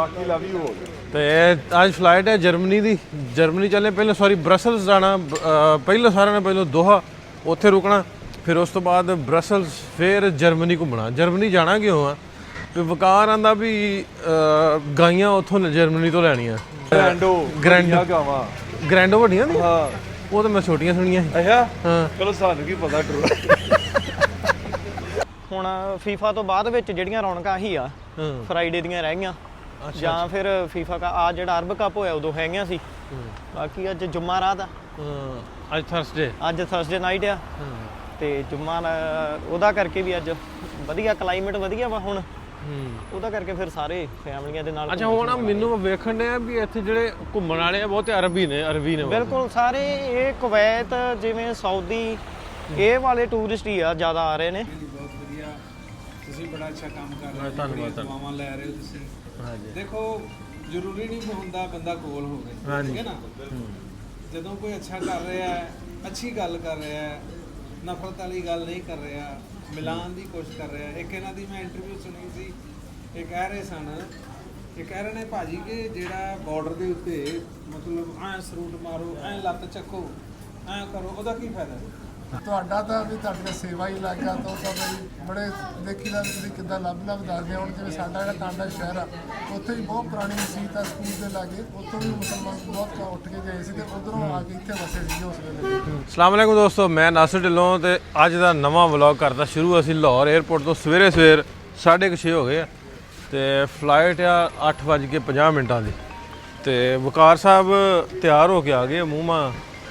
ਬਾਕੀ love you ਹੋ ਗਿਆ। ਤੇ ਅੱਜ ਫਲਾਈਟ ਹੈ ਜਰਮਨੀ ਦੀ। ਜਰਮਨੀ ਚੱਲੇ ਪਹਿਲਾਂ, ਸੌਰੀ ਬਰਸਲਸ ਜਾਣਾ। ਪਹਿਲਾਂ ਸਾਰਿਆਂ ਨੇ ਪਹਿਲਾਂ ਦੋਹਾ ਉੱਥੇ ਰੁਕਣਾ, ਫਿਰ ਉਸ ਤੋਂ ਬਾਅਦ ਬਰਸਲਸ, ਫਿਰ ਜਰਮਨੀ ਘੁੰਮਣਾ। ਜਰਮਨੀ ਜਾਣਾ ਕਿਉਂ ਆ? ਤੇ ਵਕਾਰ ਆਂਦਾ ਵੀ ਗਾਈਆਂ ਉੱਥੋਂ ਜਰਮਨੀ ਤੋਂ ਲੈਣੀਆਂ। ਗ੍ਰੈਂਡੋ ਗਾਵਾਂ ਗ੍ਰੈਂਡੋ ਵੱਡੀਆਂ ਨੇ? ਹਾਂ ਉਹ ਤਾਂ ਮੈਂ ਛੋਟੀਆਂ ਸੁਣੀਆਂ ਸੀ। ਅੱਛਾ ਹਾਂ ਚਲੋ ਸਾਨੂੰ ਕੀ ਪਤਾ ਟਰੂ। ਹੁਣ ਫੀਫਾ ਤੋਂ ਬਾਅਦ ਵਿੱਚ ਜਿਹੜੀਆਂ ਰੌਣਕਾਂ ਹੀ ਆ ਫਰਾਈਡੇ ਦੀਆਂ ਰਹਿ ਗਈਆਂ, ਜਾਂ ਫਿਰ ਫੀਫਾ ਆ ਜਿਹੜਾ ਅਰਬ ਕੱਪ ਹੋਇਆ ਉਦੋਂ ਹੈਗੀਆਂ ਸੀ। ਬਾਕੀ ਅੱਜ ਜੁਮਾ ਰਾਤ ਆ, ਅੱਜ ਥਰਸਡੇ, ਅੱਜ ਥਰਸਡੇ ਨਾਈਟ ਆ ਤੇ ਜੁਮਾ ਉਹਦਾ ਕਰਕੇ ਵੀ ਅੱਜ ਵਧੀਆ ਕਲਾਈਮੇਟ ਵਧੀਆ ਵਾ ਹੁਣ, ਉਹਦਾ ਕਰਕੇ ਫਿਰ ਸਾਰੇ ਫੈਮਲੀਆਂ ਦੇ ਨਾਲ। ਅੱਛਾ ਹੁਣ ਮੈਨੂੰ ਵੇਖਣ ਡਿਆ ਵੀ ਇੱਥੇ ਜਿਹੜੇ ਘੁੰਮਣ ਵਾਲੇ ਆ ਬਹੁਤੇ ਅਰਬੀ ਨੇ ਬਿਲਕੁਲ ਸਾਰੇ। ਇਹ ਕੁਵੈਤ ਜਿਵੇਂ ਸਾਊਦੀ ਇਹ ਵਾਲੇ ਟੂਰਿਸਟ ਹੀ ਆ ਜ਼ਿਆਦਾ ਆ ਰਹੇ ਨੇ। ਬਹੁਤ ਵਧੀਆ, ਤੁਸੀਂ ਬੜਾ ਅੱਛਾ ਕੰਮ ਕਰ ਰਹੇ ਹੋ, ਧੰਨਵਾਦ। ਦੁਆਵਾਂ ਲੈ ਰਹੇ ਹੋ ਤੁਸੀਂ। ਹਾਂਜੀ ਦੇਖੋ ਜ਼ਰੂਰੀ ਨਹੀਂ ਹੁੰਦਾ ਬੰਦਾ ਕੋਲ ਹੋਵੇ, ਠੀਕ ਹੈ ਨਾ। ਜਦੋਂ ਕੋਈ ਅੱਛਾ ਕਰ ਰਿਹਾ ਹੈ, ਅੱਛੀ ਗੱਲ ਕਰ ਰਿਹਾ ਹੈ, ਨਫ਼ਰਤ ਵਾਲੀ ਗੱਲ ਨਹੀਂ ਕਰ ਰਿਹਾ, ਮਿਲਾਨ ਦੀ ਕੋਸ਼ਿਸ਼ ਕਰ ਰਿਹਾ। ਇੱਕ ਇਹਨਾਂ ਦੀ ਮੈਂ ਇੰਟਰਵਿਊ ਸੁਣੀ ਸੀ, ਇਹ ਕਹਿ ਰਹੇ ਸਨ, ਇਹ ਕਹਿ ਰਹੇ ਨੇ ਭਾਜੀ ਕਿ ਜਿਹੜਾ ਬਾਰਡਰ ਦੇ ਉੱਤੇ ਮਤਲਬ ਐਂ ਸਰੂਟ ਮਾਰੋ, ਐਂ ਲੱਤ ਚੱਕੋ, ਐਂ ਕਰੋ, ਉਹਦਾ ਕੀ ਫਾਇਦਾ? ਤੁਹਾਡਾ ਤਾਂ ਵੀ ਤੁਹਾਡਾ ਸੇਵਾ ਹੀ ਲੱਗਾ ਤਾਂ ਉਹ ਤਾਂ ਬਈ ਬੜੇ ਦੇਖੀ ਦਾ ਤੁਸੀਂ ਕਿੱਦਾਂ ਲੱਭ ਦੱਸਦੇ ਹੁਣ। ਜਿਵੇਂ ਸਾਡਾ ਜਿਹੜਾ ਟਾਂਡਾ ਸ਼ਹਿਰ ਆ, ਉੱਥੇ ਵੀ ਬਹੁਤ ਪੁਰਾਣੀ ਮਸਜਿਦ ਆ ਸਕੂਲ ਦੇ ਲਾਗੇ, ਉੱਥੋਂ ਵੀ ਮੁਸਲਮਾਨ ਬਹੁਤ ਉੱਠ ਕੇ ਗਏ ਸੀ ਤੇ ਉਧਰੋਂ ਆ ਕੇ ਇੱਥੇ ਵਸੇ ਸੀ ਉਸ ਵੇਲੇ। ਅਸਲਾਮ ਵਾਲੇਕੁਮ ਦੋਸਤੋ, ਮੈਂ ਨਾਸਰ ਢਿੱਲੋਂ ਤੇ ਅੱਜ ਦਾ ਨਵਾਂ ਵਲੌਗ ਕਰਦਾ ਸ਼ੁਰੂ। ਅਸੀਂ ਲਾਹੌਰ 에ਅਰਪੋਰਟ ਤੋਂ ਸਵੇਰੇ 6:30 ਹੋ ਗਏ ਆ ਤੇ ਫਲਾਈਟ ਆ 8:50 ਦੀ। ਤੇ ਵਕਾਰ ਸਾਹਿਬ ਤਿਆਰ ਹੋ ਕੇ ਆ ਗਏ, ਮੂੰਹ ਮਾ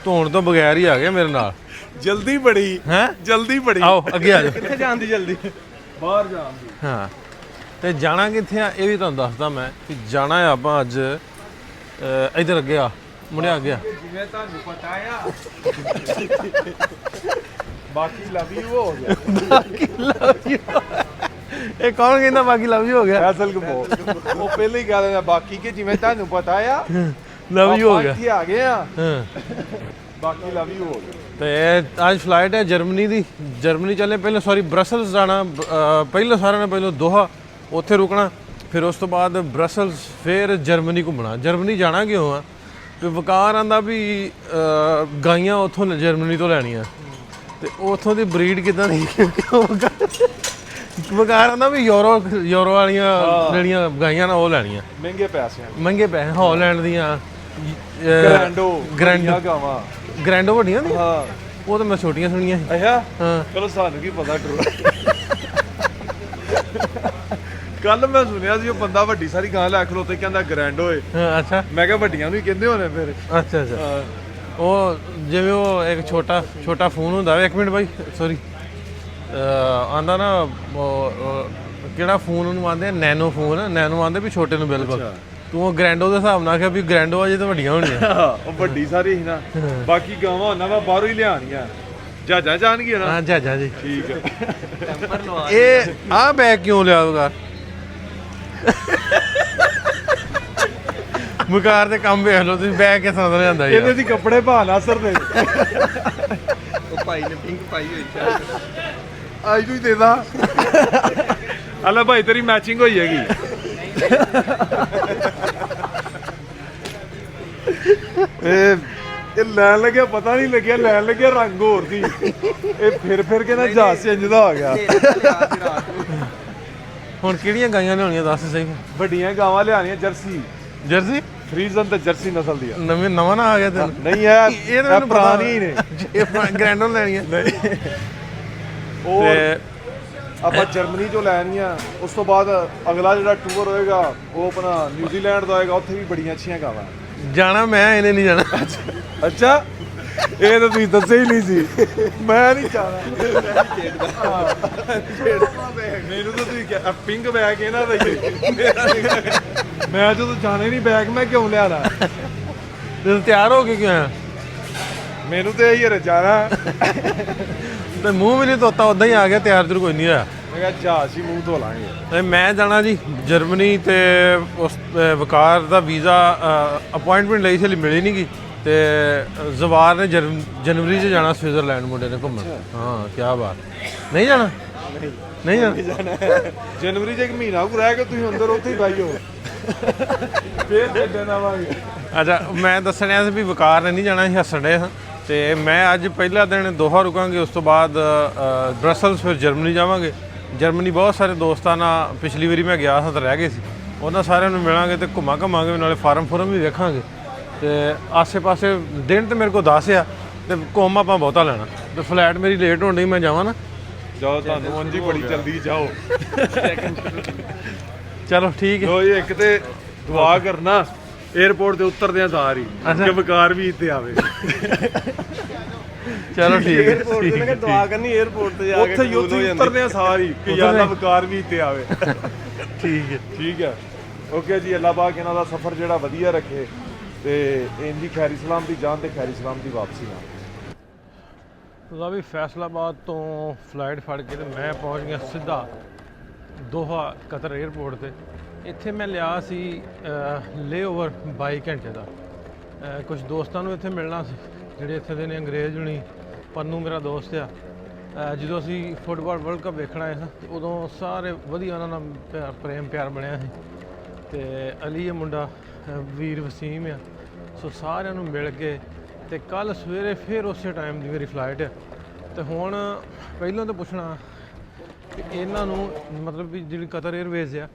ਧੋਣ ਤੋਂ ਬਗੈਰ ਹੀ ਆ ਗਏ ਮੇਰੇ ਨਾਲ। ਜਲਦੀ ਬੜੀ ਹੈ ਜਲਦੀ ਬੜੀ। ਆਓ ਅੱਗੇ ਆ ਜਾਓ। ਕਿੱਥੇ ਜਾਣ ਦੀ ਜਲਦੀ? ਬਾਹਰ ਜਾਣ ਦੀ। ਹਾਂ ਤੇ ਜਾਣਾ ਕਿੱਥੇ ਆ ਇਹ ਵੀ ਤੁਹਾਨੂੰ ਦੱਸਦਾ ਮੈਂ ਕਿ ਜਾਣਾ ਆ ਆਪਾਂ ਅੱਜ ਇੱਧਰ ਅੱਗੇ ਆ ਮੁੜਿਆ ਅੱਗੇ ਆ। ਜਿਵੇਂ ਤੁਹਾਨੂੰ ਪਤਾ ਆ ਬਾਕੀ ਲਵ ਯੂ ਹੋ ਗਿਆ। ਬਾਕੀ ਲਵ ਯੂ। ਇਹ ਕੌਣ ਕਹਿੰਦਾ ਬਾਕੀ ਲਵ ਯੂ ਹੋ ਗਿਆ? ਫੈਸਲ ਕੋ ਉਹ ਪਹਿਲੇ ਹੀ ਕਹਿ ਦਿੰਦਾ ਬਾਕੀ ਕਿ ਜਿਵੇਂ ਤੁਹਾਨੂੰ ਪਤਾ ਆ ਲਵ ਯੂ ਹੋ ਗਿਆ। ਇੱਥੇ ਆ ਗਏ ਆ, ਹਾਂ ਬਾਕੀ ਲਵ ਯੂ ਹੋ ਗਿਆ। ਤੇ ਅੱਜ ਫਲਾਈਟ ਹੈ ਜਰਮਨੀ ਦੀ। ਜਰਮਨੀ ਚੱਲੇ ਪਹਿਲਾਂ, ਸੌਰੀ ਬਰਸਲਸ ਜਾਣਾ। ਪਹਿਲਾਂ ਸਾਰਿਆਂ ਨੇ ਪਹਿਲਾਂ ਦੋਹਾ ਉੱਥੇ ਰੁਕਣਾ, ਫਿਰ ਉਸ ਤੋਂ ਬਾਅਦ ਬਰਸਲਸ, ਫਿਰ ਜਰਮਨੀ ਘੁੰਮਣਾ। ਜਰਮਨੀ ਜਾਣਾ ਕਿਉਂ ਆ? ਤੇ ਵਕਾਰ ਆਂਦਾ ਵੀ ਗਾਈਆਂ ਉੱਥੋਂ ਜਰਮਨੀ ਤੋਂ ਲੈਣੀਆਂ ਤੇ ਉੱਥੋਂ ਦੀ ਬਰੀਡ ਕਿੱਦਾਂ ਦੀ ਵਕਾਰ ਆਂਦਾ ਵੀ ਯੂਰੋ ਵਾਲੀਆਂ ਜਿਹੜੀਆਂ ਗਾਈਆਂ ਨਾ ਉਹ ਲੈਣੀਆਂ ਮਹਿੰਗੇ ਪੈਸੇ ਮਹਿੰਗੇ ਪੈਸੇ। ਹਾਲੈਂਡ ਦੀਆਂ ਗ੍ਰੈਂਡੋ ਗਾਵਾਂ ਗ੍ਰੈਂਡੋ ਵੱਡੀਆਂ ਨੇ? ਹਾਂ ਉਹ ਤਾਂ ਮੈਂ ਛੋਟੀਆਂ ਸੁਣੀਆਂ ਸੀ। ਅੱਛਾ ਹਾਂ ਚਲੋ ਸਾਨੂੰ ਕੀ ਪਤਾ ਟਰੂ। ਕੱਲ ਮੈਂ ਸੁਣਿਆ ਸੀ ਉਹ ਬੰਦਾ ਵੱਡੀ ਸਾਰੀ ਗਾਂ ਲੈ ਖਲੋਤੇ ਕਹਿੰਦਾ ਗ੍ਰੈਂਡੋ ਏ। ਹਾਂ ਅੱਛਾ ਮੈਂ ਕਿਹਾ ਵੱਡੀਆਂ ਨੂੰ ਹੀ ਕਹਿੰਦੇ ਹੋਣੇ ਫਿਰ। ਅੱਛਾ ਅੱਛਾ। ਉਹ ਜਿਵੇਂ ਉਹ ਇੱਕ ਛੋਟਾ ਫੋਨ ਹੁੰਦਾ ਵਾ। 1 ਮਿੰਟ ਬਾਈ ਸੌਰੀ, ਆਂਦਾ ਨਾ ਕਿਹੜਾ ਫੋਨ ਉਹਨੂੰ ਆਂਦੇ ਨੈਨੋ ਫੋਨ, ਨੈਨੋ ਆਂਦੇ ਵੀ ਛੋਟੇ ਨੂੰ ਬਿਲਕੁਲ। ਤੂੰ ਉਹ ਗ੍ਰੈਂਡੋ ਦੇ ਹਿਸਾਬ ਨਾਲ ਕਿਹਾ ਵੀ ਗ੍ਰੈਂਡੋ ਅਜੇ ਤਾਂ ਵੱਡੀਆਂ ਹੋਣੀਆਂ। ਉਹ ਵੱਡੀ ਸਾਰੀ ਸੀ ਨਾ। ਬਾਕੀ ਗਾਵਾਂ ਉਹਨਾਂ ਵਾ ਬਾਹਰੋਂ ਹੀ ਲਿਆਣੀਆਂ, ਜਹਾਜ਼ਾਂ ਜਾਣਗੀਆਂ ਨਾ। ਹਾਂ ਜਹਾਜ਼ਾਂ ਜੀ। ਠੀਕ ਹੈ। ਇਹ ਆਹ ਬੈਗ ਕਿਉਂ ਲਿਆ ਹੋਗਾ? ਮੁਕਾਰ ਦੇ ਕੰਮ ਵੇਖ ਲਓ ਤੁਸੀਂ, ਬੈਗ ਕਿਸ ਤਰ੍ਹਾਂ ਦਾ ਲਿਆਂਦਾ ਇਹਦੇ ਯਾਰ। ਦੀ ਕੱਪੜੇ ਭਾ ਨਾਸਰ ਨੇ। ਉਹ ਭਾਈ ਨੇ ਪਿੰਕ ਪਾਈ ਹੋਈ ਚਾਹ। ਅੱਜ ਤੂੰ ਹੀ ਦੇਦਾ। ਹਲਾ ਭਾਈ ਤੇਰੀ ਮੈਚਿੰਗ ਹੋਈ ਹੈਗੀ। ਇਹ ਲੈਣ ਲੱਗਿਆ ਪਤਾ ਨਹੀਂ ਲੱਗਿਆ, ਲੈਣ ਲੱਗਿਆ ਰੰਗ ਹੋਰ ਸੀ। ਇਹ ਫਿਰ ਕੇ ਨਾ ਜਹਾਜ਼ ਇੰਜ ਦਾ ਹੋ ਗਿਆ। ਹੁਣ ਕਿਹੜੀਆਂ ਗਾਈਆਂ ਲਿਆਉਣੀਆਂ ਦੱਸ ਸਹੀ। ਵੱਡੀਆਂ ਗਾਵਾਂ ਲਿਆਣੀਆਂ ਜਰਸੀ ਜਰਸੀ ਫਰੀਜ਼ਨ ਤੇ ਜਰਸੀ ਨਸਲ ਦੀਆਂ। ਨਵਾਂ ਨਾ ਆ ਗਿਆ ਤੈਨੂੰ? ਨਹੀਂ ਹੈ, ਇਹ ਤਾਂ ਮੈਨੂੰ ਪੁਰਾਣੀ ਨੇ। ਗ੍ਰੈਂਡੋ ਲੈਣੀਆਂ ਉਹ ਤੇ ਆਪਾਂ ਜਰਮਨੀ ਚੋਂ ਲੈਣੀਆਂ। ਉਸ ਤੋਂ ਬਾਅਦ ਅਗਲਾ ਜਿਹੜਾ ਟੂਰ ਹੋਏਗਾ ਉਹ ਆਪਣਾ ਨਿਊਜ਼ੀਲੈਂਡ ਦਾ ਹੋਏਗਾ, ਉੱਥੇ ਵੀ ਬੜੀਆਂ ਅੱਛੀਆਂ ਗਾਵਾਂ। ਜਾਣਾ ਮੈਂ, ਇਹਨੇ ਨਹੀਂ ਜਾਣਾ। ਅੱਛਾ ਇਹ ਤਾਂ ਤੁਸੀਂ ਦੱਸਿਆ ਹੀ ਨਹੀਂ ਸੀ। ਮੈਂ ਨਹੀਂ ਚਾਹਦਾ। ਮੈਨੂੰ ਤਾਂ ਤੁਸੀਂ ਕਿਹਾ ਪਿੰਕ ਬੈਗ ਇਹਨਾਂ ਦਾ ਹੀ। ਮੈਂ ਜਦੋਂ ਜਾਣਾ ਹੀ ਨਹੀਂ ਬੈਗ ਮੈਂ ਕਿਉਂ ਲਿਆਣਾ? ਤੂੰ ਤਿਆਰ ਹੋ ਕੇ ਕਿਉਂ ਆਇਆ? ਮੈਨੂੰ ਤੇ ਇਹੀ ਰਚਾਣਾ। ਤੇ ਮੂੰਹ ਵੀ ਨਹੀਂ ਧੋਤਾ, ਉਦਾਂ ਹੀ ਆ ਗਿਆ, ਤਿਆਰ ਜਰ ਕੋਈ ਨਹੀਂ ਹੋਇਆ। ਮੈਂ ਕਿਹਾ ਜਹਾਜ਼ ਹੀ ਮੂੰਹ ਧੋ ਲਾਂਗੇ। ਤੇ ਮੈਂ ਜਾਣਾ ਜੀ ਜਰਮਨੀ ਤੇ ਉਸ ਵਕਾਰ ਦਾ ਵੀਜ਼ਾ ਅਪਾਇੰਟਮੈਂਟ ਲਈ ਸੀ, ਹਲੇ ਮਿਲੀ ਨਹੀਂ ਗਈ। ਤੇ ਜ਼ਵਾਰ ਨੇ ਜਨਵਰੀ 'ਚ ਜਾਣਾ ਸਵਿਟਜ਼ਰਲੈਂਡ ਮੁੰਡੇ ਨੇ ਘੁੰਮਣ। ਹਾਂ ਕੀ ਬਾਤ। ਨਹੀਂ ਜਾਣਾ? ਨਹੀਂ ਜਾਣਾ। ਜਨਵਰੀ 'ਚ 1 ਮਹੀਨਾ ਰਹਿ ਕੇ ਤੁਸੀਂ ਅੰਦਰ ਉੱਥੇ ਹੀ ਬਾਈਓ। ਫੇਰ ਛੱਡਣ ਆਵਾਂਗੇ। ਅੱਛਾ ਮੈਂ ਦੱਸਣਿਆ ਸੀ ਵੀ ਵਕਾਰ ਨੇ ਨਹੀਂ ਜਾਣਾ ਸੀ, ਹੱਸਣ ਡਏ ਹਾਂ। ਤੇ ਮੈਂ ਅੱਜ ਪਹਿਲਾ ਦਿਨ ਦੋਹਾ ਰੁਕਾਂਗੇ, ਉਸ ਤੋਂ ਬਾਅਦ ਬਰਸਲਸ, ਫਿਰ ਜਰਮਨੀ ਜਾਵਾਂਗੇ। ਜਰਮਨੀ ਬਹੁਤ ਸਾਰੇ ਦੋਸਤਾਂ ਨਾਲ ਪਿਛਲੀ ਵਾਰੀ ਮੈਂ ਗਿਆ ਸਾਂ ਤਾਂ ਰਹਿ ਗਏ ਸੀ, ਉਹਨਾਂ ਸਾਰਿਆਂ ਨੂੰ ਮਿਲਾਂਗੇ ਤੇ ਘੁੰਮਾਂਗੇ, ਨਾਲੇ ਫਾਰਮ ਵੀ ਵੇਖਾਂਗੇ। ਤੇ ਆਸੇ-ਪਾਸੇ ਦਿਨ ਤੇ ਮੇਰੇ ਕੋਲ 10 ਆ ਤੇ ਘੁੰਮ ਆਪਾਂ ਬਹੁਤਾ ਲੈਣਾ। ਤੇ ਫਲਾਈਟ ਮੇਰੀ ਲੇਟ ਹੋਣ ਡਈ, ਮੈਂ ਜਾਵਾਂ ਨਾ। ਜਾਓ, ਤੁਹਾਨੂੰ ਉਂਝ ਹੀ ਬੜੀ ਜਲਦੀ ਜਾਓ। ਚਲੋ ਠੀਕ ਹੈ। ਲੋ ਜੀ, ਇੱਕ ਤੇ ਦੁਆ ਕਰਨਾ 에어ਪੋਰਟ ਤੇ ਉਤਰਦਿਆਂ ਸਾਰ ਹੀ ਕਿ ਵਕਾਰ ਵੀ ਇੱਥੇ ਆਵੇ। ਚਲੋ ਠੀਕ ਹੈ। 에어ਪੋਰਟ ਤੇ ਦੁਆ ਕਰਨੀ, 에어ਪੋਰਟ ਤੇ ਜਾ ਕੇ ਉੱਥੇ ਹੀ ਉਤਰਦਿਆਂ ਸਾਰ ਹੀ ਕਿ ਯਾਰ ਵਕਾਰ ਵੀ ਇੱਥੇ ਆਵੇ। ਠੀਕ ਹੈ। ਓਕੇ ਜੀ, ਅੱਲਾਹ ਪਾਕ ਇਹਨਾਂ ਦਾ ਸਫ਼ਰ ਜਿਹੜਾ ਵਧੀਆ ਰੱਖੇ ਤੇ ਇੰਜੀ ਖੈਰੀ ਸਲਾਮ ਦੀ ਜਾਨ ਤੇ ਖੈਰੀ ਸਲਾਮ ਦੀ ਵਾਪਸੀ ਨਾਲ। ਉਹਦਾ ਵੀ ਫੈਸਲਾਬਾਦ ਤੋਂ ਫਲਾਈਟ ਫੜ ਕੇ ਤੇ ਮੈਂ ਪਹੁੰਚ ਗਿਆ ਸਿੱਧਾ ਦੋਹਾ ਕਤਰ 에ਅਰਪੋਰਟ ਤੇ। ਇੱਥੇ ਮੈਂ ਲਿਆ ਸੀ ਲੇਓਵਰ 22 ਘੰਟੇ ਦਾ। ਕੁਝ ਦੋਸਤਾਂ ਨੂੰ ਇੱਥੇ ਮਿਲਣਾ ਸੀ ਜਿਹੜੇ ਇੱਥੇ ਦੇ ਨੇ, ਅੰਗਰੇਜ਼ ਹੁਣੀ। ਪੰਨੂ ਮੇਰਾ ਦੋਸਤ ਆ। ਜਦੋਂ ਅਸੀਂ ਫੁੱਟਬਾਲ ਵਰਲਡ ਕੱਪ ਵੇਖਣ ਆਏ ਸੀ ਉਦੋਂ ਸਾਰੇ ਵਧੀਆ ਉਹਨਾਂ ਨਾਲ ਪ੍ਰੇਮ ਪਿਆਰ ਬਣਿਆ ਸੀ। ਤੇ ਅਲੀ ਇਹ ਮੁੰਡਾ, ਵੀਰ ਵਸੀਮ ਆ। ਸੋ ਸਾਰਿਆਂ ਨੂੰ ਮਿਲ ਕੇ ਤੇ ਕੱਲ ਸਵੇਰੇ ਫਿਰ ਉਸੇ ਟਾਈਮ ਦੀ ਮੇਰੀ ਫਲਾਈਟ ਹੈ। ਤੇ ਹੁਣ ਪਹਿਲਾਂ ਤਾਂ ਪੁੱਛਣਾ ਕਿ ਇਹਨਾਂ ਨੂੰ ਮਤਲਬ ਵੀ ਜਿਹੜੀ ਕਤਰ 에ਅਰਵੇਜ਼ ਆ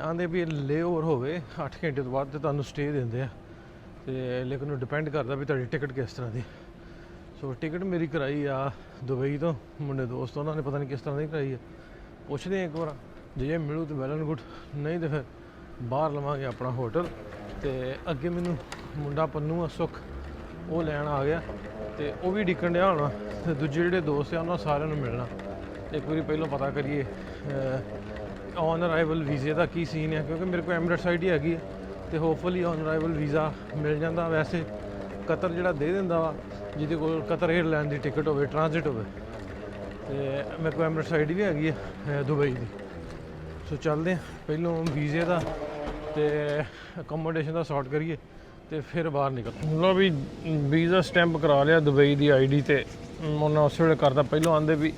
ਆਂਦੇ ਵੀ ਲੇਓਵਰ ਹੋਵੇ 8 ਘੰਟੇ ਤੋਂ ਬਾਅਦ ਤੇ ਤੁਹਾਨੂੰ ਸਟੇ ਦਿੰਦੇ ਆ। ਤੇ ਲੇਕਿਨ ਉਹ ਡਿਪੈਂਡ ਕਰਦਾ ਵੀ ਤੁਹਾਡੀ ਟਿਕਟ ਕਿਸ ਤਰ੍ਹਾਂ ਦੀ। ਸੋ ਟਿਕਟ ਮੇਰੀ ਕਰਾਈ ਆ ਦੁਬਈ ਤੋਂ, ਮੁੰਡੇ ਦੋਸਤ ਉਹਨਾਂ ਨੇ ਪਤਾ ਨਹੀਂ ਕਿਸ ਤਰ੍ਹਾਂ ਦੀ ਕਰਾਈ ਆ। ਪੁੱਛਦੇ ਇੱਕ ਵਾਰ, ਜੇ ਇਹ ਮਿਲੂ ਤਾਂ ਵੈਲ ਐਂਡ ਗੁੱਡ, ਨਹੀਂ ਤਾਂ ਫਿਰ ਬਾਹਰ ਲਵਾਂਗੇ ਆਪਣਾ ਹੋਟਲ। ਤੇ ਅੱਗੇ ਮੈਨੂੰ ਮੁੰਡਾ ਪੰਨੂ ਆ, ਸੁੱਖ, ਉਹ ਲੈਣ ਆ ਗਿਆ ਤੇ ਉਹ ਵੀ ਡਿੱਕਣ ਡਿਆ ਹੋਣਾ। ਤੇ ਦੂਜੇ ਜਿਹੜੇ ਦੋਸਤ ਆ ਉਹਨਾਂ ਸਾਰਿਆਂ ਨੂੰ ਮਿਲਣਾ। ਇੱਕ ਵਾਰੀ ਪਹਿਲਾਂ ਪਤਾ ਕਰੀਏ ਔਨ ਅਰਾਈਵਲ ਵੀਜ਼ੇ ਦਾ ਕੀ ਸੀਨ ਹੈ, ਕਿਉਂਕਿ ਮੇਰੇ ਕੋਲ ਐਮਿਰੇਟਸ ਆਈਡੀ ਹੈਗੀ ਹੈ ਤੇ ਹੋਪਫੁਲੀ ਔਨ ਅਰਾਈਵਲ ਵੀਜ਼ਾ ਮਿਲ ਜਾਂਦਾ। ਵੈਸੇ ਕਤਰ ਜਿਹੜਾ ਦੇ ਦਿੰਦਾ ਵਾ ਜਿਹਦੇ ਕੋਲ ਕਤਰ 에ਅਰਲਾਈਨ ਦੀ ਟਿਕਟ ਹੋਵੇ, ਟ੍ਰਾਂਜ਼ਿਟ ਹੋਵੇ। ਤੇ ਮੇਰੇ ਕੋਲ ਐਮਿਰੇਟਸ ਆਈਡੀ ਵੀ ਹੈਗੀ ਹੈ ਦੁਬਈ ਦੀ। ਸੋ ਚੱਲਦੇ ਹਾਂ, ਪਹਿਲਾਂ ਵੀਜ਼ੇ ਦਾ ਤੇ ਅਕੋਮੋਡੇਸ਼ਨ ਦਾ ਸੌਰਟ ਕਰੀਏ ਤੇ ਫਿਰ ਬਾਹਰ ਨਿਕਲ। ਲਓ ਵੀ ਵੀਜ਼ਾ ਸਟੈਂਪ ਕਰਾ ਲਿਆ ਦੁਬਈ ਦੀ ਆਈਡੀ ਤੇ। ਉਹਨਾਂ ਉਸ ਵੇਲੇ ਕਰਦਾ, ਪਹਿਲਾਂ ਆਂਦੇ ਵੀ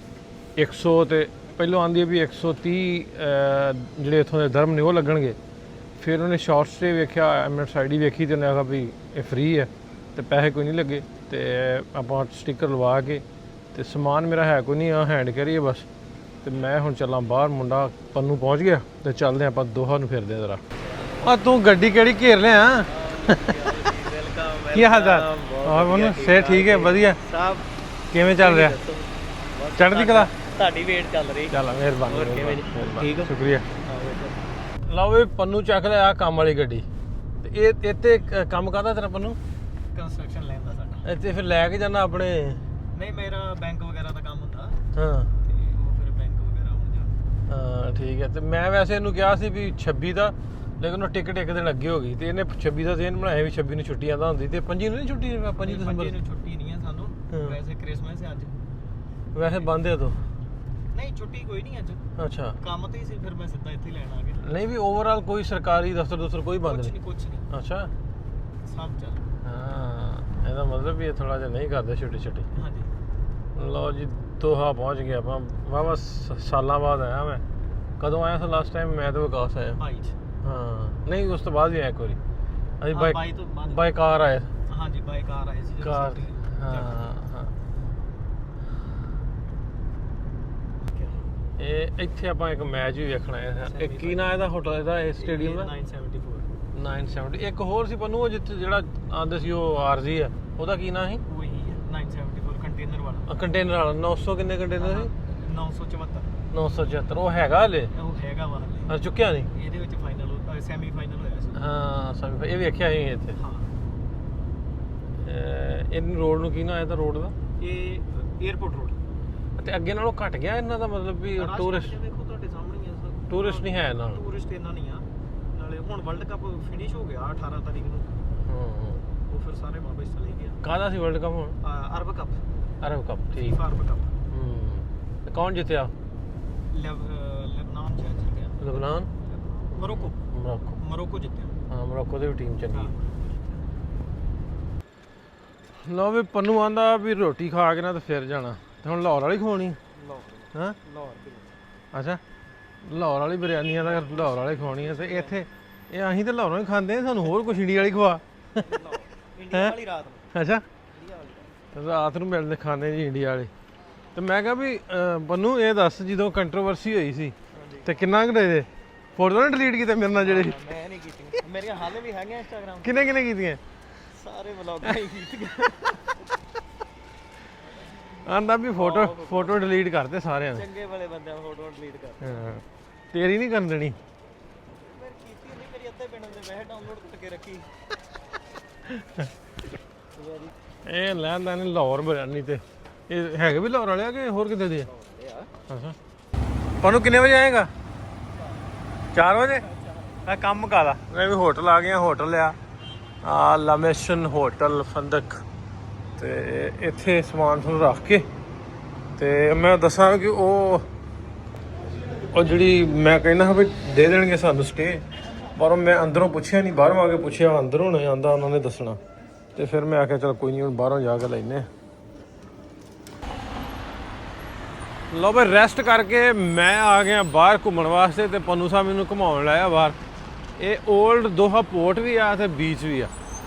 100 ਤੇ ਪਹਿਲਾਂ ਆਂਦੀ ਵੀ 130 ਜਿਹੜੇ ਇੱਥੋਂ ਦੇ ਦਰਮ ਨੇ ਉਹ ਲੱਗਣਗੇ। ਫਿਰ ਉਹਨੇ ਸ਼ਾਰਟ ਸਟੇ ਵੇਖਿਆ, ਐਮਿਰੇਟਸ ਆਈਡੀ ਵੇਖੀ ਤੇ ਉਹਨੇ ਆਖਿਆ ਵੀ ਇਹ ਫ੍ਰੀ ਹੈ ਤੇ ਪੈਸੇ ਕੋਈ ਨਹੀਂ ਲੱਗੇ। ਤੇ ਆਪਾਂ ਸਟicker ਲਵਾ ਕੇ ਤੇ ਸਮਾਨ ਮੇਰਾ ਹੈ ਕੋਈ ਨਹੀਂ, ਆ ਹੈਂਡ ਕੈਰੀ ਬਸ। ਤੇ ਮੈਂ ਹੁਣ ਚੱਲਾਂ ਬਾਹਰ, ਮੁੰਡਾ ਪੰਨੂ ਪਹੁੰਚ ਗਿਆ ਤੇ ਚੱਲਦੇ ਆਪਾਂ ਦੋਹਾ ਨੂੰ ਫਿਰਦੇ ਜ਼ਰਾ। ਆ ਤੂੰ ਗੱਡੀ ਕਿਹੜੀ ਘੇਰ ਲਿਆ? ਕੀ ਹਾਲ ਚਾਲ? ਹੋਰ ਮਨੂੰ ਸੇ ਠੀਕ ਹੈ, ਵਧੀਆ। ਸਾਹਿਬ ਕਿਵੇਂ ਚੱਲ ਰਿਹਾ? ਚੜ੍ਹਦੀ ਕਲਾ? ਤੁਹਾਡੀ ਵੇਟ ਚੱਲ ਰਹੀ। ਚੱਲ ਮਿਹਰਬਾਨੀ, ਠੀਕ ਹੋ? ਸ਼ੁਕਰੀਆ। ਲਓ ਵੀ ਪੰਨੂ ਚੱਕ ਲਿਆ ਕੰਮ ਵਾਲੀ ਗੱਡੀ। ਤੇ ਇਹ ਇੱਥੇ ਕੰਮ ਕਰਦਾ ਤੇਰਾ ਪੰਨੂ? ਕੰਸਟਰਕਸ਼ਨ ਲਾਈਨ ਦਾ ਸਾਡਾ। ਇੱਥੇ ਫਿਰ ਲੈ ਕੇ ਜਾਣਾ ਆਪਣੇ? ਨਹੀਂ, ਮੇਰਾ ਬੈਂਕ ਵਗੈਰਾ ਦਾ ਕੰਮ ਹੁੰਦਾ ਹਾਂ ਤੇ ਉਹ ਫਿਰ ਬੈਂਕ ਵਗੈਰਾ ਹੋ ਜਾਂਦਾ। ਹਾਂ ਠੀਕ ਹੈ। ਤੇ ਮੈਂ ਵੈਸੇ ਇਹਨੂੰ ਕਿਹਾ ਸੀ ਵੀ 26 ਦਾ, ਲੇਕਿਨ ਉਹ ਟਿਕਟ ਇੱਕ ਦਿਨ ਅੱਗੇ ਹੋ ਗਈ ਤੇ ਇਹਨੇ 26 ਦਾ ਦਿਨ ਬਣਾਇਆ ਵੀ 26 ਨੂੰ ਛੁੱਟੀ ਆਉਂਦਾ ਹੁੰਦੀ। ਤੇ 25 ਨੂੰ ਨਹੀਂ ਛੁੱਟੀ? 25 ਦਸੰਬਰ ਨੂੰ ਛੁੱਟੀ ਨਹੀਂ ਹੈ ਸਾਨੂੰ, ਵੈਸੇ ਕ੍ਰਿਸਮਸ ਹੈ ਅੱਜ। ਵੈਸੇ ਬੰਦ ਹੈ ਤੋਂ? ਨਹੀਂ, ਛੁੱਟੀ ਕੋਈ ਨਹੀਂ ਅੱਜ, ਅੱਛਾ, ਕੰਮ ਤੇ ਹੀ ਸੀ। ਫਿਰ ਮੈਂ ਸਿੱਧਾ ਇੱਥੇ ਲੈਣ ਆ ਗਿਆ। ਨਹੀਂ ਵੀ ਓਵਰਆਲ ਕੋਈ ਸਰਕਾਰੀ ਦਫ਼ਤਰ ਕੋਈ ਬੰਦ ਨਹੀਂ? ਕੁਛ ਨਹੀਂ, ਅੱਛਾ, ਸਭ ਚੱਲ। ਹਾਂ ਇਹਦਾ ਮਤਲਬ ਵੀ ਇਹ ਥੋੜਾ ਜਿਹਾ ਨਹੀਂ ਕਰਦੇ ਛੁੱਟੀ। ਹਾਂਜੀ। ਲਓ ਜੀ ਦੋਹਾ ਪਹੁੰਚ ਗਿਆ ਆਪਾਂ। ਵਾਹਵਾ ਸਾਲਾਂ ਬਾਅਦ ਆਇਆ ਮੈਂ। ਕਦੋਂ ਆਇਆ ਸੀ ਲਾਸਟ ਟਾਈਮ? ਮੈਂ ਤਾਂ ਵਿਕਾਸ ਆਇਆ। 22 ਚ। ਹਾਂ ਨਹੀਂ, ਉਸ ਤੋਂ ਬਾਅਦ ਵੀ ਆਇਆ ਇੱਕ ਵਾਰੀ। ਅਸੀਂ 22 ਤੋਂ ਬਾਅਦ ਬਾਈ ਕਾਰ ਆਏ। ਹਾਂਜੀ, ਬਾਈ ਕਾਰ ਆਏ ਸੀ। ਕਾਰ, ਹਾਂ ਹਾਂ। ਇਹ ਇੱਥੇ ਆਪਾਂ ਇੱਕ ਮੈਚ ਵੀ ਵੇਖਣਾ ਹੈ। ਇਹ ਕੀ ਨਾਂ ਇਹਦਾ ਹੋਟਲ, ਇਹਦਾ ਇਹ ਸਟੇਡੀਅਮ ਦਾ? 974। ਇੱਕ ਹੋਰ ਸੀ ਪੰਨੂ, ਉਹ ਜਿੱਥੇ ਜਿਹੜਾ ਆਂਦੇ ਸੀ ਉਹ ਆਰਜ਼ੀ ਆ, ਉਹਦਾ ਕੀ ਨਾਂ ਸੀ? ਉਹੀ ਹੈ 974 ਕੰਟੇਨਰ ਵਾਲਾ। ਕੰਟੇਨਰ ਵਾਲਾ 900 ਕਿੰਨੇ ਕੰਟੇਨਰ ਸੀ? 974। 974 ਉਹ ਹੈਗਾ ਹਲੇ? ਉਹ ਹੈਗਾ ਵਾ ਹਲੇ। ਚੁੱਕਿਆ ਨਹੀਂ? ਇਹਦੇ ਵਿੱਚ ਫਾਈਨਲ, ਸੈਮੀ ਫਾਈਨਲ ਹੋਇਆ ਸੀ। ਹਾਂ ਸੈਮੀ, ਇਹ ਵੇਖਿਆ ਸੀ ਇੱਥੇ। ਹਾਂ। ਇਹਨੂੰ ਰੋਡ ਨੂੰ ਕੀ ਨਾਂ ਇਹਦਾ ਰੋਡ ਦਾ? ਇਹ 에어ਪੋਰਟ ਰੋਡ। ਤੇ ਅੱਗੇ ਨਾਲੋਂ ਘਟ ਗਿਆ ਇਹਨਾਂ ਦਾ ਮਤਲਬ ਵੀ ਟੂਰਿਸਟ? ਦੇਖੋ ਤੁਹਾਡੇ ਸਾਹਮਣੇ ਹੀ ਹੈ। ਟੂਰਿਸਟ ਨਹੀਂ ਹੈ ਨਾਲ? ਟੂਰਿਸਟ ਇਹਨਾਂ ਨਹੀਂ ਆ। ਨਾਲੇ ਹੁਣ ਵਰਲਡ ਕੱਪ ਫਿਨਿਸ਼ ਹੋ ਗਿਆ 18 ਤਾਰੀਖ ਨੂੰ। ਉਹ ਫਿਰ ਸਾਰੇ ਵਾਪਸ ਚਲੇ ਗਏ। ਕਾਹਦਾ ਸੀ ਵਰਲਡ ਕੱਪ ਹੁਣ? ਅਰਬ ਕੱਪ। ਅਰਬ ਕੱਪ, ਠੀਕ। FIFA ਅਰਬ ਕੱਪ। ਤੇ ਕੌਣ ਜਿੱਤਿਆ? ਲਬਨਾਨ ਜਿੱਤਿਆ। ਲਬਨਾਨ? ਮੋਰੋਕੋ। ਮੋਰੋਕੋ ਜਿੱਤਿਆ। ਹਾਂ, ਮੋਰੋਕੋ ਦੀ ਵੀ ਟੀਮ ਚੰਗੀ। ਲਓ ਵੀ ਪੰਨੂ ਆਂਦਾ ਵੀ ਰੋਟੀ ਖਾ ਕੇ ਨਾ ਤੇ ਫਿਰ ਜਾਣਾ। ਤੇ ਹੁਣ ਲਾਹੌਰ ਵਾਲੀ ਖਵਾਉਣੀ? ਹਾਂ ਲਾਹੌਰ। ਅੱਛਾ, ਲਾਹੌਰ ਵਾਲੀ ਬਿਰਿਆਨੀਆਂ ਦਾ ਲਾਹੌਰ ਵਾਲੇ ਖਵਾਉਣੀ ਹੈ। ਤੇ ਇੱਥੇ ਇਹ ਅਸੀਂ ਤਾਂ ਲਾਹੌਰੋਂ ਹੀ ਖਾਂਦੇ ਆ, ਸਾਨੂੰ ਹੋਰ ਕੁਛ ਇੰਡੀਆ ਵਾਲੀ ਖਵਾ। ਇੰਡੀਆ ਵਾਲੀ ਰਾਤ ਨੂੰ ਅੱਛਾ ਰਾਤ ਨੂੰ ਮਿਲਦੇ ਖਾਂਦੇ ਜੀ ਇੰਡੀਆ ਵਾਲੇ। ਤੇ ਮੈਂ ਕਿਹਾ ਵੀ ਬੰਨੂ ਇਹ ਦੱਸ, ਜਦੋਂ ਕੰਟਰੋਵਰਸੀ ਹੋਈ ਸੀ ਤੇ ਕਿੰਨਾ ਕੁ ਦੇ ਫੋਟੋ ਨਾ ਡਿਲੀਟ ਕੀਤੇ ਮੇਰੇ ਨਾਲ ਜਿਹੜੇ? ਮੈਂ ਨਹੀਂ ਕੀਤੀ, ਮੇਰੀਆਂ ਹਾਲੇ ਵੀ ਹੈਗੀਆਂ ਇੰਸਟਾਗ੍ਰਾਮ ਕਿੰਨੇ ਕੀਤੀਆਂ? ਸਾਰੇ ਵਲੌਗਾਂ ਹੀ ਕੀਤੀਆਂ। ਆਂਦਾ ਵੀ ਫੋਟੋ ਡਿਲੀਟ ਕਰਤੇ ਸਾਰਿਆਂ ਨੇ। ਚੰਗੇ ਵਾਲੇ ਬੰਦਿਆਂ ਫੋਟੋ ਡਿਲੀਟ ਕਰ। ਹਾਂ ਤੇਰੀ ਨਹੀਂ ਕਰਨ ਦੇਣੀ। ਮੈਂ ਕੀਤੀ ਨਹੀਂ, ਮੇਰੀ ਅੱਧੇ ਪਿੰਡ ਦੇ ਵੈਸੇ ਡਾਊਨਲੋਡ ਕਰਕੇ ਰੱਖੀ। ਇਹ ਲੈਂਦਾ ਨੇ ਲਾਹੌਰ ਬਿਰਿਆਨੀ ਤੇ। ਇਹ ਹੈਗੇ ਵੀ ਲਾਹੌਰ ਵਾਲੇ ਆ ਕਿ ਹੋਰ ਕਿਤੇ ਦੇ ਆ? ਅੱਛਾ ਤੁਹਾਨੂੰ ਕਿੰਨੇ ਵਜੇ ਆਏਗਾ? 4 ਵਜੇ? ਆ ਕੰਮ ਕਾਲਾ ਮੈਂ ਵੀ ਹੋਟਲ ਆ ਗਿਆ। ਹੋਟਲ ਆ ਲਾਮੇਸ਼ਨ ਹੋਟਲ ਫੰਦਕ। ਤੇ ਇੱਥੇ ਸਮਾਨ ਤੁਹਾਨੂੰ ਰੱਖ ਕੇ ਤੇ ਮੈਂ ਦੱਸਾਂ ਕਿ ਉਹ ਜਿਹੜੀ ਮੈਂ ਕਹਿੰਦਾ ਵੀ ਦੇ ਦੇਣਗੇ ਸਾਨੂੰ ਸਟੇ, ਪਰ ਮੈਂ ਅੰਦਰੋਂ ਪੁੱਛਿਆ ਨਹੀਂ, ਬਾਹਰੋਂ ਆ ਕੇ ਪੁੱਛਿਆ ਅੰਦਰੋਂ ਨਹੀਂ ਆਂਦਾ ਉਹਨਾਂ ਨੇ ਦੱਸਣਾ। ਤੇ ਫਿਰ ਮੈਂ ਆਖਿਆ ਚਲ ਕੋਈ ਨਹੀਂ ਹੁਣ ਬਾਹਰੋਂ ਜਾ ਕੇ ਲੈਨੇ। ਲਓ ਬਈ ਰੈਸਟ ਕਰਕੇ ਮੈਂ ਆ ਗਿਆ ਬਾਹਰ ਘੁੰਮਣ ਵਾਸਤੇ ਤੇ ਪੰਨੂ ਸਾਹਿਬ ਮੈਨੂੰ ਘੁਮਾਉਣ ਲਾਇਆ ਬਾਹਰ। ਇਹ ਓਲਡ ਦੋਹਾ ਪੋਰਟ ਵੀ ਆ ਤੇ ਬੀਚ ਵੀ ਆ।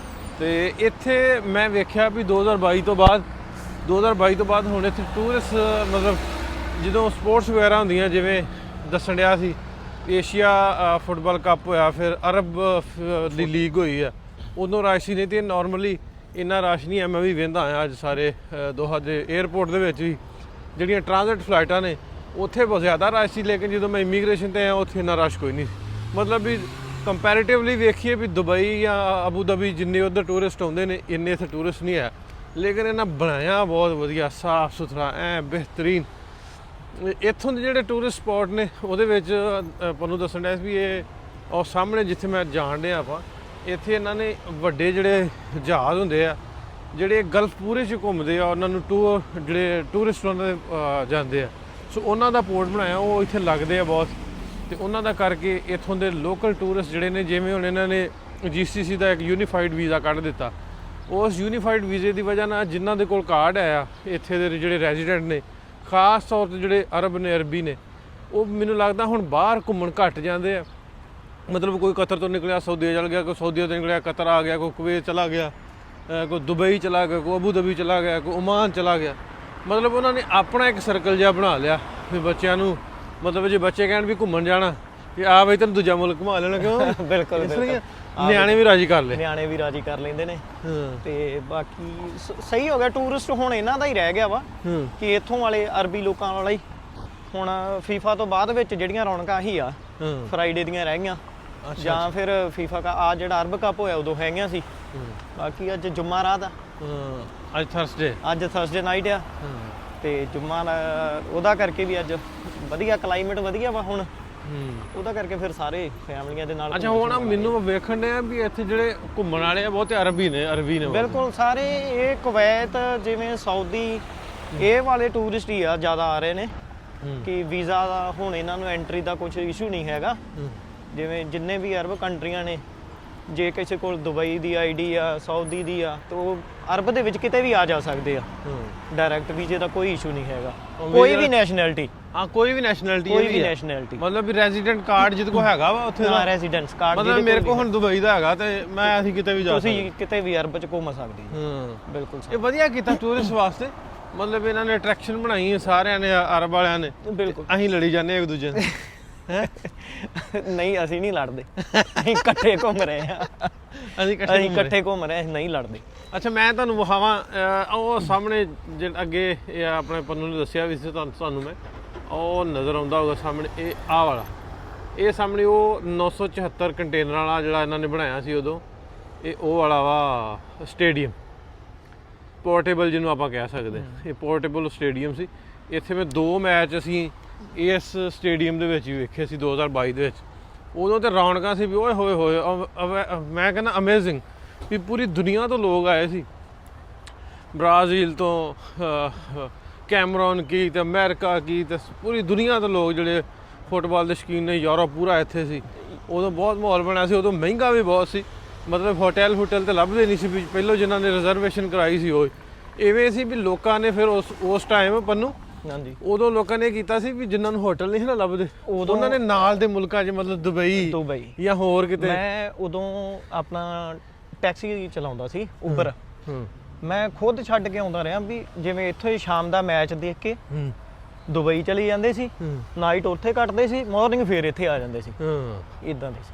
ਤੇ ਇੱਥੇ ਮੈਂ ਵੇਖਿਆ ਵੀ 2022 ਤੋਂ ਬਾਅਦ ਹੁਣ ਇੱਥੇ ਟੂਰਿਸਟ ਮਤਲਬ ਜਦੋਂ ਸਪੋਰਟਸ ਵਗੈਰਾ ਹੁੰਦੀਆਂ, ਜਿਵੇਂ ਦੱਸਣ ਡਿਆ ਸੀ ਏਸ਼ੀਆ ਫੁੱਟਬਾਲ ਕੱਪ ਹੋਇਆ, ਫਿਰ ਅਰਬ ਦੀ ਲੀਗ ਹੋਈ ਆ, ਉਦੋਂ ਰਸ਼ ਹੀ ਨਹੀਂ ਤੇ ਨਾਰਮਲੀ ਇੰਨਾ ਰਸ਼ ਨਹੀਂ ਹੈ। ਮੈਂ ਵੀ ਵੇਖਦਾ ਆਇਆ ਅੱਜ ਸਾਰੇ ਦੋਹਾ ਦੇ 에ਅਰਪੋਰਟ ਦੇ ਵਿੱਚ ਵੀ ਜਿਹੜੀਆਂ ਟ੍ਰਾਂਜ਼ਿਟ ਫਲਾਈਟਾਂ ਨੇ ਉੱਥੇ ਬਹੁਤ ਜ਼ਿਆਦਾ ਰਸ਼ ਸੀ, ਲੇਕਿਨ ਜਦੋਂ ਮੈਂ ਇਮੀਗ੍ਰੇਸ਼ਨ ਤੇ ਆਇਆ ਉੱਥੇ ਇੰਨਾ ਰਸ਼ ਕੋਈ ਨਹੀਂ ਸੀ। ਮਤਲਬ ਵੀ ਕੰਪੈਰੀਟਿਵਲੀ ਵੇਖੀਏ ਵੀ ਦੁਬਈ ਜਾਂ ਅਬੂ ਧਾਬੀ ਜਿੰਨੇ ਉੱਧਰ ਟੂਰਿਸਟ ਆਉਂਦੇ ਨੇ ਇੰਨੇ ਇੱਥੇ ਟੂਰਿਸਟ ਨਹੀਂ ਹੈ, ਲੇਕਿਨ ਇਹਨਾਂ ਬਣਾਇਆ ਬਹੁਤ ਵਧੀਆ, ਸਾਫ ਸੁਥਰਾ, ਐ ਬਿਹਤਰੀਨ। ਇੱਥੋਂ ਦੇ ਜਿਹੜੇ ਟੂਰਿਸਟ ਸਪੌਟ ਨੇ ਉਹਦੇ ਵਿੱਚ ਤੁਹਾਨੂੰ ਦੱਸਣ ਡਿਆ ਵੀ ਇਹ ਉਹ ਸਾਹਮਣੇ ਜਿੱਥੇ ਮੈਂ ਜਾਣ ਡਿਆ ਆਪਾਂ, ਇੱਥੇ ਇਹਨਾਂ ਨੇ ਵੱਡੇ ਜਿਹੜੇ ਜਹਾਜ਼ ਹੁੰਦੇ ਆ ਜਿਹੜੇ ਗਲਫ ਪੂਰੇ 'ਚ ਘੁੰਮਦੇ ਆ, ਉਹਨਾਂ ਨੂੰ ਜਿਹੜੇ ਟੂਰਿਸਟ ਉਹਨਾਂ ਦੇ ਜਾਂਦੇ ਆ, ਸੋ ਉਹਨਾਂ ਦਾ ਪੋਰਟ ਬਣਾਇਆ, ਉਹ ਇੱਥੇ ਲੱਗਦੇ ਆ ਬਹੁਤ। ਤੇ ਉਹਨਾਂ ਦਾ ਕਰਕੇ ਇੱਥੋਂ ਦੇ ਲੋਕਲ ਟੂਰਿਸਟ ਜਿਹੜੇ ਨੇ, ਜਿਵੇਂ ਹੁਣ ਇਹਨਾਂ ਨੇ GCC ਦਾ ਇੱਕ ਯੂਨੀਫਾਈਡ ਵੀਜ਼ਾ ਕੱਢ ਦਿੱਤਾ, ਉਸ ਯੂਨੀਫਾਈਡ ਵੀਜ਼ੇ ਦੀ ਵਜ੍ਹਾ ਨਾਲ ਜਿਨ੍ਹਾਂ ਦੇ ਕੋਲ ਕਾਰਡ ਆਇਆ ਇੱਥੇ ਦੇ ਜਿਹੜੇ ਰੈਜ਼ੀਡੈਂਟ ਨੇ, ਖਾਸ ਤੌਰ ਤੇ ਜਿਹੜੇ ਅਰਬੀ ਨੇ, ਉਹ ਮੈਨੂੰ ਲੱਗਦਾ ਹੁਣ ਬਾਹਰ ਘੁੰਮਣ ਘੱਟ ਜਾਂਦੇ ਆ। ਮਤਲਬ ਕੋਈ ਕਤਰ ਤੋਂ ਨਿਕਲਿਆ ਸਾਊਦੀ ਚਲਾ ਗਿਆ, ਕੋਈ ਸਾਊਦੀ ਤੋਂ ਨਿਕਲਿਆ ਕਤਰ ਆ ਗਿਆ, ਕੋਈ ਕੁਵੈਤ ਚਲਾ ਗਿਆ, ਕੋਈ ਦੁਬਈ ਚਲਾ ਗਿਆ, ਕੋਈ ਅਬੂ ਧਾਬੀ ਚਲਾ ਗਿਆ, ਕੋਈ ਓਮਾਨ ਚਲਾ ਗਿਆ। ਮਤਲਬ ਉਹਨਾਂ ਨੇ ਆਪਣਾ ਇੱਕ ਸਰਕਲ ਜਿਹਾ ਬਣਾ ਲਿਆ ਵੀ ਬੱਚਿਆਂ ਨੂੰ, ਮਤਲਬ ਜੇ ਬੱਚੇ ਕਹਿਣ ਵੀ ਘੁੰਮਣ ਜਾਣਾ ਕਿ ਆ ਬਈ ਤੈਨੂੰ ਦੂਜਾ ਮੁਲਕ ਘੁਮਾ ਲੈਣਾ, ਕਿਉਂ? ਬਿਲਕੁਲ ਨਿਆਣੇ ਵੀ ਰਾਜੀ ਕਰ ਕਰ ਲੈਂਦੇ ਨੇ। ਤੇ ਬਾਕੀ ਸਹੀ ਹੋ ਗਿਆ, ਟੂਰਿਸਟ ਹੁਣ ਇਹਨਾਂ ਦਾ ਹੀ ਰਹਿ ਗਿਆ ਵਾ ਕਿ ਇੱਥੋਂ ਵਾਲੇ ਅਰਬੀ ਲੋਕਾਂ ਵਾਲਾ ਹੀ। ਹੁਣ ਫੀਫਾ ਤੋਂ ਬਾਅਦ ਵਿੱਚ ਜਿਹੜੀਆਂ ਰੌਣਕਾਂ ਆਹੀ ਆ ਫਰਾਈਡੇ ਦੀਆਂ ਰਹਿ ਗਈਆਂ, ਜਾਂ ਫਿਰ ਫੀਫਾ ਆ ਜਿਹੜਾ ਅਰਬ ਕੱਪ ਹੋਇਆ ਉਦੋਂ ਹੈਗੀਆਂ ਸੀ। ਬਾਕੀ ਅੱਜ ਜੁਮਾ ਰਾਤ ਆ, ਅੱਜ ਥਰਸਡੇ ਨਾਈਟ ਆ ਤੇ ਜੁਮਾ ਉਹਦਾ ਕਰਕੇ ਵੀ ਅੱਜ ਵਧੀਆ ਕਲਾਈਮੇਟ ਵਧੀਆ ਵਾ ਹੁਣ, ਉਹਦਾ ਕਰਕੇ ਫਿਰ ਸਾਰੇ ਫੈਮਲੀਆਂ ਦੇ ਨਾਲ। ਅੱਛਾ ਹੁਣ ਮੈਨੂੰ ਵੇਖਣ ਡਿਆ ਵੀ ਇੱਥੇ ਜਿਹੜੇ ਘੁੰਮਣ ਵਾਲੇ ਆ ਬਹੁਤੇ ਅਰਬੀ ਨੇ ਬਿਲਕੁਲ ਸਾਰੇ। ਇਹ ਕੁਵੈਤ ਜਿਵੇਂ ਸਾਊਦੀ ਇਹ ਵਾਲੇ ਟੂਰਿਸਟ ਹੀ ਆ ਜ਼ਿਆਦਾ ਆ ਰਹੇ ਨੇ ਕਿ ਵੀਜ਼ਾ ਦਾ ਹੁਣ ਇਹਨਾਂ ਨੂੰ ਐਂਟਰੀ ਦਾ ਕੁਝ ਇਸ਼ੂ ਨਹੀਂ ਹੈਗਾ। ਜਿਵੇਂ ਜਿੰਨੇ ਵੀ ਅਰਬ ਕੰਟਰੀਆਂ ਨੇ, ਜੇ ਕਿਸੇ ਕੋਲ ਦੁਬਈ ਦੀ ਆਈਡੀ ਆ, ਸਾਊਦੀ ਦੀ ਆ, ਤਾਂ ਉਹ ਅਰਬ ਦੇ ਵਿੱਚ ਕਿਤੇ ਵੀ ਆ ਜਾ ਸਕਦੇ ਆ। ਡਾਇਰੈਕਟ ਵੀਜ਼ੇ ਦਾ ਕੋਈ ਇਸ਼ੂ ਨਹੀਂ ਹੈਗਾ, ਕੋਈ ਵੀ ਨੈਸ਼ਨੈਲਿਟੀ। ਕੋਈ ਵੀ ਨੈਸ਼ਨੈਲਿਟੀ ਮਤਲਬ ਵੀ ਰੈਜ਼ੀਡੈਂਟ ਕਾਰਡ ਜਿਹਦੇ ਕੋਲ ਹੈਗਾ ਵਾ ਉੱਥੇ ਦਾ ਰੈਜ਼ੀਡੈਂਸ ਕਾਰਡ। ਮਤਲਬ ਮੇਰੇ ਕੋਲ ਹੁਣ ਦੁਬਈ ਦਾ ਹੈਗਾ ਤੇ ਮੈਂ ਅਸੀਂ ਕਿਤੇ ਵੀ ਜਾ ਸਕਦਾ, ਤੁਸੀਂ ਕਿਤੇ ਵੀ ਅਰਬ ਚ ਘੁੰਮ ਸਕਦੇ ਹੋ। ਬਿਲਕੁਲ ਇਹ ਵਧੀਆ ਕੀਤਾ ਟੂਰਿਸਟ ਵਾਸਤੇ। ਮਤਲਬ ਇਹਨਾਂ ਨੇ ਅਟਰੈਕਸ਼ਨ ਬਣਾਈ ਹੈ ਸਾਰਿਆਂ ਨੇ, ਅਰਬ ਵਾਲਿਆਂ ਨੇ। ਬਿਲਕੁਲ ਅਸੀਂ ਲੜੀ ਜਾਂਦੇ ਇੱਕ ਦੂਜੇ ਨਾਲ। ਨਹੀਂ ਅਸੀਂ ਨਹੀਂ ਲੜਦੇ, ਅਸੀਂ ਇਕੱਠੇ ਘੁੰਮ ਰਹੇ ਆ, ਅਸੀਂ ਇਕੱਠੇ ਘੁੰਮ ਰਹੇ, ਅਸੀਂ ਨਹੀਂ ਲੜਦੇ। ਅੱਛਾ ਮੈਂ ਤੁਹਾਨੂੰ ਵਿਖਾਵਾਂ ਉਹ ਸਾਹਮਣੇ ਅੱਗੇ ਇਹ ਆਪਣੇ ਪੰਨੂ ਨੇ ਦੱਸਿਆ ਵੀ ਸੀ ਤੁਹਾਨੂੰ ਮੈਂ, ਉਹ ਨਜ਼ਰ ਆਉਂਦਾ ਹੋਊਗਾ ਸਾਹਮਣੇ, ਇਹ ਆਹ ਵਾਲਾ, ਇਹ ਸਾਹਮਣੇ ਉਹ 974 ਕੰਟੇਨਰ ਵਾਲਾ ਜਿਹੜਾ ਇਹਨਾਂ ਨੇ ਬਣਾਇਆ ਸੀ ਉਦੋਂ, ਇਹ ਉਹ ਵਾਲਾ ਵਾ ਸਟੇਡੀਅਮ, ਪੋਰਟੇਬਲ ਜਿਹਨੂੰ ਆਪਾਂ ਕਹਿ ਸਕਦੇ। ਇਹ ਪੋਰਟੇਬਲ ਸਟੇਡੀਅਮ ਸੀ। ਇੱਥੇ ਮੈਂ 2 ਮੈਚ ਅਸੀਂ ਇਸ ਸਟੇਡੀਅਮ ਦੇ ਵਿੱਚ ਹੀ ਵੇਖੇ ਸੀ 2022 ਦੇ ਵਿੱਚ। ਉਦੋਂ ਤੇ ਰੌਣਕਾਂ ਸੀ ਵੀ ਓਏ ਹੋਏ ਮੈਂ ਕਹਿੰਦਾ ਅਮੇਜ਼ਿੰਗ, ਵੀ ਪੂਰੀ ਦੁਨੀਆ ਤੋਂ ਲੋਕ ਆਏ ਸੀ, ਬ੍ਰਾਜ਼ੀਲ ਤੋਂ, ਕੈਮਰੂਨ ਕੀ ਤੇ ਅਮਰੀਕਾ ਕੀ ਤੇ ਪੂਰੀ ਦੁਨੀਆ ਤੋਂ ਲੋਕ ਜਿਹੜੇ ਫੁੱਟਬਾਲ ਦੇ ਸ਼ੌਕੀਨ ਨੇ, ਯੂਰਪ ਪੂਰਾ ਇੱਥੇ ਸੀ। ਉਦੋਂ ਬਹੁਤ ਮਾਹੌਲ ਬਣਿਆ ਸੀ, ਉਦੋਂ ਮਹਿੰਗਾ ਵੀ ਬਹੁਤ ਸੀ, ਮਤਲਬ ਹੋਟਲ ਤੇ ਲੱਭਦੇ ਨਹੀਂ ਸੀ ਵੀ ਪਹਿਲਾਂ ਜਿਨ੍ਹਾਂ ਨੇ ਰਿਜ਼ਰਵੇਸ਼ਨ ਕਰਾਈ ਸੀ ਉਹ ਇਵੇਂ ਸੀ ਵੀ ਲੋਕਾਂ ਨੇ ਫਿਰ ਉਸ ਟਾਈਮ ਪੰਨੂ ਹਾਂਜੀ ਉਦੋਂ ਲੋਕਾਂ ਨੇ ਇਹ ਕੀਤਾ ਸੀ ਵੀ ਜਿਨ੍ਹਾਂ ਨੂੰ ਹੋਟਲ ਨਹੀਂ ਸੀ ਨਾ ਲੱਭਦੇ ਉਹਨਾਂ ਨੇ ਨਾਲ ਦੇ ਮੁਲਕਾਂ 'ਚ ਮਤਲਬ ਦੁਬਈ ਜਾਂ ਹੋਰ ਕਿਤੇ। ਮੈਂ ਉਦੋਂ ਆਪਣਾ ਟੈਕਸੀ ਚਲਾਉਂਦਾ ਸੀ ਉਬਰ, ਮੈਂ ਖੁਦ ਛੱਡ ਕੇ ਆਉਂਦਾ ਰਿਹਾ ਵੀ ਜਿਵੇਂ ਇੱਥੋਂ ਹੀ ਸ਼ਾਮ ਦਾ ਮੈਚ ਦੇਖ ਕੇ ਦੁਬਈ ਚਲੇ ਜਾਂਦੇ ਸੀ, ਨਾਈਟ ਉੱਥੇ ਕੱਟਦੇ ਸੀ, ਮਾਰਨਿੰਗ ਫੇਰ ਇੱਥੇ ਆ ਜਾਂਦੇ ਸੀ। ਇਦਾਂ ਦੇ ਸੀ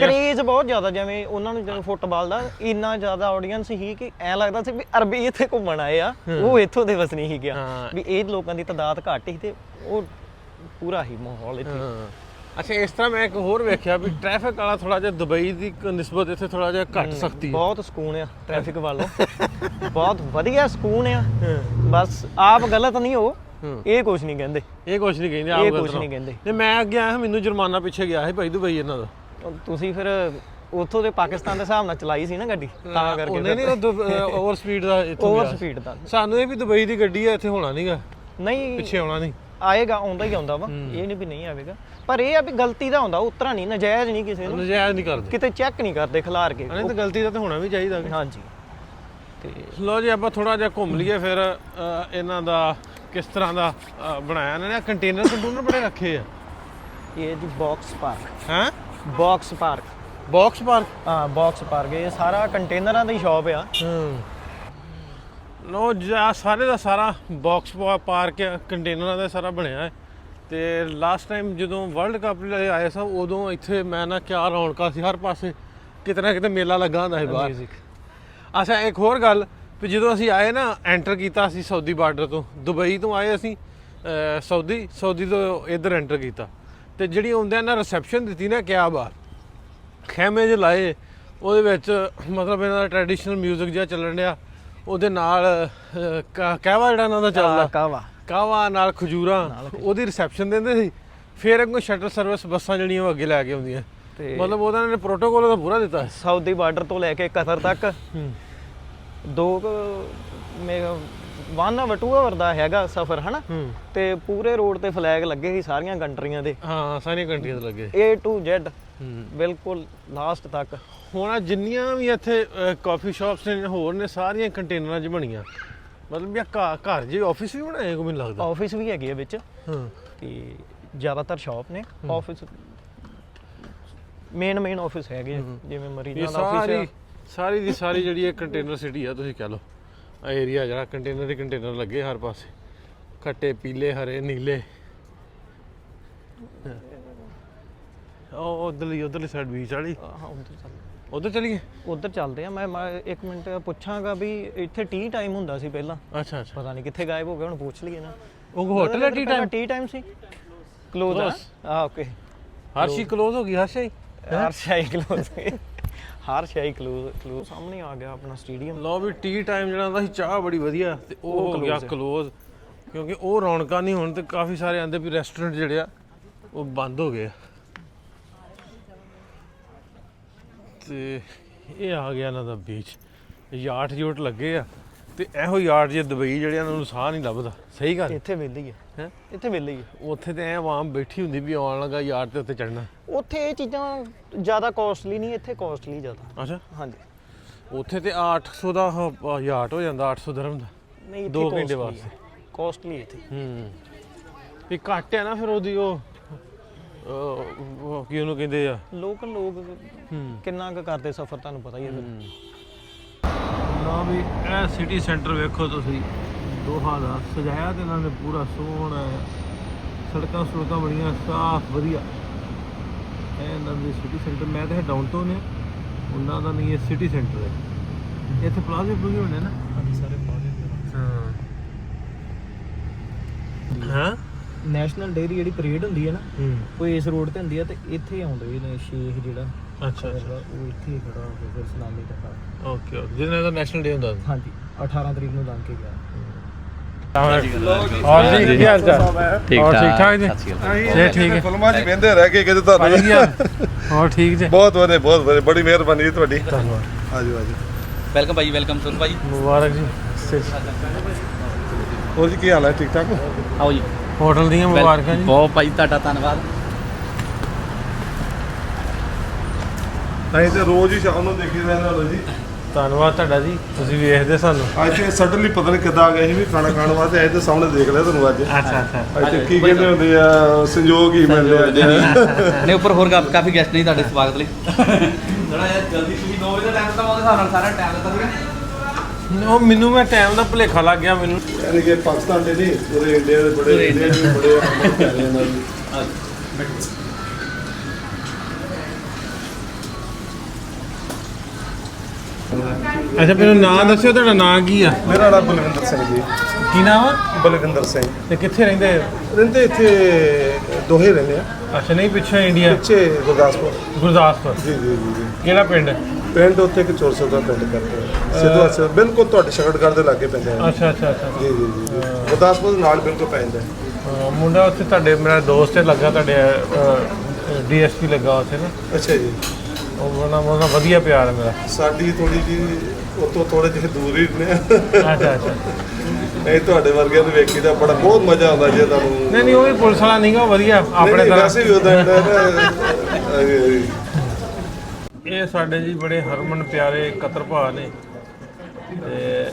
ਕਰੇਜ਼ ਬਹੁਤ ਜ਼ਿਆਦਾ, ਜਿਵੇਂ ਉਹਨਾਂ ਨੂੰ ਜਦੋਂ ਫੁੱਟਬਾਲ ਦਾ ਇੰਨਾ ਜ਼ਿਆਦਾ ਆਡੀਅנס ਸੀ ਕਿ ਐ ਲੱਗਦਾ ਸੀ ਵੀ ਅਰਬੀ ਇੱਥੇ ਘੁੰਮਣ ਆਏ ਆ, ਉਹ ਇੱਥੋਂ ਦੇ ਵਸਨੀ ਹੀ ਗਿਆ ਵੀ ਇਹ ਲੋਕਾਂ ਦੀ ਤਾਦਾਦ ਘੱਟ ਸੀ ਤੇ ਉਹ ਪੂਰਾ ਹੀ ਮਾਹੌਲ ਇੱਥੇ। ਅੱਛਾ ਇਸ ਤਰ੍ਹਾਂ ਮੈਂ ਇੱਕ ਹੋਰ ਵੇਖਿਆ ਵੀ ਟ੍ਰੈਫਿਕ ਵਾਲਾ ਥੋੜਾ ਜਿਹਾ ਦੁਬਈ ਦੀ ਨਿਸਬਤ ਇੱਥੇ ਥੋੜਾ ਜਿਹਾ ਘੱਟ ਸਖਤੀ ਹੈ। ਬਹੁਤ ਸਕੂਨ ਆ ਟ੍ਰੈਫਿਕ ਵੱਲੋਂ, ਬਹੁਤ ਵਧੀਆ ਸਕੂਨ ਆ, ਬਸ ਆਪ ਗਲਤ ਨਹੀਂ ਹੋ, ਇਹ ਕੁਝ ਨਹੀਂ ਕਹਿੰਦੇ, ਇਹ ਕੁਝ ਨਹੀਂ ਕਹਿੰਦੇ, ਇਹ ਕੁਝ ਨਹੀਂ ਕਹਿੰਦੇ। ਤੇ ਮੈਂ ਅੱਗੇ ਆਇਆ ਮੈਨੂੰ ਜੁਰਮਾਨਾ ਪਿੱਛੇ ਗਿਆ ਸੀ ਭਾਈ ਦੁਬਈ ਇਹਨਾਂ ਦਾ। ਤੁਸੀਂ ਫਿਰ ਉੱਥੋਂ ਦੇ ਪਾਕਿਸਤਾਨ ਦੇ ਹਿਸਾਬ ਨਾਲ ਚਲਾਈ ਸੀ ਨਾ ਗੱਡੀ, ਤਾਂ ਕਰਕੇ ਉਹਨੇ ਨਹੀਂ ਓਵਰ ਸਪੀਡ ਦਾ ਓਵਰ ਸਪੀਡ ਦਾ ਸਾਨੂੰ ਇਹ ਵੀ ਦੁਬਈ ਦੀ ਗੱਡੀ ਆ ਇੱਥੇ ਹੋਣਾ ਨਹੀਂਗਾ, ਨਹੀਂ ਪਿੱਛੇ ਆਉਣਾ ਨਹੀਂ, ਆਏਗਾ, ਆਉਂਦਾ ਹੀ ਆਉਂਦਾ ਵਾ, ਇਹ ਨਹੀਂ ਵੀ ਨਹੀਂ ਆਵੇਗਾ, ਪਰ ਇਹ ਆ ਵੀ ਗਲਤੀ ਦਾ ਹੁੰਦਾ, ਉਤਰਾ ਨਹੀਂ, ਨਜਾਇਜ਼ ਨਹੀਂ, ਕਿਸੇ ਨੂੰ ਨਜਾਇਜ਼ ਨਹੀਂ ਕਰਦੇ, ਕਿਤੇ ਚੈੱਕ ਨਹੀਂ ਕਰਦੇ ਖਿਲਾਰ ਕੇ। ਨਹੀਂ ਤਾਂ ਗਲਤੀ ਦਾ ਤਾਂ ਹੋਣਾ ਵੀ ਚਾਹੀਦਾ। ਹਾਂਜੀ ਤੇ ਲੋ ਜੀ ਆਪਾਂ ਥੋੜਾ ਜਿਹਾ ਘੁੰਮ ਲਈਏ ਫਿਰ ਇਹਨਾਂ ਦਾ ਕਿਸ ਤਰ੍ਹਾਂ ਦਾ ਬਣਾਇਆ ਇਹਨਾਂ ਨੇ। ਕੰਟੇਨਰ ਬੜੇ ਰੱਖੇ ਆ। ਇਹ ਜੀ ਬਾਕਸ ਪਾਰਕ ਹੈ, ਬਾਕਸ ਪਾਰਕ, ਬਾਕਸ ਪਾਰਕ, ਹਾਂ ਬਾਕਸ ਪਾਰਕ, ਇਹ ਸਾਰਾ ਕੰਟੇਨਰਾਂ ਦੀ ਸ਼ਾਪ ਆ। ਲੋ ਜੀ ਸਾਰੇ ਦਾ ਸਾਰਾ ਬਾਕਸ ਪਾਰਕ ਕੰਟੇਨਰਾਂ ਦਾ ਸਾਰਾ ਬਣਿਆ ਹੈ। ਤੇ ਲਾਸਟ ਟਾਈਮ ਜਦੋਂ ਵਰਲਡ ਕੱਪ ਲਈ ਆਏ ਸਨ ਉਦੋਂ ਇੱਥੇ ਮੈਂ ਨਾ ਕਿਆ ਰੌਣਕਾਂ ਸੀ, ਹਰ ਪਾਸੇ ਕਿਤੇ ਨਾ ਕਿਤੇ ਮੇਲਾ ਲੱਗਾ ਹੁੰਦਾ ਸੀ ਬਾਹਰ। ਅੱਛਾ ਇੱਕ ਹੋਰ ਗੱਲ ਵੀ ਜਦੋਂ ਅਸੀਂ ਆਏ ਨਾ, ਐਂਟਰ ਕੀਤਾ ਸੀ ਸਾਊਦੀ ਬਾਰਡਰ ਤੋਂ, ਦੁਬਈ ਤੋਂ ਆਏ ਅਸੀਂ ਸਾਊਦੀ ਤੋਂ ਇੱਧਰ ਐਂਟਰ ਕੀਤਾ, ਤੇ ਜਿਹੜੀ ਆਉਂਦਿਆਂ ਨਾ ਰਿਸੈਪਸ਼ਨ ਦਿੱਤੀ ਨਾ, ਕਿਆ ਬਾਤ, ਖੈਮੇ ਜਿਹੇ ਲਾਏ, ਉਹਦੇ ਵਿੱਚ ਮਤਲਬ ਇਹਨਾਂ ਦਾ ਟ੍ਰੈਡੀਸ਼ਨਲ ਮਿਊਜ਼ਿਕ ਜਿਹਾ ਚੱਲਣ ਡਿਆ, ਉਹਦੇ ਨਾਲ ਕਹਿਵਾ ਜਿਹੜਾ ਇਹਨਾਂ ਦਾ ਚੱਲਦਾ, ਕਾਵਾ ਨਾਲ ਖਜੂਰਾਂ, ਉਹਦੀ ਰਿਸੈਪਸ਼ਨ ਦਿੰਦੇ ਸੀ। ਫਿਰ ਅੱਗੋਂ ਸ਼ਟਲ ਸਰਵਿਸ ਬੱਸਾਂ ਜਿਹੜੀਆਂ ਉਹ ਅੱਗੇ ਲੈ ਕੇ ਆਉਂਦੀਆਂ, ਮਤਲਬ ਉਹਨਾਂ ਨੇ ਪ੍ਰੋਟੋਕੋਲ ਦਾ ਪੂਰਾ ਦਿੱਤਾ। ਸਾਊਦੀ ਬਾਰਡਰ ਤੋਂ ਲੈ ਕੇ ਕਤਰ ਤੱਕ 1 ਆਵਰ 2 ਆਵਰ ਦਾ ਹੈਗਾ ਸਫ਼ਰ, ਹਨਾ, ਤੇ ਪੂਰੇ ਰੋਡ ਤੇ ਫਲੈਗ ਲੱਗੇ ਸੀ ਸਾਰੀਆਂ ਕੰਟਰੀਆਂ ਦੇ। ਹਾਂ ਸਾਰੀਆਂ ਕੰਟਰੀਆਂ ਦੇ ਲੱਗੇ, A to Z ਬਿਲਕੁਲ ਲਾਸਟ ਤੱਕ। ਹੁਣ ਜਿੰਨੀਆਂ ਵੀ ਇੱਥੇ ਕਾਫੀ ਸ਼ਾਪਸ ਨੇ ਹੋਰ ਨੇ, ਸਾਰੀਆਂ ਕੰਟੇਨਰਾਂ 'ਚ ਬਣੀਆਂ, ਮਤਲਬ ਵੀ ਘਰ ਜਿਹੇ ਆਫਿਸ ਵੀ ਬਣਾਏ ਕੋਈ ਮੈਨੂੰ ਲੱਗਦਾ। ਆਫਿਸ ਵੀ ਹੈਗੇ ਆ ਵਿੱਚ, ਤੇ ਜ਼ਿਆਦਾਤਰ ਸ਼ਾਪ ਨੇ, ਆਫਿਸ ਮੇਨ ਆਫਿਸ ਹੈਗੇ, ਜਿਵੇਂ ਮਰੀਜ਼ਾਂ ਦਾ ਆਫਿਸ ਆ। ਸਾਰੀ ਦੀ ਸਾਰੀ ਜਿਹੜੀ ਇਹ ਕੰਟੇਨਰ ਸਿਟੀ ਆ, ਤੁਸੀਂ ਕਹਿ ਲਓ ਏਰੀਆ ਜਿਹੜਾ ਕੰਟੇਨਰ ਦੇ ਕੰਟੇਨਰ ਲੱਗੇ ਹਰ ਪਾਸੇ, ਖੱਟੇ ਪੀਲੇ ਹਰੇ ਨੀਲੇ। ਉਹ ਉਧਰਲੀ ਸਾਈਡ ਬੀਚ ਵਾਲੀ, ਉਧਰ ਚਲੀਏ, ਉਧਰ ਚੱਲਦੇ ਆ। ਮੈਂ 1 ਮਿੰਟ ਪੁੱਛਾਂਗਾ ਵੀ ਇੱਥੇ ਟੀ ਟਾਈਮ ਹੁੰਦਾ ਸੀ ਪਹਿਲਾਂ, ਅੱਛਾ ਪਤਾ ਨਹੀਂ ਕਿੱਥੇ ਗਾਇਬ ਹੋ ਗਿਆ, ਹੁਣ ਪੁੱਛ ਲਈਏ ਨਾ। ਉਹ ਹੋਟਲ ਹੈ ਟੀ ਟਾਈਮ ਸੀ, ਕਲੋਜ਼ ਆ। ਓਕੇ, ਹਰ ਸ਼ੀ ਕਲੋਜ਼ ਹੋ ਗਈ, ਹਰ ਸ਼ੀ ਕਲੋਜ਼, ਹਰ ਸ਼ਾਈ ਕਲੋਜ਼। ਸਾਹਮਣੇ ਆ ਗਿਆ ਆਪਣਾ ਸਟੇਡੀਅਮ। ਲਓ ਵੀ ਟੀ ਟਾਈਮ ਜਿਹੜਾ ਹੁੰਦਾ ਸੀ, ਚਾਹ ਬੜੀ ਵਧੀਆ, ਤੇ ਉਹ ਹੋ ਗਿਆ ਕਲੋਜ਼, ਕਿਉਂਕਿ ਉਹ ਰੌਣਕਾਂ ਨਹੀਂ ਹੁਣ, ਤੇ ਕਾਫੀ ਸਾਰੇ ਆਂਦੇ ਵੀ ਰੈਸਟੋਰੈਂਟ ਜਿਹੜੇ ਆ ਉਹ ਬੰਦ ਹੋ ਗਏ ਆ। ਤੇ ਇਹ ਆ ਗਿਆ ਇਹਨਾਂ ਦਾ ਬੀਚ, ਯਾਟ ਯੂਟ ਲੱਗੇ ਆ, ਤੇ ਇਹੋ ਯਾਟ ਜੇ ਦੁਬਈ ਜਿਹੜੇ ਇਹਨਾਂ ਨੂੰ ਸਾਹ ਨਹੀਂ ਲੱਭਦਾ। ਸਹੀ ਗੱਲ, ਇੱਥੇ ਵਿਹਲੇ ਹੀ ਹੈ, ਇੱਥੇ ਵਿਹਲੇ ਹੀ। ਉੱਥੇ ਤੇ ਐ ਆਵਾਮ ਬੈਠੀ ਹੁੰਦੀ ਵੀ ਆਉਣ ਲੱਗਾ ਯਾਟ ਤੇ ਉੱਤੇ ਚੜਨਾ। ਉੱਥੇ ਇਹ ਚੀਜ਼ਾਂ ਜ਼ਿਆਦਾ ਕਾਸਟਲੀ ਨਹੀਂ, ਇੱਥੇ ਕਾਸਟਲੀ ਜ਼ਿਆਦਾ। ਅੱਛਾ, ਹਾਂਜੀ, ਉੱਥੇ ਤੇ 800 ਦਾ ਯਾਟ ਹੋ ਜਾਂਦਾ, 800 ਦਿਰਹਮ ਦਾ, ਨਹੀਂ 2 ਘੰਟੇ ਵਾਸਤੇ। ਕਾਸਟਲੀ ਇੱਥੇ ਵੀ ਘੱਟ ਹੈ ਨਾ ਫਿਰ ਉਹਦੀ ਉਹ ਕੀ ਉਹਨੂੰ ਕਹਿੰਦੇ ਆ, ਲੋਕ ਕਿੰਨਾ ਕੁ ਕਰਦੇ ਸਫ਼ਰ, ਤੁਹਾਨੂੰ ਪਤਾ ਹੀ ਹੈ ਫਿਰ। ਨਾ ਵੀ ਇਹ ਸਿਟੀ ਸੈਂਟਰ ਵੇਖੋ ਤੁਸੀਂ, ਦੋਹਾ ਦਾ ਸਜਾਇਆ ਤੇ ਇਹਨਾਂ ਨੇ ਪੂਰਾ ਸੋਹਣਾ, ਸੜਕਾਂ ਬੜੀਆਂ ਸਾਫ਼ ਵਧੀਆ। ਇਹ ਇਹਨਾਂ ਦੀ ਸਿਟੀ ਸੈਂਟਰ, ਮੈਂ ਤਾਂ ਡਾਊਨਟਾਊਨ ਹੈ, ਉਹਨਾਂ ਦਾ ਨਹੀਂ, ਇਹ ਸਿਟੀ ਸੈਂਟਰ ਹੈ। ਇੱਥੇ ਪਲਾਜ਼ੇ ਹੋਣੇ ਨਾ, ਸਾਰੇ ਹਾਂ। ਨੈਸ਼ਨਲ ਡੇ ਦੀ ਜਿਹੜੀ ਪਰੇਡ ਹੁੰਦੀ ਹੈ ਨਾ, ਉਹ ਇਸ ਰੋਡ ਤੇ ਹੁੰਦੀ ਹੈ, ਤੇ ਇੱਥੇ ਆਉਂਦੇ ਨੇ ਸ਼ੇਖ ਜਿਹੜਾ, ਅੱਛਾ ਉਹ ਇੱਥੇ ਖੜਾ ਹੋ ਕੇ ਫਿਰ ਸਲਾਮੀ ਕਰਦਾ। ਓਕੇ, ਜਿਹਨਾਂ ਦਾ ਨੈਸ਼ਨਲ ਡੇ ਹੁੰਦਾ। ਹਾਂਜੀ, 18 ਤਰੀਕ ਨੂੰ ਲੰਘ ਕੇ ਗਿਆ। ਔਰ ਜੀ ਕੀ ਹਾਲ ਚਾਲ? ਠੀਕ ਠਾਕ ਜੀ, ਠੀਕ ਹੈ। ਫਿਲਮਾਂ 'ਚ ਵੇਂਦੇ ਰਹਿ ਕੇ ਕਿਤੇ ਤੁਹਾਨੂੰ। ਹੋਰ ਠੀਕ ਜੀ, ਬਹੁਤ ਵਧੀਆ, ਬੜੀ ਮਿਹਰਬਾਨੀ ਜੀ ਤੁਹਾਡੀ। ਧੰਨਵਾਦ। ਆਜੋ ਵੈਲਕਮ ਭਾਈ, ਵੈਲਕਮ ਸੁਣ ਭਾਈ, ਮੁਬਾਰਕ ਜੀ। ਹੋਰ ਜੀ ਕੀ ਹਾਲ ਹੈ? ਠੀਕ ਠਾਕ? ਆਓ ਜੀ। ਹੋਟਲ ਦੀਆਂ ਮੁਬਾਰਕਾਂ ਜੀ। ਬਹੁਤ ਭਾਈ ਤੁਹਾਡਾ ਧੰਨਵਾਦ। ਨਹੀਂ ਤੇ ਰੋਜ਼ ਹੀ ਸ਼ਾਮ ਨੂੰ ਦੇਖੀ ਰਹਿੰਦੇ ਹੋ ਜੀ। ਧੰਨਵਾਦ ਤੁਹਾਡਾ ਜੀ, ਤੁਸੀਂ ਵੇਖਦੇ ਸਾਨੂੰ। ਅੱਜ ਤੇ ਸਡਨਲੀ ਪਤਾ ਨਹੀਂ ਕਿੱਦਾਂ ਆ ਗਿਆ ਸੀ ਵੀ ਖਾਣਾ ਖਾਣ ਵਾਸਤੇ ਆਏ ਤੇ ਸਾਹਮਣੇ ਦੇਖ ਲਿਆ ਤੁਹਾਨੂੰ ਅੱਜ। ਅੱਛਾ ਅੱਜ ਤੇ ਕੀ ਕਹਿੰਦੇ ਹੁੰਦੇ ਆ, ਸੰਯੋਗ ਹੀ ਮਿਲਦੇ ਆ। ਨਹੀਂ ਉੱਪਰ ਹੋਰ ਕਾਫੀ ਗੈਸਟ ਨਹੀਂ ਤੁਹਾਡੇ ਸਵਾਗਤ ਲਈ। ਥੋੜਾ ਜਿਹਾ ਜਲਦੀ ਤੁਸੀਂ 2 ਵਜੇ ਦਾ ਟਾਈਮ ਤਾਂ ਉਹਦੇ ਹਿਸਾਬ ਨਾਲ ਸਾਰਾ ਟਾਈਮ ਦਿੱਤਾ ਸੀਗਾ। ਉਹ ਮੈਨੂੰ ਮੈਂ ਟਾਈਮ ਦਾ ਭੁਲੇਖਾ ਲੱਗ ਗਿਆ ਮੈਨੂੰ। ਯਾਨੀ ਕਿ ਪਾਕਿਸਤਾਨ ਦੇ ਨਹੀਂ, ਪੂਰੇ ਇੰਡੀਆ ਦੇ ਬੜੇ ਇੰਡੀਆ ਦੇ ਬੜੇ ਅਮਲ ਕਰ ਰਹੇ ਇਹਨਾਂ ਦੀ। ਅੱਛਾ ਮੈਨੂੰ ਨਾਂ ਦੱਸਿਓ, ਤੁਹਾਡਾ ਨਾਂ ਕੀ ਆ? ਮੇਰਾ ਨਾਮ ਬਲਵਿੰਦਰ ਸਿੰਘ ਜੀ। ਕੀ ਨਾਮ ਆ? ਬਲਵਿੰਦਰ ਸਿੰਘ। ਤੇ ਕਿੱਥੇ ਰਹਿੰਦੇ? ਰਹਿੰਦੇ ਇੱਥੇ ਦੋਹੇ ਰਹਿੰਦੇ ਆ, ਅੱਛਾ, ਨਹੀਂ ਪਿੱਛੇ ਇੰਡੀਆ, ਪਿੱਛੇ ਗੁਰਦਾਸਪੁਰ। ਗੁਰਦਾਸਪੁਰ। ਜੀ ਜੀ ਜੀ ਜੀ। ਕਿਹੜਾ ਪਿੰਡ? ਪਿੰਡ ਉੱਥੇ ਕਿ ਚੋਰਸੋ ਦਾ ਪਿੰਡ ਕਰਦੇ ਆ, ਸਿੱਧੂ ਅਸਰ ਬਿਲਕੁਲ ਤੁਹਾਡੇ ਸ਼ਕਟਗੜ੍ਹ ਦੇ ਲਾਗੇ ਪੈਂਦਾ ਹੈ। ਅੱਛਾ ਅੱਛਾ ਅੱਛਾ। ਜੀ ਜੀ ਜੀ। ਗੁਰਦਾਸਪੁਰ ਦੇ ਨਾਲ ਬਿਲਕੁਲ ਪੈ ਜਾਂਦਾ ਹੈ। ਮੁੰਡਾ ਉੱਥੇ ਤੁਹਾਡੇ, ਮੇਰਾ ਦੋਸਤ ਹੈ ਲੱਗਾ ਤੁਹਾਡੇ, ਡੀਐਸਪੀ ਲੱਗਾ ਉੱਥੇ ਨਾ। ਅੱਛਾ ਜੀ। ਉਹਨਾਂ ਵਧੀਆ ਪਿਆਰ ਹੈ ਮੇਰਾ। ਸਾਡੀ ਥੋੜੀ ਜੀ ਉੱਥੋਂ ਥੋੜੇ ਜਿਹੇ ਦੂਰ ਹੀ ਨੇ। ਅੱਛਾ ਅੱਛਾ। ਨਹੀਂ ਤੁਹਾਡੇ ਵਰਗਿਆਂ ਨੂੰ ਵੇਖੀ ਦਾ ਬੜਾ ਬਹੁਤ ਮਜ਼ਾ ਆਉਂਦਾ ਜੇ ਤੁਹਾਨੂੰ। ਨਹੀਂ ਉਹ ਵੀ ਪੁਲਿਸ ਵਾਲਾ ਨਹੀਂਗਾ, ਵਧੀਆ ਆਪਣੇ ਤਰ੍ਹਾਂ। ਵੈਸੇ ਵੀ ਉਹਦਾ ਇਹ ਸਾਡੇ ਜੀ ਬੜੇ ਹਰਮਨ ਪਿਆਰੇ ਕਤਰ ਭਾ ਨੇ ਤੇ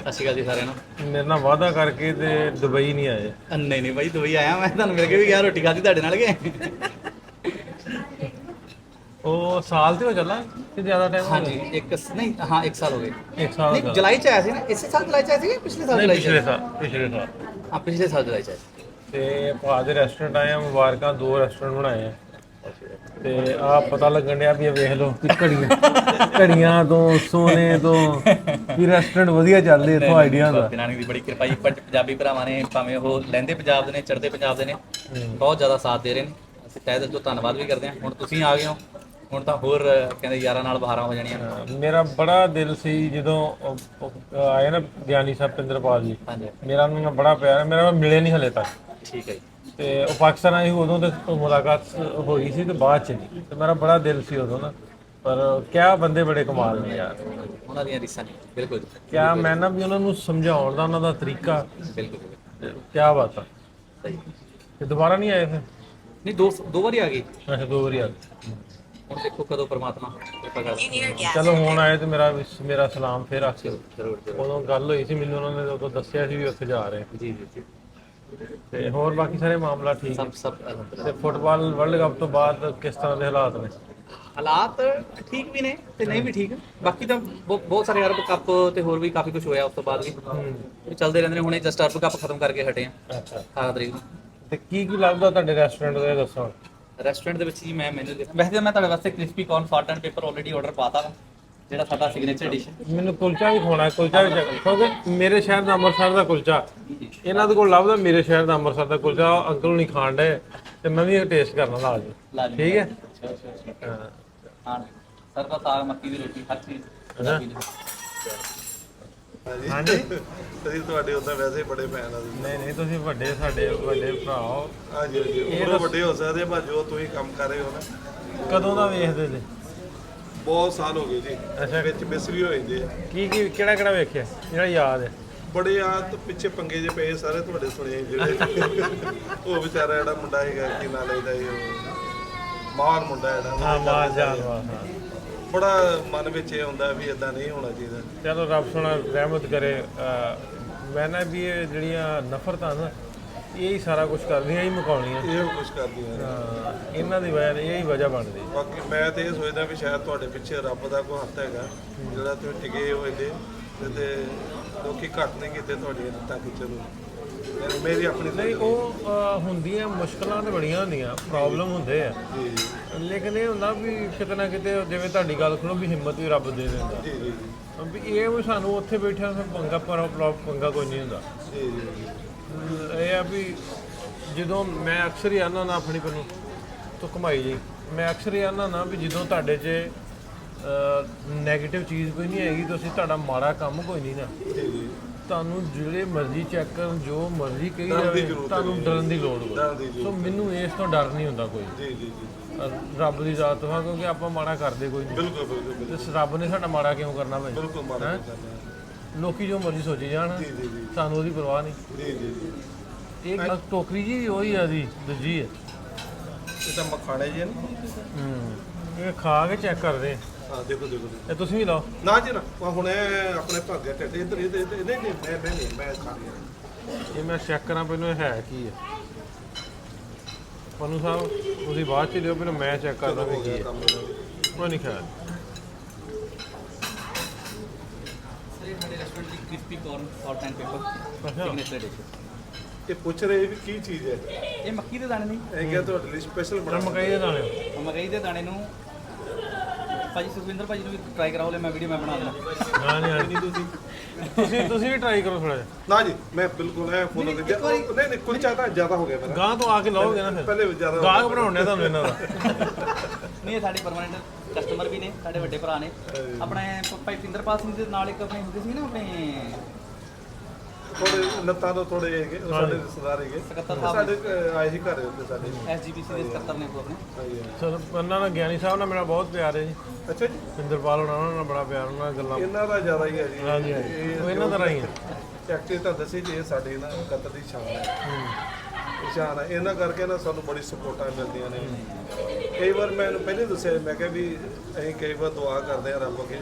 ਅਸੀਂ ਗੱਲ ਜੀ ਸਾਰਿਆਂ ਨੂੰ। ਮੇਰੇ ਨਾਲ ਵਾਅਦਾ ਕਰਕੇ ਤੇ ਦੁਬਈ ਨਹੀਂ ਆਏ। ਨਹੀਂ ਨਹੀਂ ਬਾਈ ਦੁਬਈ ਆਇਆ ਮੈਂ, ਤੁਹਾਨੂੰ ਮਿਲ ਕੇ ਵੀ ਗਿਆ, ਰੋਟੀ ਖਾਧੀ ਤੁਹਾਡੇ ਨਾਲ ਗਏ। ਉਹ ਸਾਲ ਤੇ ਹੋ ਚੱਲਾ ਕਿ ਜ਼ਿਆਦਾ ਟਾਈਮ? ਹਾਂਜੀ ਇੱਕ ਨਹੀਂ 1 ਸਾਲ ਹੋ ਗਏ। 1 ਸਾਲ ਨਹੀਂ ਜੁਲਾਈ ਚ ਆਇਆ ਸੀ ਨਾ, ਇਸੇ ਸਾਲ ਜੁਲਾਈ ਚ ਆਇਆ ਸੀ ਕਿ ਪਿਛਲੇ ਸਾਲ ਜੁਲਾਈ ਚ? ਪਿਛਲੇ ਸਾਲ ਹਾਂ ਪਿਛਲੇ ਸਾਲ ਜੁਲਾਈ ਚ ਆਇਆ ਸੀ। ਤੇ ਭਾ ਦੇ ਰੈਸਟੋਰੈਂਟ ਆਏ ਆ, ਮੁਬਾਰਕਾਂ, 2 ਰੈਸਟੋਰੈਂਟ ਬਣਾਏ ਆ। ਤੇ ਆ ਪਤਾ ਲੱਗਣ ਡਿਆ ਵੀ ਇਹ ਵੇਖ ਲਓ ਕਿ ਘੜੀਆਂ ਤੋਂ ਸੋਨੇ ਤੋਂ ਵੀ ਰੈਸਟੋਰੈਂਟ ਵਧੀਆ ਚੱਲਦੇ ਇੱਥੋਂ ਆਈਡੀਆ ਦਾ। ਨਾਨਕ ਦੀ ਬੜੀ ਕਿਰਪਾ ਜੀ, ਪੰਜਾਬੀ ਭਰਾਵਾਂ ਨੇ, ਭਾਵੇਂ ਉਹ ਲਹਿੰਦੇ ਪੰਜਾਬ ਦੇ ਨੇ, ਚੜ੍ਹਦੇ ਪੰਜਾਬ ਦੇ ਨੇ, ਬਹੁਤ ਜ਼ਿਆਦਾ ਸਾਥ ਦੇ ਰਹੇ ਨੇ। ਅਸੀਂ ਤਹਿ ਦਿਲ ਤੋਂ ਧੰਨਵਾਦ ਵੀ ਕਰਦੇ ਹਾਂ। ਹੁਣ ਤੁਸੀਂ ਆ ਗਏ ਹੋ, ਹੁਣ ਤਾਂ ਹੋਰ ਕਹਿੰਦੇ ਯਾਰਾਂ ਨਾਲ ਬਹਾਰਾਂ ਹੋ ਜਾਣੀਆਂ। ਮੇਰਾ ਬੜਾ ਦਿਲ ਸੀ ਜਦੋਂ ਉਹ ਆਏ ਨਾ ਗਿਆਨੀ ਸਾਹਿਬ ਪਿੰਦਰਪਾਲ ਜੀ, ਹਾਂਜੀ ਮੇਰਾ ਉਹਨਾਂ ਨਾਲ ਬੜਾ ਪਿਆਰ ਹੈ। ਮੇਰਾ ਮਿਲੇ ਨਹੀਂ ਹਲੇ ਤੱਕ। ਠੀਕ ਹੈ ਜੀ। ਤੇ ਉਹ ਪਾਕਿਸਤਾਨ ਆਏ ਸੀ ਉਦੋਂ ਤੇ ਮੁਲਾਕਾਤ ਹੋਈ ਸੀ ਤੇ ਬਾਅਦ ਚ ਨਹੀਂ। ਤੇ ਮੇਰਾ ਬੜਾ ਦਿਲ ਸੀ ਉਦੋਂ ਨਾ, ਪਰ ਕਿਆ ਬੰਦੇ ਬੜੇ ਕਮਾਲ ਨੇ ਯਾਰ। ਉਹਨਾਂ ਦੀਆਂ ਰੀਸਾਂ ਨਹੀਂ, ਬਿਲਕੁਲ ਕਿਆ ਮੈਂ ਨਾ ਵੀ ਉਹਨਾਂ ਨੂੰ ਸਮਝਾਉਣ ਦਾ ਉਹਨਾਂ ਦਾ ਤਰੀਕਾ, ਬਿਲਕੁਲ ਕਿਆ ਬਾਤ ਆ। ਸਹੀ। ਤੇ ਦੁਬਾਰਾ ਨਹੀਂ ਆਏ ਫਿਰ? ਨਹੀਂ ਦੋ ਵਾਰੀ ਆ ਗਈ। ਅੱਛਾ 2 ਵਾਰੀ ਆ ਗਏ। ਹੁਣ ਦੇਖੋ ਕਦੋਂ ਪਰਮਾਤਮਾ ਕਿਰਪਾ ਕਰਦਾ। ਚਲੋ ਹੁਣ ਆਏ ਤੇ ਮੇਰਾ ਸਲਾਮ ਫੇਰ ਆਖਿਓ। ਜ਼ਰੂਰ ਜ਼ਰੂਰ। ਉਦੋਂ ਗੱਲ ਹੋਈ ਸੀ ਮੈਨੂੰ, ਉਹਨਾਂ ਨੇ ਉਦੋਂ ਦੱਸਿਆ ਸੀ ਵੀ ਉੱਥੇ ਜਾ ਰਹੇ। ਜੀ ਜੀ ਜੀ। ਤੇ ਹੋਰ ਬਾਕੀ ਸਾਰੇ ਮਾਮਲਾ ਠੀਕ ਹੈ। ਸਭ ਅਲਹਮਦੁਲਿਲਾ। ਤੇ ਫੁੱਟਬਾਲ ਵਰਲਡ ਕੱਪ ਤੋਂ ਬਾਅਦ ਕਿਸ ਤਰ੍ਹਾਂ ਦੇ ਹਾਲਾਤ ਨੇ? ਹਾਲਾਤ ਠੀਕ ਵੀ ਨੇ ਤੇ ਨਹੀਂ ਵੀ ਠੀਕ। ਬਾਕੀ ਤਾਂ ਬਹੁਤ ਸਾਰੇ ਅਰਬ ਕੱਪ ਤੇ ਹੋਰ ਵੀ ਕਾਫੀ ਕੁਝ ਹੋਇਆ ਉਸ ਤੋਂ ਬਾਅਦ ਵੀ ਚੱਲਦੇ ਰਹਿੰਦੇ ਨੇ। ਹੁਣੇ ਜਸਟ ਅਰਬ ਕੱਪ ਖਤਮ ਕਰਕੇ ਹਟੇ ਆ 18 ਤਰੀਕ ਨੂੰ। ਤੇ ਕੀ ਲੱਭਦਾ ਤੁਹਾਡੇ ਰੈਸਟੋਰੈਂਟ ਦੇ, ਦੱਸੋ? ਰੈਸਟੋਰੈਂਟ ਦੇ ਵਿੱਚ ਜੀ ਮੈਂ ਮੈਨੂ ਵੈਸੇ ਤਾਂ ਮੈਂ ਤੁਹਾਡੇ ਵਾਸਤੇ crispy corn salt and paper already order ਪਾਤਾ ਵਾ, ਜਿਹੜਾ ਸਾਡਾ ਸਿਗਨੇਚਰ ਡਿਸ਼ ਹੈ। ਮੈਨੂੰ ਕੁਲਚਾ ਵੀ ਖਾਣਾ, ਕੁਲਚਾ ਵੀ ਕਿਉਂਕਿ ਮੇਰੇ ਸ਼ਹਿਰ ਦਾ ਅੰਮ੍ਰਿਤਸਰ ਦਾ ਕੁਲਚਾ, ਇਹਨਾਂ ਦੇ ਕੋਲ ਲੱਭਦਾ ਮੇਰੇ ਸ਼ਹਿਰ ਦਾ ਅੰਮ੍ਰਿਤਸਰ ਦਾ ਕੁਲਚਾ। ਅੰਕਲ ਨੂੰ ਨਹੀਂ ਖਾਣ ਡਏ ਤੇ ਮੈਂ ਵੀ ਟੇਸਟ ਕਰਨਾ ਲਾਜ਼ਮੀ। ਠੀਕ ਹੈ। ਹਾਂ ਸਰ ਦਾ ਸਾਗ, ਮੱਕੀ ਦੀ ਰੋਟੀ, ਹਰ ਚੀਜ਼। ਹਾਂਜੀ ਅਸੀਂ ਤੁਹਾਡੇ ਉਦਾਂ ਵੈਸੇ ਹੀ ਬੜੇ ਫੈਨ ਆ ਜੀ। ਨਹੀਂ ਤੁਸੀਂ ਸਾਡੇ ਵੱਡੇ ਭਰਾ ਹੋ। ਹਾਂਜੀ ਉਹ ਵੱਡੇ ਹੋ ਸਕਦੇ ਪਰ ਜੋ ਤੁਸੀਂ ਕੰਮ ਕਰ ਰਹੇ ਹੋ ਨਾ। ਕਦੋਂ ਦਾ ਵੇਖਦੇ ਜੀ? ਬਹੁਤ ਸਾਲ ਹੋ ਗਏ ਜੀ। ਅੱਛਾ। ਵਿੱਚ ਮਿਸ ਵੀ ਹੋ ਜਾਂਦੇ ਆ। ਕੀ ਕਿਹੜਾ ਵੇਖਿਆ ਜਿਹੜਾ ਯਾਦ ਹੈ? ਬੜੇ ਆ ਤੇ ਪਿੱਛੇ ਪੰਗੇ ਜੇ ਪਏ ਸਾਰੇ ਤੁਹਾਡੇ ਸੁਣੇ ਜਿਹੜੇ। ਉਹ ਵਿਚਾਰਾ ਜਿਹੜਾ ਮੁੰਡਾ ਹੈਗਾ ਕੀ ਨਾਂ ਲੈਂਦਾ ਸੀ, ਉਹ ਮਾਨ ਮੁੰਡਾ ਜਿਹੜਾ। ਹਾਂ ਮਾਨ ਜਾਨਵਾ। ਬੜਾ ਮਨ ਵਿੱਚ ਇਹ ਹੁੰਦਾ ਵੀ ਇਦਾਂ ਨਹੀਂ ਹੋਣਾ ਚਾਹੀਦਾ। ਚਲੋ ਰੱਬ ਸੋਹਣਾ ਰਹਿਮਤ ਕਰੇ। ਮੈਂ ਨਾ ਵੀ ਇਹ ਜਿਹੜੀਆਂ ਨਫ਼ਰਤਾਂ ਨਾ ਇਹ ਹੀ ਸਾਰਾ ਕੁਝ ਕਰਦੀਆਂ, ਹੀ ਮੁਕਾਉਣੀਆਂ। ਇਹ ਕੁਝ ਕਰਦੀਆਂ ਇਹਨਾਂ ਦੀ ਵਜ੍ਹਾ ਇਹ ਹੀ ਵਜ੍ਹਾ ਬਣਦੀ। ਬਾਕੀ ਮੈਂ ਤੇ ਇਹ ਸੋਚਦਾ ਵੀ ਸ਼ਾਇਦ ਤੁਹਾਡੇ ਪਿੱਛੇ ਰੱਬ ਦਾ ਕੋਈ ਹੱਥ ਹੈਗਾ ਜਿਹੜਾ ਤੁਸੀਂ ਟਿਕੇ ਹੋਏ ਜੇ ਤੇ ਲੋਕੀ ਘੱਟ ਨਹੀਂ ਕੀਤੇ ਤੁਹਾਡੀਆਂ ਲੱਤਾਂ ਖਿੱਚਣ ਨੂੰ। ਮੇਰੀ ਆਪਣੀ ਨਹੀਂ ਉਹ ਹੁੰਦੀਆਂ ਮੁਸ਼ਕਲਾਂ ਤਾਂ ਬੜੀਆਂ ਹੁੰਦੀਆਂ, ਪ੍ਰੋਬਲਮ ਹੁੰਦੇ ਆ, ਲੇਕਿਨ ਇਹ ਹੁੰਦਾ ਵੀ ਕਿਤੇ ਨਾ ਕਿਤੇ ਜਿਵੇਂ ਤੁਹਾਡੀ ਗੱਲ ਸੁਣੋ ਵੀ ਹਿੰਮਤ ਵੀ ਰੱਬ ਦੇ ਦਿੰਦਾ। ਜੀ ਜੀ ਵੀ ਇਹ ਵੀ ਸਾਨੂੰ ਉੱਥੇ ਬੈਠਿਆਂ ਪੰਗਾ ਪੰਗਾ ਕੋਈ ਨਹੀਂ ਹੁੰਦਾ। ਜੀ ਜੀ ਇਹ ਆ ਵੀ ਜਦੋਂ ਮੈਂ ਅਕਸਰ ਹੀ ਆਉਂਦਾ ਨਾ ਆਪਣੀ ਪਨੂੰ ਤੋਂ ਕਮਾਈ ਜੀ, ਮੈਂ ਅਕਸਰ ਹੀ ਆਉਂਦਾ ਨਾ ਵੀ ਜਦੋਂ ਤੁਹਾਡੇ 'ਚ ਨੈਗੇਟਿਵ ਚੀਜ਼ ਕੋਈ ਨਹੀਂ ਹੈਗੀ, ਤੁਸੀਂ ਤੁਹਾਡਾ ਮਾੜਾ ਕੰਮ ਕੋਈ ਨਹੀਂ ਨਾ, ਤੁਹਾਨੂੰ ਜਿਹੜੇ ਮਰਜ਼ੀ ਚੈੱਕ ਕਰਨ, ਜੋ ਮਰਜ਼ੀ ਕਹੀ ਜਾਵੇ, ਤੁਹਾਨੂੰ ਡਰਨ ਦੀ ਲੋੜ ਕੋਈ। ਸੋ ਮੈਨੂੰ ਇਸ ਤੋਂ ਡਰ ਨਹੀਂ ਹੁੰਦਾ ਕੋਈ। ਜੀ ਜੀ ਰੱਬ ਦੀ ਜ਼ਾਤ ਵਾ, ਕਿਉਂਕਿ ਆਪਾਂ ਮਾੜਾ ਕਰਦੇ ਕੋਈ ਨਹੀਂ। ਬਿਲਕੁਲ ਬਿਲਕੁਲ। ਤੇ ਰੱਬ ਨੇ ਸਾਡਾ ਮਾੜਾ ਕਿਉਂ ਕਰਨਾ ਭਾਈ? ਬਿਲਕੁਲ ਮਾੜਾ ਲੋਕੀ ਜੋ ਮਰਜ਼ੀ ਸੋਚੀ ਜਾਣ, ਸਾਨੂੰ ਉਹਦੀ ਪਰਵਾਹ ਨਹੀਂ। ਜੀ ਜੀ ਇਹ ਟੋਕਰੀ ਜੀ ਉਹੀ ਆ ਜੀ, ਦੂਜੀ ਹੈ। ਇਹ ਤਾਂ ਮਖਾਣੇ ਜੀ ਨੇ। ਇਹ ਖਾ ਕੇ ਚੈੱਕ ਕਰਦੇ। ਹਾਂ ਦੇਖੋ ਦੇਖੋ ਇਹ ਤੁਸੀਂ ਵੀ ਲਾਓ। ਨਾ ਜੀ ਨਾ ਹੁਣ ਇਹ ਆਪਣੇ ਭਾਗੇ ਢਿੱਡ ਇੱਧਰ ਇਹਦੇ ਨਹੀਂ ਮੈਂ ਖਾ ਲਿਆ ਇਹ ਮੈਂ ਚੈੱਕ ਕਰਾਂ ਪਹਿਲਾਂ ਇਹ ਹੈ ਕੀ ਹੈ। ਪਨੂ ਸਾਹਿਬ ਤੁਸੀਂ ਬਾਅਦ ਚ ਲਿਓ, ਪਹਿਲਾਂ ਮੈਂ ਚੈੱਕ ਕਰਦਾ ਵੀ ਕੀ ਹੈ। ਕੋਈ ਨਹੀਂ ਖਿਆਲ। ਸਰ ਇਹ ਸਾਡੇ ਰੈਸਟੋਰੈਂਟ ਦੀ ਕ੍ਰਿਸਪੀ ਕਾਰਨ salt and paper signature dish. ਇਹ ਪੁੱਛ ਰਹੇ ਵੀ ਕੀ ਚੀਜ਼ ਹੈ ਇਹ ਮੱਕੀ ਦੇ ਦਾਣੇ ਨਹੀਂ, ਇਹ ਕਿਹਾ ਤੁਹਾਡੇ ਲਈ ਸਪੈਸ਼ਲ ਬਣਾ ਮਕਾਈ ਦੇ ਦਾਣੇ। ਮਕਈ ਦੇ ਦਾਣੇ ਨੂੰ ਭਾਜੀ ਸੁਖਵਿੰਦਰ ਭਾਜੀ ਨੂੰ ਵੀ ਟਰਾਈ ਕਰਾਓ, ਲੈ ਮੈਂ ਵੀਡੀਓ ਮੈਂ ਬਣਾ ਦੇਣਾ। ਹਾਂ ਜੀ ਹਾਂ ਜੀ। ਤੁਸੀਂ ਵੀ ਟਰਾਈ ਕਰੋ ਥੋੜਾ ਜਿਹਾ। ਨਾ ਜੀ ਮੈਂ ਬਿਲਕੁਲ ਇਹ ਫੋਲੋ ਦੇ ਨਹੀਂ ਕੁਲਚਾ ਤਾਂ ਜ਼ਿਆਦਾ ਹੋ ਗਿਆ ਮੇਰਾ ਗਾਂ ਤੋਂ ਆ ਕੇ ਲਾਓਗੇ ਨਾ ਫਿਰ। ਪਹਿਲੇ ਜ਼ਿਆਦਾ ਗਾਹਕ ਬਣਾਉਣੇ ਤੁਹਾਨੂੰ ਇਹਨਾਂ ਦਾ। ਨਹੀਂ ਇਹ ਸਾਡੇ ਪਰਮਾਨੈਂਟ ਕਸਟਮਰ ਵੀ ਨੇ, ਸਾਡੇ ਵੱਡੇ ਭਰਾ ਨੇ। ਆਪਣੇ ਭਾਈ ਪਿੰਦਰਪਾਲ ਸਿੰਘ ਦੇ ਨਾਲ ਇੱਕ ਆਪਣੇ ਹੁੰਦੇ ਸੀ ਨਾ ਆਪਣੇ ਥੋੜੇ ਲੱਤਾਂ ਤੋਂ ਥੋੜੇ ਹੈਗੇ ਉਹ ਸਾਡੇ ਰਿਸ਼ਤੇਦਾਰ ਹੈਗੇ ਸਕੱਤਰ ਸਾਡੇ ਆਏ ਸੀ ਘਰੇ ਉੱਤੇ ਸਾਡੇ ਐਸਜੀਪੀਸੀ ਦੇ ਸਕੱਤਰ ਨੇ ਉਹ ਆਪਣੇ। ਚਲੋ ਇਹਨਾਂ ਨਾਲ ਗਿਆਨੀ ਸਾਹਿਬ ਨਾਲ ਮੇਰਾ ਬਹੁਤ ਪਿਆਰ ਹੈ ਜੀ। ਅੱਛਾ ਜੀ ਪਿੰਦਰਪਾਲ ਹੋਣਾ ਉਹਨਾਂ ਨਾਲ ਬੜਾ ਪਿਆਰ, ਉਹਨਾਂ ਨਾਲ ਗੱਲਾਂ। ਇਹਨਾਂ ਦਾ ਜ਼ਿਆਦਾ ਹੀ ਹੈ ਜੀ ਹਾਂਜੀ ਹਾਂਜੀ, ਉਹ ਇਹਨਾਂ ਤਰ੍ਹਾਂ ਹੀ ਹੈ। ਐਕਚੁਅਲੀ ਤਾਂ ਦੱਸੀ ਜੀ ਇਹ ਸਾਡੀ ਨਾ ਕਤਰ ਦੀ ਸ਼ਾਨ ਹੈ। ਸ਼ਾਨ ਹੈ ਇਹਨਾਂ ਕਰਕੇ ਨਾ ਸਾਨੂੰ ਬੜੀ ਸਪੋਰਟਾਂ ਮਿਲਦੀਆਂ ਨੇ। ਕਈ ਵਾਰ ਮੈਂ ਇਹਨੂੰ ਪਹਿਲੇ ਦੱਸਿਆ, ਮੈਂ ਕਿਹਾ ਵੀ ਅਸੀਂ ਕਈ ਵਾਰ ਦੁਆ ਕਰਦੇ ਆ ਰੱਬ ਅੱਗੇ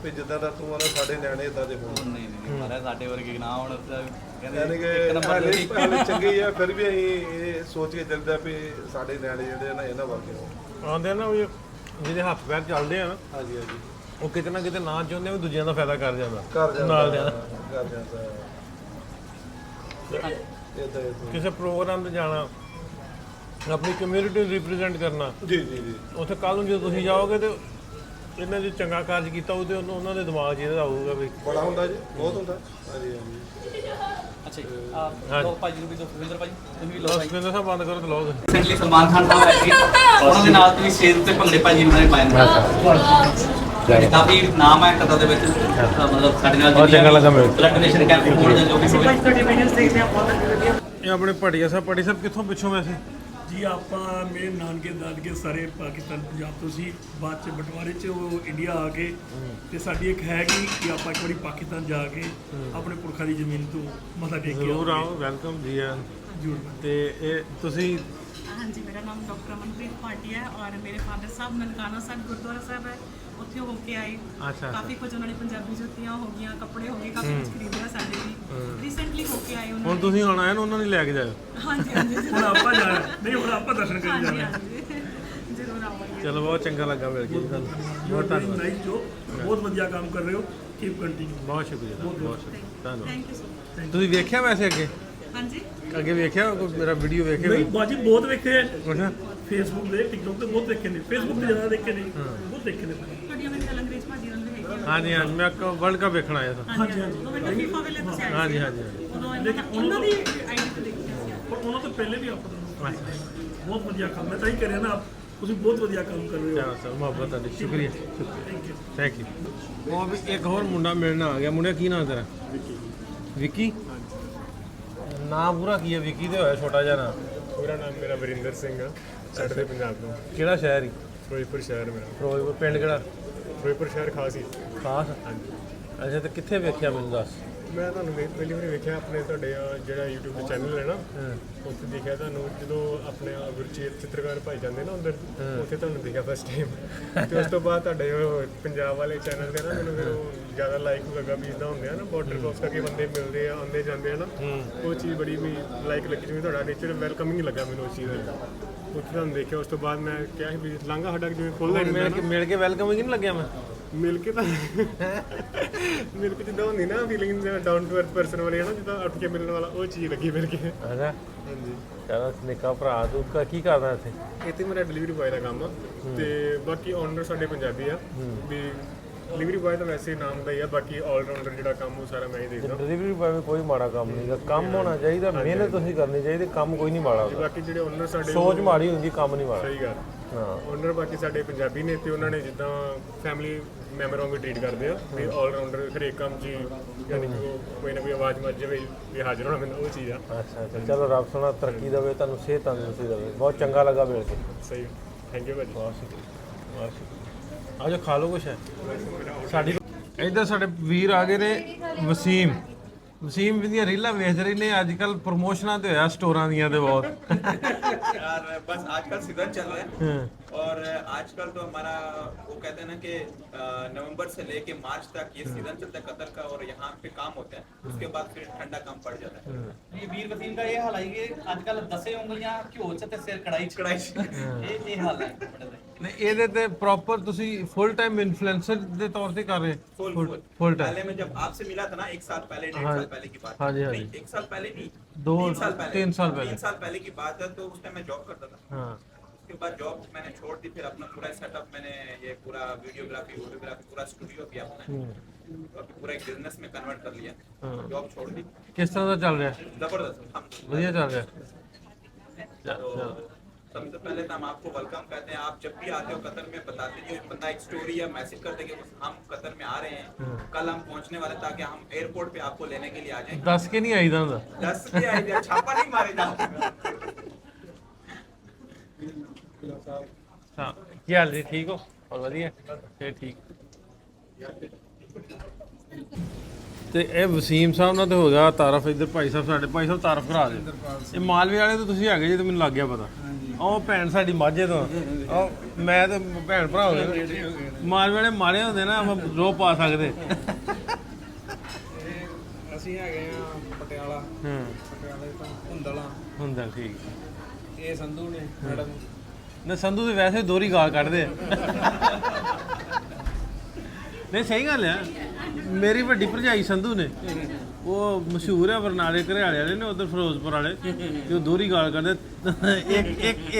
ਵੀ ਜਿੱਦਾਂ ਦਾ ਤੂੰ ਆ ਨਾ ਸਾਡੇ ਨਿਆਣੇ ਇਦਾਂ ਦੇ ਹੋਣ। ਨਹੀਂ ਨਹੀਂ ਮਹਾਰਾਜ ਸਾਡੇ ਵਰਗੇ ਨਾ ਹੁਣ ਯਾਨੀ ਕਹਿੰਦੇ ਕਿ ਇੱਕ ਨੰਬਰ ਦੇ ਹਾਲੇ ਚੰਗੀ ਆ, ਫਿਰ ਵੀ ਅਸੀਂ ਇਹ ਸੋਚ ਕੇ ਚੱਲਦਾ ਵੀ ਸਾਡੇ ਨਿਆਣੇ ਜਿਹੜੇ ਆ ਨਾ ਇਹਨਾਂ ਵਰਗੇ ਹੋਣ। ਆਉਂਦੇ ਆ ਨਾ ਉਹ ਜਿਹਦੇ ਹੱਥ ਪੈਰ ਚੱਲਦੇ ਆ ਨਾ, ਹਾਂਜੀ ਹਾਂਜੀ ਉਹ ਕਿਤੇ ਨਾ ਕਿਤੇ ਨਾ ਚਾਹੁੰਦੇ ਵੀ ਦੂਜਿਆਂ ਦਾ ਫਾਇਦਾ ਕਰ ਜਾਂਦਾ। ਕਰ ਜਾਂਦਾ ਨਾਲ ਦਿਆਂ ਦਾ। ਕਰ ਜਾਂਦਾ ਇਦਾਂ ਕਿਸੇ ਪ੍ਰੋਗਰਾਮ ਤੇ ਜਾਣਾ, ਆਪਣੀ ਕਮਿਊਨਿਟੀ ਨੂੰ ਰਿਪਰੈਜ਼ੈਂਟ ਕਰਨਾ। ਜੀ ਜੀ ਜੀ ਉੱਥੇ ਕੱਲ ਨੂੰ ਜਦੋਂ ਤੁਸੀਂ ਜਾਓਗੇ ਤੇ ਇਹਨਾਂ ਨੇ ਚੰਗਾ ਕਾਰਜ ਕੀਤਾ ਉਹ ਤੇ ਉਹਨਾਂ ਦੇ ਦਿਮਾਗ 'ਚ ਇਹਦਾ ਆਊਗਾ ਵੀ ਬੜਾ ਹੁੰਦਾ ਜੀ, ਬਹੁਤ ਹੁੰਦਾ। ਹਾਂਜੀ ਹਾਂਜੀ ਅੱਛਾ ਜੀ ਆ ਲੋ ਭਾਜੀ ਨੂੰ ਵੀ ਦੋ ਸੁਖਵਿੰਦਰ ਭਾਜੀ ਤੁਸੀਂ ਵੀ ਲੋ ਭਾਈ। ਸੁਖਵਿੰਦਰ ਸਾਹਿਬ ਬੰਦ ਕਰੋ ਤੇ ਲਾਓ ਤੁਸੀਂ। ਰਿਸੈਂਟਲੀ ਸਲਮਾਨ ਖਾਨ ਸਾਹਿਬ ਆਏ ਸੀ, ਉਹਨਾਂ ਦੇ ਨਾਲ ਤੁਸੀਂ ਸਟੇਜ ਉੱਤੇ ਭੰਗੜੇ ਭਾਜੀ ਉਹਨਾਂ ਨੇ ਪਾਏ ਨੇ। ਕਾਫੀ ਨਾਮ ਹੈ ਕਥਾ ਦੇ ਵਿੱਚ, ਮਤਲਬ ਸਾਡੇ ਨਾਲ ਬਹੁਤ ਚੰਗਾ ਲੱਗਾ ਮੈਨੂੰ। ਬਲੱਡ ਡੋਨੇਸ਼ਨ ਕੈਂਪ ਹੋਣ ਜੋ ਵੀ ਹੋਵੇ। ਇਹ ਆਪਣੇ ਭਟੀਆ ਸਾਹਿਬ, ਭਟੀ ਸਾਹਿਬ ਕਿੱਥੋਂ ਪਿੱਛੋਂ ਵੈਸੇ? ਜੀ ਆਪਾਂ ਮੇਰੇ ਨਾਨਕੇ ਸਾਰੇ ਪਾਕਿਸਤਾਨ ਪੰਜਾਬ ਤੋਂ ਸੀ, ਬਾਅਦ ਚ ਬਟਵਾਰੇ ਚ ਉਹ ਇੰਡੀਆ ਆ ਕੇ ਤੇ ਸਾਡੀ ਇੱਕ ਹੈ ਕਿ ਆਪਾਂ ਇੱਕ ਵਾਰੀ ਪਾਕਿਸਤਾਨ ਜਾ ਕੇ ਆਪਣੇ ਪੁਰਖਾਂ ਦੀ ਜ਼ਮੀਨ ਤੋਂ ਮੱਥਾ ਟੇਕ ਕੇ ਜ਼ਰੂਰ ਆਓ, ਵੈਲਕਮ ਜੀ ਆ। ਜ਼ਰੂਰ। ਤੇ ਇਹ ਤੁਸੀਂ हाँ जी, मेरा नाम डॉक्टर अमनप्रीत भाटिया है और मेरे फादर साहब ननकाना साहब गुरुद्वारा साहब है, ਉੱਥੇ ਹੋ ਕੇ ਆਏ। ਅੱਛਾ ਕਾਫੀ ਕੁਝ ਉਹਨਾਂ ਨੇ ਪੰਜਾਬੀ ਜੁੱਤੀਆਂ ਹੋ ਗਈਆਂ, ਕੱਪੜੇ ਹੋ ਗਏ, ਕਾਫੀ ਕੁਝ ਖਰੀਦਿਆ ਸਾਡੇ ਵੀ। ਰੀਸੈਂਟਲੀ ਹੋ ਕੇ ਆਏ ਉਹਨਾਂ ਹੁਣ ਤੁਸੀਂ ਆਉਣਾ ਹੈ ਨਾ, ਉਹਨਾਂ ਨੂੰ ਲੈ ਕੇ ਜਾਓ। ਹਾਂਜੀ ਹਾਂਜੀ ਹੁਣ ਆਪਾਂ ਜਾਣਾ ਨਹੀਂ, ਹੁਣ ਆਪਾਂ ਦਰਸ਼ਨ ਕਰਨ ਹਾਂਜੀ ਜਾਣਾ। ਹਾਂਜੀ ਜ਼ਰੂਰ ਆਵਾਂਗੇ। ਚਲੋ ਬਹੁਤ ਚੰਗਾ ਲੱਗਾ ਮਿਲ ਕੇ ਜੀ ਤੁਹਾਨੂੰ। ਬਹੁਤ ਧੰਨਵਾਦ। ਨਾਈਸ ਜੋ ਬਹੁਤ ਵਧੀਆ ਕੰਮ ਕਰ ਰਹੇ ਹੋ, ਕੀਪ ਕੰਟੀਨਿਊ। ਬਹੁਤ ਸ਼ੁਕਰੀਆ, ਬਹੁਤ ਸ਼ੁਕਰੀਆ, ਧੰਨਵਾਦ। Thank you so much. ਤੁਸੀਂ ਵੇਖਿਆ ਵੈਸੇ ਅੱਗੇ ਹਾਂਜੀ ਅੱਗੇ ਵੇਖਿਆ ਕੋਈ ਮੇਰਾ ਵੀਡੀਓ ਵੇਖਿਆ? ਨਹੀਂ ਬਾਜੀ ਬਹੁਤ ਵੇਖੇ ਅੱਛਾ ਫੇਸਬੁੱਕ ਤੇ ਟਿਕਟੋਕ ਤੇ ਬਹੁਤ ਦੇਖੇ ਨੇ, ਫੇਸਬੁੱਕ ਤੇ ਜ਼ਿਆਦਾ ਦੇਖੇ ਨੇ, ਬਹੁਤ ਦੇਖੇ ਨੇ। ਤੁਹਾਡੀਆਂ ਮੇਰੇ ਅੰਗਰੇਜ਼ ਭਾਜੀ ਨਾਲ ਵੀ ਹੈਗੀਆਂ। ਹਾਂਜੀ ਹਾਂਜੀ, ਮੈਂ ਵਰਲਡ ਕੱਪ ਵੇਖਣ ਆਇਆ ਸੀ। ਹਾਂਜੀ ਹਾਂਜੀ ਉਹ ਮੈਨੂੰ ਫੀਫਾ ਵੇਲੇ ਤੁਸੀਂ ਆਏ ਸੀ। ਹਾਂਜੀ ਹਾਂਜੀ ਉਦੋਂ ਉਹਨਾਂ ਦੀ ਆਈਡੀ ਤੇ ਦੇਖਿਆ ਸੀ। ਪਰ ਉਹਨਾਂ ਤੋਂ ਪਹਿਲੇ ਵੀ ਆਪਾਂ ਨੂੰ ਬਹੁਤ ਵਧੀਆ ਕੰਮ, ਮੈਂ ਤਾਂ ਹੀ ਕਰਿਆ ਨਾ, ਤੁਸੀਂ ਬਹੁਤ ਵਧੀਆ ਕੰਮ ਕਰ ਰਹੇ ਹੋ। ਚਲੋ ਸਰ, ਮੁਹੱਬਤ ਤੁਹਾਡੀ, ਸ਼ੁਕਰੀਆ ਸ਼ੁਕਰੀਆ, ਥੈਂਕ ਯੂ। ਉਹ ਵੀ ਇੱਕ ਹੋਰ ਮੁੰਡਾ ਮਿਲਣਾ ਆ ਗਿਆ। ਮੁੰਡਾ ਕੀ ਨਾਮ ਤੇਰਾ? ਵਿੱਕੀ। ਨਾਮ ਪੂਰਾ ਕੀ ਹੈ? ਵਿੱਕੀ ਤੇ ਹੋਇਆ ਛੋਟਾ ਜਿਹਾ ਨਾਮ। ਪੂਰਾ ਨਾਮ ਮੇਰਾ ਵਰਿੰਦਰ ਸਿੰਘ ਆ, ਸਾਡੇ ਪੰਜਾਬ ਤੋਂ। ਕਿਹੜਾ ਸ਼ਹਿਰ ਹੀ? ਫਿਰੋਜ਼ਪੁਰ ਸ਼ਹਿਰ ਮੇਰਾ। ਫਿਰੋਜ਼ਪੁਰ। ਪਿੰਡ ਕਿਹੜਾ? ਫਿਰੋਜ਼ਪੁਰ ਸ਼ਹਿਰ ਖਾਸ ਹੀ। ਖਾਸ। ਹਾਂਜੀ। ਅੱਛਾ, ਤੇ ਕਿੱਥੇ ਵੇਖਿਆ ਮੈਨੂੰ ਦੱਸ। ਮੈਂ ਤੁਹਾਨੂੰ ਪਹਿਲੀ ਵਾਰੀ ਵੇਖਿਆ ਆਪਣੇ ਤੁਹਾਡੇ ਜਿਹੜਾ YouTube ਦਾ ਚੈਨਲ ਹੈ ਨਾ, ਉੱਥੇ ਦੇਖਿਆ ਤੁਹਾਨੂੰ ਜਦੋਂ ਆਪਣੇ ਗੁਰਚੇਤ ਚਿੱਤਰਕਾਰ ਭਾਈ ਜਾਂਦੇ ਨਾ ਅੰਦਰ, ਉੱਥੇ ਤੁਹਾਨੂੰ ਦੇਖਿਆ ਫਸਟ ਟਾਈਮ। ਤੇ ਉਸ ਤੋਂ ਬਾਅਦ ਤੁਹਾਡੇ ਉਹ ਪੰਜਾਬ ਵਾਲੇ ਚੈਨਲ ਤੇ ਨਾ ਮੈਨੂੰ ਫਿਰ ਉਹ ਜ਼ਿਆਦਾ ਲਾਈਕ ਲੱਗਾ ਵੀ ਇਦਾਂ ਹੁੰਦੇ ਆ ਨਾ, ਬਾਰਡਰ ਕ੍ਰੋਸ ਕਰਕੇ ਬੰਦੇ ਮਿਲਦੇ ਆ, ਆਉਂਦੇ ਜਾਂਦੇ ਆ ਨਾ, ਉਹ ਚੀਜ਼ ਬੜੀ ਵੀ ਲਾਈਕ ਲੱਗੀ, ਜਿਵੇਂ ਤੁਹਾਡਾ ਨੇਚਰ ਵੈਲਕਮਿੰਗ ਲੱਗਾ ਮੈਨੂੰ ਉਸ ਚੀਜ਼ ਦਾ। ਉੱਥੇ ਤੁਹਾਨੂੰ ਦੇਖਿਆ, ਉਸ ਤੋਂ ਬਾਅਦ ਮੈਂ ਕਿਹਾ ਸੀ ਵੀ ਲਾਂਘਾ ਸਾਡਾ ਜਿਵੇਂ ਖੁੱਲ੍ਹਦਾ ਹੀ ਰਹਿੰਦਾ ਨਾ। ਮਿਲ ਕੇ ਵੈਲਕਮਿੰਗ ਨਹੀਂ ਲੱਗਿਆ ਮੈਂ? ਮਿਲ ਕੇ ਤਾਂ ਮਿਲ ਕੇ ਜਿੱਦਾਂ ਹੁੰਦੀ ਨਾ feeling down to earth person ਵਾਲੀ ਹੈ ਨਾ, ਜਿੱਦਾਂ ਉੱਠ ਕੇ ਮਿਲਣ ਵਾਲਾ, ਉਹ ਚੀਜ਼ ਲੱਗੀ ਮਿਲ ਕੇ। ਅੱਛਾ, ਹਾਂਜੀ। ਚਲੋ ਨਿੱਕਾ ਭਰਾ, ਤੂੰ ਕੀ ਕਰਦਾ ਇੱਥੇ? ਇੱਥੇ ਮੇਰਾ ਡਿਲੀਵਰੀ ਬॉय ਦਾ ਕੰਮ ਆ, ਤੇ ਬਾਕੀ ਓਨਰ ਸਾਡੇ ਪੰਜਾਬੀ ਆ। ਵੀ ਡਿਲੀਵਰੀ ਬॉय ਤਾਂ ਵੈਸੇ ਨਾਮ ਦਾ ਹੀ ਆ, ਬਾਕੀ ਆਲ ਰਾਊਂਡਰ ਜਿਹੜਾ ਕੰਮ ਉਹ ਸਾਰਾ ਮੈਂ ਹੀ ਦੇਖਦਾ। ਡਿਲੀਵਰੀ ਬॉय ਕੋਈ ਮਾੜਾ ਕੰਮ ਨਹੀਂਗਾ, ਕੰਮ ਹੋਣਾ ਚਾਹੀਦਾ, ਮਿਹਨਤ ਤੁਸੀਂ ਕਰਨੀ ਚਾਹੀਦੀ, ਕੰਮ ਕੋਈ ਨਹੀਂ ਮਾੜਾ ਹੁੰਦਾ। ਬਾਕੀ ਜਿਹੜੇ ਓਨਰ ਸਾਡੇ ਸੋਚ ਮਾੜੀ ਹੁੰਦੀ, ਕੰਮ ਨਹੀਂ ਮਾੜਾ। ਸਹੀ ਗੱਲ। ਹਾਂ, ਓਨਰ ਬਾਕੀ ਸਾਡੇ ਪੰਜਾਬੀ ਨੇ, ਤੇ ਉਹਨਾਂ ਨੇ ਜਿੱਦਾਂ ਫੈਮਿਲੀ ਮੈਂਬਰ ਵਾਂਗ ਟ੍ਰੀਟ ਕਰਦੇ ਆ, ਵੀ ਆਲ ਰਾਊਂਡਰ ਹਰੇਕ ਕੰਮ 'ਚ ਯਾਨੀ ਕਿ ਉਹ ਕੋਈ ਨਾ ਕੋਈ ਆਵਾਜ਼ ਮੱਚ ਜਾਵੇ ਵੀ ਹਾਜ਼ਰ ਹੋਣਾ, ਮੈਨੂੰ ਉਹ ਚੀਜ਼ ਆ। ਅੱਛਾ ਅੱਛਾ, ਚਲੋ ਰੱਬ ਸੋਹਣਾ ਤਰੱਕੀ ਦੇਵੇ, ਤੁਹਾਨੂੰ ਸਿਹਤ ਤੰਦਰੁਸਤੀ ਦੇਵੇ। ਬਹੁਤ ਚੰਗਾ ਲੱਗਾ ਮਿਲ ਕੇ। ਸਹੀ, ਥੈਂਕ ਯੂ ਭਾਜੀ। ਬਹੁਤ ਸ਼ੁਕਰੀਆ, ਬਹੁਤ ਸ਼ੁਕਰੀਆ। ਆ ਜਾਓ, ਖਾ ਲਓ ਕੁਛ ਹੈ ਸਾਡੀ। ਇੱਧਰ ਸਾਡੇ ਵੀਰ ਆ ਗਏ ਨੇ, ਵਸੀਮ। ਵਸੀਮ ਦੀਆਂ ਰੀਲਾਂ ਵੇਖਦੇ ਰਹਿੰਦੇ ਅੱਜ ਕੱਲ ਪ੍ਰਮੋਸ਼ਨਾਂ ਤੇ ਹੋਇਆ ਸਟੋਰਾਂ ਦੀਆਂ ਤੇ ਬਹੁਤ यार बस आजकल सीजन चल रहा है और आजकल तो हमारा वो कहते हैं ना कि नवंबर से लेके मार्च तक ये सीजन चलता है कतर का और यहाँ पे काम होता है उसके बाद फिर ठंडा काम पड़ जाता है। ਇਹ ਵੀਰ ਵਸੀਮ ਦਾ ਇਹ ਹਾਲ ਹੈ ਕਿ ਅੱਜ ਕੱਲ ਦਸੇ ਉਂਗਲੀਆਂ ਘਿਓ ਚ ਤੇ ਸਿਰ ਕੜਾਈ ਚ ਇਹ ਹਾਲ ਹੈ ਮੁੰਡੇ ਦਾ। ਨੇ ਇਹਦੇ ਤੇ ਪ੍ਰੋਪਰ ਤੁਸੀਂ ਫੁੱਲ ਟਾਈਮ ਇਨਫਲੂਐਂਸਰ ਦੇ ਤੌਰ ਤੇ ਕਰ ਰਹੇ ਫੁੱਲ ਟਾਈਮ पहले मैं जब आपसे मिला था ना 1 साल पहले 1.5 साल पहले की बात हाँ जी, हाँ नहीं, जी। 1 साल पहले नहीं 3 साल पहले 3 साल पहले 3 साल पहले की बात है तो उस टाइम मैं जॉब करता था। हाँ उसके बाद जॉब मैंने छोड़ दी फिर अपना पूरा सेटअप मैंने ये पूरा वीडियोग्राफी फोटोग्राफी पूरा स्टूडियो किया अपना तो अभी पूरा एक बिजनेस में कन्वर्ट कर लिया जॉब छोड़ दी। किस तरह ਦਾ ਚੱਲ ਰਿਹਾ जबरदस्त हम ਵਧੀਆ ਚੱਲ ਰਿਹਾ तो सबसे पहले तो हम आपको वेलकम कहते हैं। आप जब भी आते हो कतर में बताते जो बंदा एक स्टोरी या मैसेज करते कि हम कतर में आ रहे हैं कल हम पहुंचने वाले ताकि हम एयरपोर्ट पे आपको लेने के लिए आ जाएं। ਦੱਸ ਕੇ ਨਹੀਂ ਆਈਦਾ ਹੁੰਦਾ 10 के आइडिया छापा नहीं मारे जाते। ਹਾਂ ਕੀ ਹਾਲ ਜੀ ਠੀਕ ਹੋ ਹੋਰ ਵਧੀਆ ਫੇਰ ਠੀਕ ਤੇ ਇਹ ਵਸੀਮ ਸਾਹਿਬ ਨਾਲ ਤੇ ਹੋ ਗਿਆ ਤਾਰਫ ਇੱਧਰ ਭਾਈ ਸਾਹਿਬ ਸਾਡੇ ਭਾਈ ਸਾਹਿਬ ਤਾਰਫ ਕਰਾ ਦੇ ਇਹ ਮਾਲਵੇ ਵਾਲੇ ਤੋਂ ਤੁਸੀਂ ਹੈਗੇ ਜੀ ਤੇ ਮੈਨੂੰ ਲੱਗ ਗਿਆ ਪਤਾ ਉਹ ਭੈਣ ਸਾਡੀ ਮਾਝੇ ਤੋਂ ਉਹ ਮੈਂ ਤੇ ਭੈਣ ਭਰਾ ਹੋ ਗਏ ਮਾਲਵੇ ਵਾਲੇ ਮਾਰੇ ਹੁੰਦੇ ਨਾ ਆਪਾਂ ਰੋ ਪਾ ਸਕਦੇ ਅਸੀਂ ਹੈਗੇ ਆ ਪਟਿਆਲਾ ਪਟਿਆਲੇ ਤੋਂ ਹੁੰਦਲਾ ਹੁੰਦਾ ਠੀਕ ਇਹ ਸੰਧੂ ਨੇ ਮੈਡਮ ਨਾ ਸੰਧੂ ਤੇ ਵੈਸੇ ਦੋਹਰੀ ਗਾਲ ਕੱਢਦੇ ਆ ਨਹੀਂ ਸਹੀ ਗੱਲ ਆ ਮੇਰੀ ਵੱਡੀ ਭਰਜਾਈ ਸੰਧੂ ਨੇ ਉਹ ਮਸ਼ਹੂਰ ਹੈ ਬਰਨਾਲੇ ਘਰਿਆਲੇ ਵਾਲੇ ਨੇ ਉਧਰ ਫਿਰੋਜ਼ਪੁਰ ਵਾਲੇ ਤੇ ਉਹ ਦੋਹਰੀ ਗਾਲ ਕੱਢਦੇ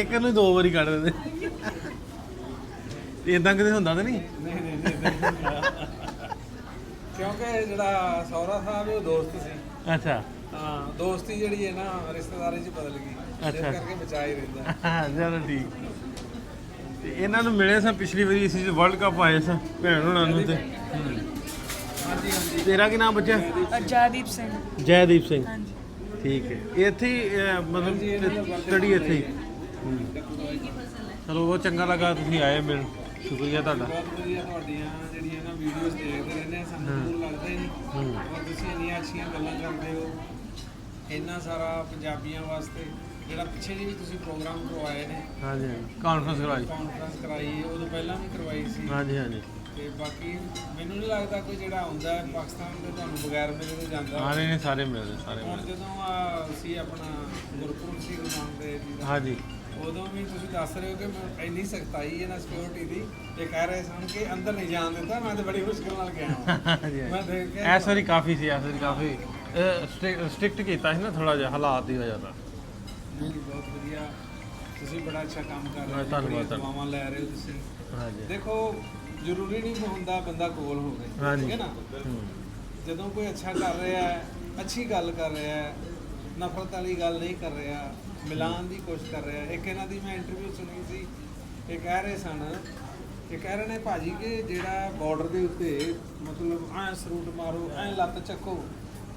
ਇੱਕ ਨੂੰ 2 ਵਾਰੀ ਕੱਢ ਦਿੰਦੇ ਇਦਾਂ ਕਿਤੇ ਹੁੰਦਾ ਤਾਂ ਨਹੀਂ ਕਿਉਂਕਿ ਜਿਹੜਾ ਸੌਰਾ ਸਾਹਿਬ ਉਹ ਦੋਸਤ ਸੀ ਅੱਛਾ ਹਾਂ ਦੋਸਤੀ ਜਿਹੜੀ ਹੈ ਨਾ ਰਿਸ਼ਤੇਦਾਰੀ 'ਚ ਬਦਲ ਗਈ ਇਸ ਕਰਕੇ ਬਚਾ ਹੀ ਰਹਿੰਦਾ। ਚਲੋ ਠੀਕ ਤੇ ਇਹਨਾਂ ਨੂੰ ਮਿਲੇ ਸਾਂ ਪਿਛਲੀ ਵਾਰੀ ਅਸੀਂ ਵਰਲਡ ਕੱਪ ਆਏ ਸਾਂ ਭੈਣ ਹੋਣਾ ਨੂੰ ਤੇ ਤੇਰਾ ਕੀ ਨਾਮ ਬੱਚਾ ਜੈਦੀਪ ਸਿੰਘ ਜੈਦੀਪ ਸਿੰਘ ਠੀਕ ਹੈ ਇੱਥੇ ਹੀ ਮਤਲਬ ਸਟੱਡੀ ਇੱਥੇ ਹੀ ਚਲੋ ਬਹੁਤ ਚੰਗਾ ਲੱਗਾ ਤੁਸੀਂ ਆਏ ਮਿਲਣ ਸ਼ੁਕਰੀਆ ਤੁਹਾਡਾ ਬਹੁਤ ਵਧੀਆ ਤੁਹਾਡੀਆਂ ਜਿਹੜੀਆਂ ਨਾ ਵੀਡੀਓਜ਼ ਦੇਖਦੇ ਰਹਿੰਦੇ ਆ ਸਾਨੂੰ ਦੂਰ ਲੱਗਦਾ ਹੀ ਨਹੀਂ ਔਰ ਤੁਸੀਂ ਇੰਨੀਆਂ ਅੱਛੀਆਂ ਗੱਲਾਂ ਕਰਦੇ ਹੋ ਇੰਨਾ ਸਾਰਾ ਪੰਜਾਬੀਆਂ ਵਾਸਤੇ ਜਿਹੜਾ ਪਿੱਛੇ ਜਿਹੇ ਵੀ ਤੁਸੀਂ ਪ੍ਰੋਗਰਾਮ ਕਰਵਾਏ ਨੇ ਹਾਂਜੀ ਕਾਨਫਰੰਸ ਕਰਾਈ ਉਦੋਂ ਪਹਿਲਾਂ ਵੀ ਕਰਵਾਈ ਸੀ ਹਾਂਜੀ ਤੇ ਬਾਕੀ ਮੈਨੂੰ ਨਹੀਂ ਲੱਗਦਾ ਕੋਈ ਜਿਹੜਾ ਆਉਂਦਾ ਹੈ ਪਾਕਿਸਤਾਨ ਦੇ ਤੁਹਾਨੂੰ ਬਗੈਰ ਮਿਲੇ ਤੋਂ ਜਾਂਦਾ ਹਾਂ ਨਹੀਂ ਸਾਰੇ ਮਿਲਦੇ ਸਾਰੇ ਹੁਣ ਜਦੋਂ ਅਸੀਂ ਆਪਣਾ ਗੁਰਪੁਰਬ ਸੀ ਗੁਰੂ ਨਾਨਕ ਦੇਵ ਜੀ ਦਾ ਹਾਂਜੀ ਉਦੋਂ ਵੀ ਤੁਸੀਂ ਦੱਸ ਰਹੇ ਹੋ ਕਿ ਇੰਨੀ ਸਖਤਾਈ ਹੈ ਨਾ ਸਿਕਿਉਰਿਟੀ ਦੀ ਇਹ ਕਹਿ ਰਹੇ ਸਨ ਕਿ ਅੰਦਰ ਨਹੀਂ ਜਾਣ ਦਿੱਤਾ ਮੈਂ ਤਾਂ ਬੜੀ ਮੁਸ਼ਕਿਲ ਨਾਲ ਗਿਆ ਮੈਂ ਦੇਖ ਕੇ ਇਸ ਵਾਰੀ ਕਾਫੀ ਸਟ੍ਰਿਕਟ ਕੀਤਾ ਸੀ ਨਾ ਥੋੜਾ ਜਿਹਾ ਹਾਲਾਤ ਦੀ ਵਜ੍ਹਾ ਨਾਲ ਬਹੁਤ ਵਧੀਆ ਤੁਸੀਂ ਬੜਾ ਅੱਛਾ ਕੰਮ ਕਰ ਰਹੇ ਹੋ ਧੰਨਵਾਦ ਦੁਆਵਾਂ ਲੈ ਰਹੇ ਹੋ ਤੁਸੀਂ ਹਾਂਜੀ ਦੇਖੋ ਜ਼ਰੂਰੀ ਨਹੀਂ ਹੁੰਦਾ ਬੰਦਾ ਕੋਲ ਹੋਵੇ ਠੀਕ ਹੈ ਨਾ ਜਦੋਂ ਕੋਈ ਅੱਛਾ ਕਰ ਰਿਹਾ ਹੈ ਅੱਛੀ ਗੱਲ ਕਰ ਰਿਹਾ ਹੈ ਨਫ਼ਰਤ ਵਾਲੀ ਗੱਲ ਨਹੀਂ ਕਰ ਰਿਹਾ ਮਿਲਾਨ ਦੀ ਕੋਸ਼ਿਸ਼ ਕਰ ਰਿਹਾ ਇੱਕ ਇਹਨਾਂ ਦੀ ਮੈਂ ਇੰਟਰਵਿਊ ਸੁਣੀ ਸੀ ਇਹ ਕਹਿ ਰਹੇ ਸਨ ਇਹ ਕਹਿ ਰਹੇ ਨੇ ਭਾਜੀ ਕਿ ਜਿਹੜਾ ਬਾਰਡਰ ਦੇ ਉੱਤੇ ਮਤਲਬ ਐਂ ਸਰੂਟ ਮਾਰੋ ਐਂ ਲੱਤ ਚੱਕੋ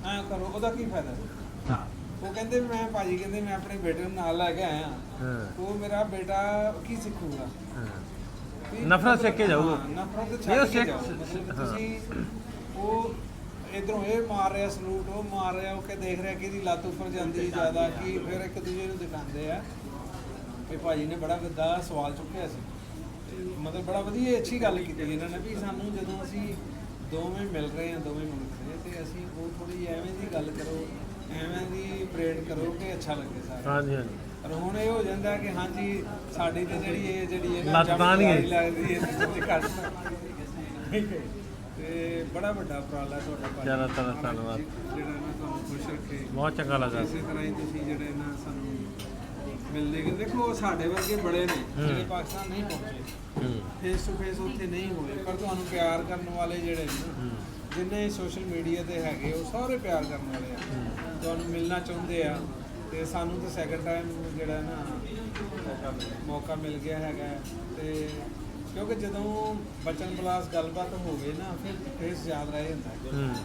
ਐਂ ਕਰੋ ਉਹਦਾ ਕੀ ਫਾਇਦਾ ਉਹ ਕਹਿੰਦੇ ਮੈਂ ਭਾਜੀ ਕਹਿੰਦੇ ਮੈਂ ਆਪਣੇ ਬੇਟੇ ਨੂੰ ਨਾਲ ਲੈ ਕੇ ਆਇਆ ਉਹ ਮੇਰਾ ਬੇਟਾ ਕੀ ਸਿੱਖੂਗਾ ਨਫ਼ਰਤ ਸਿੱਖ ਕੇ ਜਾਊਗਾ ਨਫ਼ਰਤ ਛੱਡ ਕੇ ਜਾਓ ਤੁਸੀਂ ਉਹ ਇਧਰੋਂ ਇਹ ਮਾਰ ਰਿਹਾ ਸਲੂਟ ਉਹ ਮਾਰ ਰਿਹਾ ਉਹ ਕਿ ਦੇਖ ਰਿਹਾ ਕਿ ਇਹਦੀ ਲੱਤ ਉੱਪਰ ਜਾਂਦੀ ਜ਼ਿਆਦਾ ਕਿ ਫਿਰ ਇੱਕ ਦੂਜੇ ਨੂੰ ਦਿਖਾਉਂਦੇ ਆ ਕਿ ਭਾਜੀ ਨੇ ਬੜਾ ਵੱਡਾ ਸਵਾਲ ਚੁੱਕਿਆ ਸੀ ਮਤਲਬ ਬੜਾ ਵਧੀਆ ਅੱਛੀ ਗੱਲ ਕੀਤੀ ਇਹਨਾਂ ਨੇ ਵੀ ਸਾਨੂੰ ਜਦੋਂ ਅਸੀਂ ਦੋਵੇਂ ਮਿਲ ਰਹੇ ਹਾਂ ਦੋਵੇਂ ਮੁਲਕ ਦੇ ਤੇ ਅਸੀਂ ਉਹ ਥੋੜੀ ਐਵੇਂ ਦੀ ਗੱਲ ਕਰੋ ਐਵੇਂ ਦੀ ਪਰੇਡ ਕਰੋ ਕਿ ਅੱਛਾ ਲੱਗੇ ਸਾਰਾ ਹਾਂਜੀ ਪਰ ਹੁਣ ਇਹ ਹੋ ਜਾਂਦਾ ਕਿ ਹਾਂਜੀ ਸਾਡੀ ਤੇ ਜਿਹੜੀ ਲੱਤਾਂ ਨਹੀਂ ਲੱਗਦੀ ਹੈ ਘੱਟ ਤੇ ਬੜਾ ਵੱਡਾ ਉਪਰਾਲਾ ਤੁਹਾਡਾ ਭਾਜੀ ਜ਼ਿਆਦਾ ਧੰਨਵਾਦ ਜਿਹੜਾ ਨਾ ਤੁਹਾਨੂੰ ਖੁਸ਼ ਰੱਖੇ ਬਹੁਤ ਚੰਗਾ ਲੱਗਾ ਇਸੇ ਤਰ੍ਹਾਂ ਹੀ ਤੁਸੀਂ ਜਿਹੜੇ ਨਾ ਸਾਨੂੰ ਮਿਲਦੇ ਗਏ ਦੇਖੋ ਸਾਡੇ ਵਰਗੇ ਬੜੇ ਨੇ ਜਿਹੜੇ ਪਾਕਿਸਤਾਨ ਨਹੀਂ ਪਹੁੰਚੇ ਫੇਸ ਟੂ ਫੇਸ ਉੱਥੇ ਨਹੀਂ ਹੋਏ ਪਰ ਤੁਹਾਨੂੰ ਪਿਆਰ ਕਰਨ ਵਾਲੇ ਜਿਹੜੇ ਨੇ ਜਿੰਨੇ ਸੋਸ਼ਲ ਮੀਡੀਆ ਤੇ ਹੈਗੇ ਉਹ ਸਾਰੇ ਪਿਆਰ ਕਰਨ ਵਾਲੇ ਆ ਤੁਹਾਨੂੰ ਮਿਲਣਾ ਚਾਹੁੰਦੇ ਆ ਤੇ ਸਾਨੂੰ ਤਾਂ ਸੈਕੰਡ ਟਾਈਮ ਜਿਹੜਾ ਨਾ ਮੌਕਾ ਮਿਲ ਗਿਆ ਹੈਗਾ ਤੇ ਕਿਉਂਕਿ ਜਦੋਂ ਬਚਨ ਬਲਾਸ ਗੱਲਬਾਤ ਹੋਵੇ ਨਾ ਫਿਰ ਫੇਸ ਯਾਦ ਰਹਿ ਜਾਂਦਾ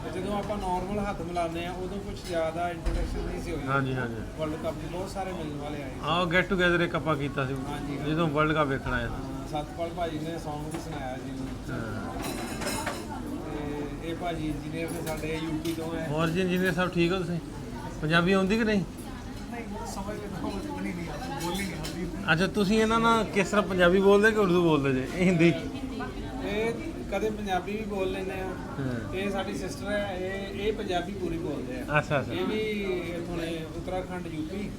ਤੇ ਜਦੋਂ ਆਪਾਂ ਨਾਰਮਲ ਹੱਥ ਮਿਲਾਉਂਦੇ ਆ ਉਦੋਂ ਕੁਝ ਜ਼ਿਆਦਾ ਇੰਟਰੈਕਸ਼ਨ ਨਹੀਂ ਸੀ ਹੋਈ ਹਾਂਜੀ ਵਰਲਡ ਕੱਪ ਦੇ ਬਹੁਤ ਸਾਰੇ ਮਿਲਣ ਵਾਲੇ ਆਏ ਆਹ ਗੈਟ ਟੂਗੇਦਰ ਇੱਕ ਆਪਾਂ ਕੀਤਾ ਸੀ ਜਦੋਂ ਵਰਲਡ ਕੱਪ ਵੇਖਣ ਆਏ ਸਤਪਾਲ ਭਾਜੀ ਨੇ ਸੌਂਗ ਵੀ ਸੁਣਾਇਆ ਜੀ ਤੇ ਇਹ ਭਾਜੀ ਇੰਜੀਨੀਅਰ ਨੇ ਸਾਡੇ ਯੂਪੀ ਤੋਂ ਹੈ। ਹੋਰ ਜੀ ਇੰਜੀਨੀਅਰ ਸਾਹਿਬ ਠੀਕ ਹੋ ਤੁਸੀਂ? ਪੰਜਾਬੀ ਆਉਂਦੀ ਕਿ ਨਹੀਂ? ਸਮਝ ਨਹੀਂ ਬੋਲੀ ਨਹੀਂ ਆਉਂਦੀ। ਅੱਛਾ, ਤੁਸੀਂ ਇਹਨਾਂ ਨਾਲ ਕਿਸ ਤਰ੍ਹਾਂ ਪੰਜਾਬੀ ਬੋਲਦੇ ਕਿ ਉਰਦੂ ਬੋਲਦੇ ਜੇ? ਇਹ ਹਿੰਦੀ? ਇਹ ਕਦੇ ਪੰਜਾਬੀ ਵੀ ਬੋਲ ਲੈਂਦੇ ਆ। ਇਹ ਸਾਡੀ ਸਿਸਟਰ ਹੈ, ਇਹ ਪੰਜਾਬੀ ਪੂਰੀ ਬੋਲਦੇ ਆ। ਅੱਛਾ ਅੱਛਾ। ਇਹ ਵੀ ਇੱਥੋਂ ਨੇ, ਉੱਤਰਾਖੰਡ ਯੂਪੀ।